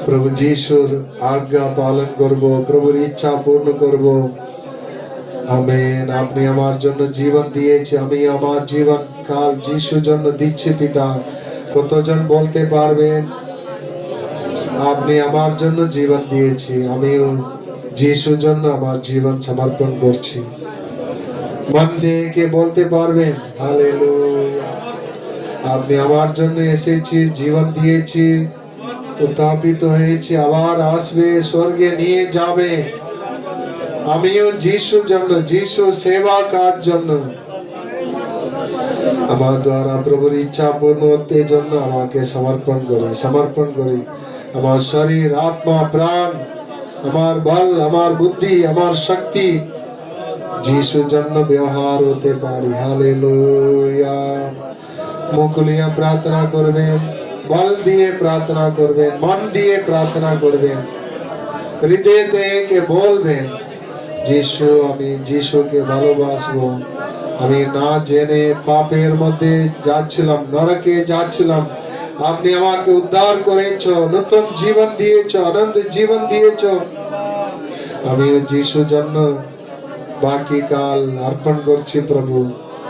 প্রভু যিশুর আজ্ঞা পালন করব, প্রভুর ইচ্ছা পূর্ণ করব। আমেন। আপনি আমার জন্য জীবন দিয়েছে, আমি আমার জীবন কাল যিশুর জন্য দিচ্ছি পিতা। কতজন বলতে পারবেন, আপনি আমার জন্য জীবন দিয়েছি, আমিও যিশুর জন্য আমার জীবন সমর্পণ করছি। মন দিয়ে কে বলতে পারবেন? হালেলুয়া। আপনি আমার জন্য এসেছি, জীবন দিয়েছি, উত্থাপিত হয়েছি, আবার আসবে, স্বর্গে নিয়ে যাবে। আমিও যিশুর জন্য, যিশুর সেবা কাজ জন্য, আমার দ্বারা প্রভুর ইচ্ছা পূর্ণ হতে জন্য আমাকে সমর্পণ করি। আমার শরীর, আত্মা, প্রাণ, আমার বল, আমার বুদ্ধি, আমার শক্তি যিশুর জন্য ব্যবহার হতে পারি। হালেলুয়া। মুখ খুলিয়া প্রার্থনা করবেন, বল দিয়ে প্রার্থনা করবেন, মন দিয়ে প্রার্থনা করবেন, হৃদয় থেকে বলবেন, যিশু, আমি যিশুকে ভালোবাসবো। আমি না জেনে পাপের মধ্যে যাচ্ছিলাম, নরকে যাচ্ছিলাম, আপনি আমাকে উদ্ধার করেছ, নতুন জীবন দিয়েছ, আনন্দ জীবন দিয়েছ। আমি যিশুর জন্য বাকি কাল অর্পণ করছি প্রভু,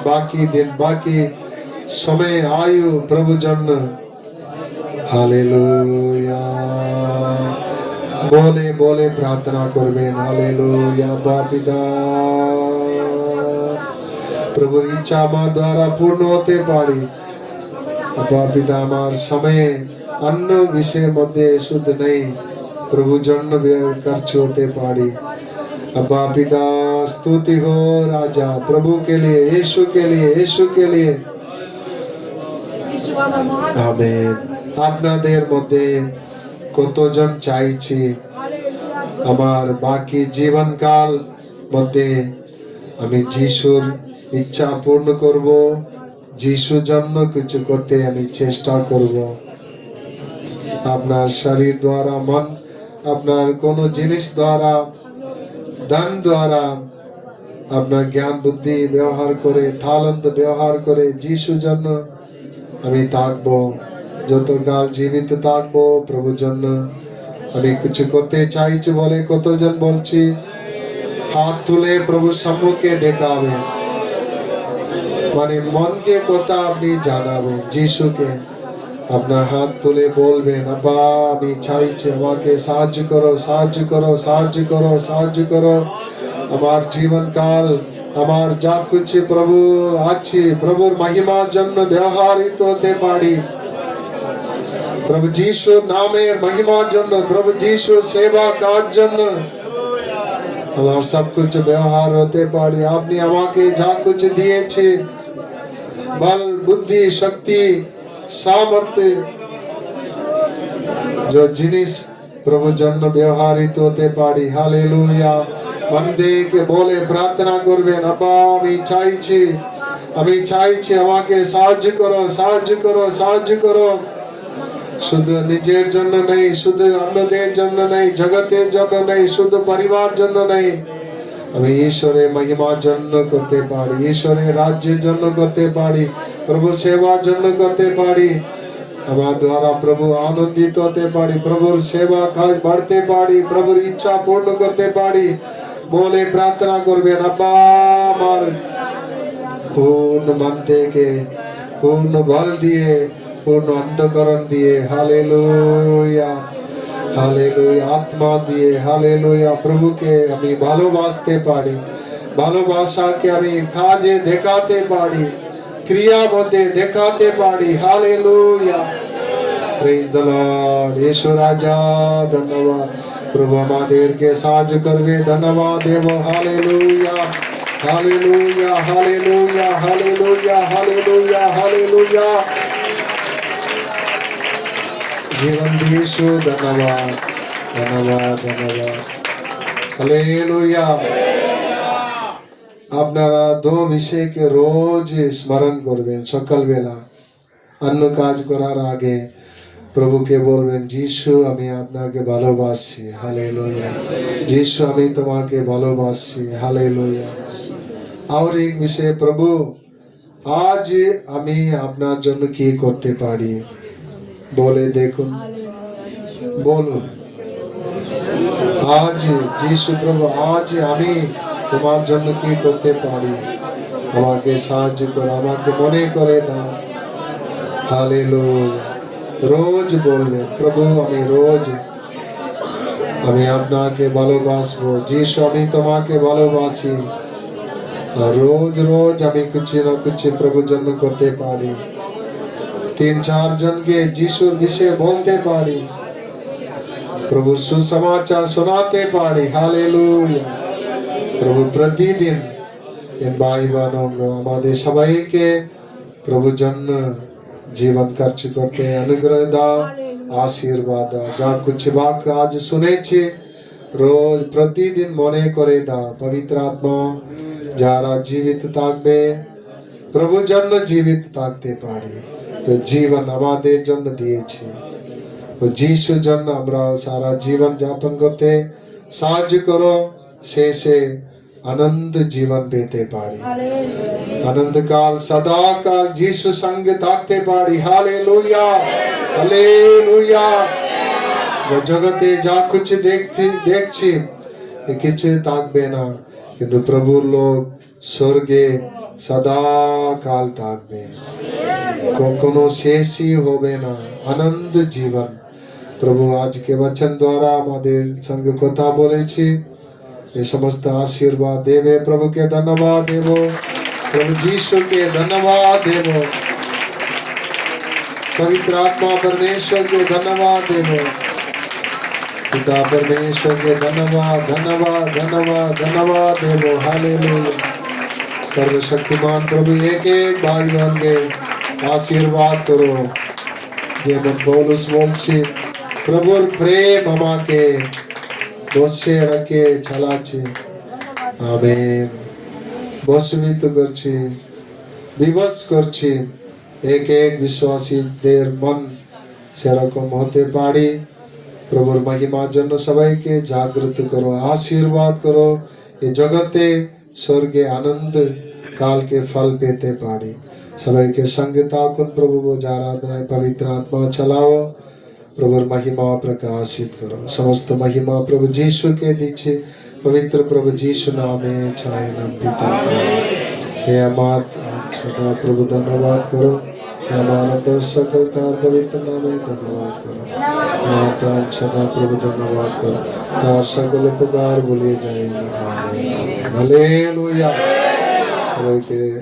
বাকি দিন, বাকি সময়, আয়ু প্রভু জন্য। হালেলুয়া। বলে বলে প্রার্থনা করবেন। হালেলুয়া। বাপিদা, প্রভুর ইচ্ছা আমার দ্বারা পূর্ণ হতে পারি। বাপিদা, আমার সময়ে অন্য বিষয়ের মধ্যে শুদ্ধ নেই, প্রভু জন্য খরচ হতে পারি। अब्बा पिता, स्तुति हो राजा, प्रभु के लिए, यीशु के लिए, यीशु के लिए। आमेन। আপনাদের মধ্যে কতজন চাইছি আমার বাকি জীবনকাল মধ্যে আমি যিশুর ইচ্ছা পূর্ণ করব, যিশুর জন্য কিছু করতে আমি চেষ্টা করব। আপনার শরীর দ্বারা, মন, আপনার কোনো জিনিস দ্বারা, দান দ্বারা, আপনার জ্ঞান বুদ্ধি ব্যবহার করে, তালন্ত ব্যবহার করে যিশুর জন্য আমি থাকবো। যতকাল জীবিত থাকবো প্রভুর জন্য আমি কিছু করতে চাইছি বলে কতজন বলছি? হাত তুলে প্রভুর সম্মুখে দেখাবে, মানে মনকে কথা আপনি জানাবেন যিশুকে। আপনার হাত তুলে বলবেন, আব্বা আমি চাইছি, আমাকে সাহায্য করো, সাহায্য করো, সাহায্য করো, সাহায্য করো। আমার জীবনকাল, আমার যা কিছু প্রভু আছে, প্রভুর মহিমার জন্য ব্যবহৃত হতে পারি। প্রভু যিশুর নামের মহিমার জন্য, প্রভু যিশুর সেবা কাজ জন্য আমার সব কিছু ব্যবহার হতে পারি। আপনি আমাকে যা কিছু দিয়েছে, বল, বুদ্ধি, শক্তি, সামর্থ্য, जो जिनिस प्रभु जन्म व्यवहारित होते पारी। हालेलुया। मन के बोले प्रार्थना করবেন, আব্বা আমি চাইছি, আমি চাইছি, আমাকে সাহায্য করো, সাহায্য করো, সাহায্য করো। শুধু নিজের জন্য নেই, শুধু অন্যদের জন্য নেই, জগতের জন্য নেই, শুধু পরিবার জন্য নেই, আমি ঈশ্বরের মহিমার জন্য করতে পারি, ঈশ্বরের রাজ্যের জন্য করতে পারি, প্রভু সেবার জন্য করতে পারি। আমার দ্বারা প্রভু আনন্দিত হতে পারি, প্রভুর সেবা কাজ বাড়তে পারি, প্রভুর ইচ্ছা পূর্ণ করতে পারি বলে প্রার্থনা করবেন। আব্বা আমার পূর্ণ মন থেকে, পূর্ণ বল দিয়ে, পূর্ণ অন্তঃকরণ দিয়ে, হালেলুয়া, হালেলুয়া, আত্মা দিয়ে, হালেলুয়া, প্রভুকে আমি ভালোবাসতে পারি, ভালোবাসাকে আমি কাজে দেখাতে পারি, ক্রিয়া মধ্যে দেখাতে পারি। Hallelujah, praise the Lord. Yeshu রাজা ধন্যবাদ। প্রভু আমাদেরকে সাহায্য করবে, ধন্যবাদ দেব। Hallelujah, hallelujah, hallelujah, hallelujah, hallelujah, hallelujah. জীবন দিয়েছো, ধন্যবাদ, ধন্যবাদ, ধন্যবাদ। হালেলুয়া। আপনারা দো বিষয়কে রোজ স্মরণ করবেন। সকালবেলা অন্য কাজ করার আগে প্রভুকে বলবেন, যিশু আমি আপনাকে ভালোবাসি, হালেলুয়া। যিশু আমি তোমাকে ভালোবাসি, হালেলুয়া। আর এক বিষয়, প্রভু আজ আমি আপনার জন্য কি করতে পারি বলে দেখুন, বলুন। আজ যিশু প্রভু, আজ আমি তোমার জন্য কি করতে পারি, আমাকে সাহায্য করো, আমাকে মনে করে দাও। হালেলুয়া। রোজ বলবেন, প্রভু আমি রোজ আমি আপনাকে ভালোবাসবো, যিশু আমি তোমাকে ভালোবাসি। রোজ রোজ আমি কিছু না কিছু প্রভুর জন্য করতে পারি, 3-4 জনকে যিশুর বিষয়ে বলতে পারি, প্রভু সুসমাচার শোনাতে পারি। হালেলুয়া। প্রভু প্রতিদিন ভাই বোন আমাদের সবাইকে প্রভুর জন্য জীবন খরচ করতে অনুগ্রহ দাও, আশীর্বাদ দাও। যা कुछ বাক্য আজ শুনেছি রোজ প্রতিদিন মনে করে দাও। পবিত্র আত্মা যারা জীবিত থাকবে, প্রভুর জন্য জীবিত থাকতে পারি, জীবন আমাদের জন্য দিয়েছে, ও যিশুর জন্য আমরা সারা জীবন যাপন করতে সাহায্য করো, শেষে আনন্দ জীবন পেতে পারি, আনন্দকাল সদাকাল যিশু সঙ্গে থাকতে পারি। Hallelujah, hallelujah. জগতে যা কিছু দেখছি কিছু থাকবে না, কিন্তু প্রভুর লোক স্বর্গে সদাকাল থাকবে, কখনো শেষই হবে না, আনন্দ জীবন। প্রভু আজকে বচন দ্বারা আমাদের সঙ্গে কথা বলেছি, এই সমস্ত আশীর্বাদ দেবে। প্রভুকে ধন্যবাদ দেব, প্রভু যিশুকে ধন্যবাদ দেব, पवित्र आत्मा परमेश्वर के धन्यवाद देवो, पिता परमेश्वर के धन्यवाद धन्यवाद धन्यवाद धन्यवाद देवो। हालेलुया। सर्वशक्तिमान प्रभु एक एक भाई बहन के आशीर्वाद करो, যেমন পৌলুস বলছে, প্রভুর প্রেম আমাকে বসে রেখে চালাচ্ছে। আমেন। বশীভূত করছে, বিবশ করছে এক এক বিশ্বাসীদের মন সেরকম হতে পারে। প্রভুর মহিমার জন্য সবাইকে জাগ্রত করো, আশীর্বাদ করো, এই জগতে স্বর্গে আনন্দ কালকে ফল পেতে পারি। সবাইকে সঙ্গে থাকুন প্রভু বোঝ আরাধনায় পবিত্র আত্মা চালাও প্রভুর মহিমা প্রকাশিত করো সমস্ত মহিমা প্রভু যিশুকে দিচ্ছে পবিত্র প্রভু যিশু নামে চাই নাম পিতা হে আমার সদা প্রভু ধন্যবাদ করো হে আমার অন্তর সকল তার পবিত্র নামে ধন্যবাদ করো আমার প্রাণ সদা প্রভু ধন্যবাদ করো তার সকল উপকার বলিয়ে যাই হালেলুয়া সবাইকে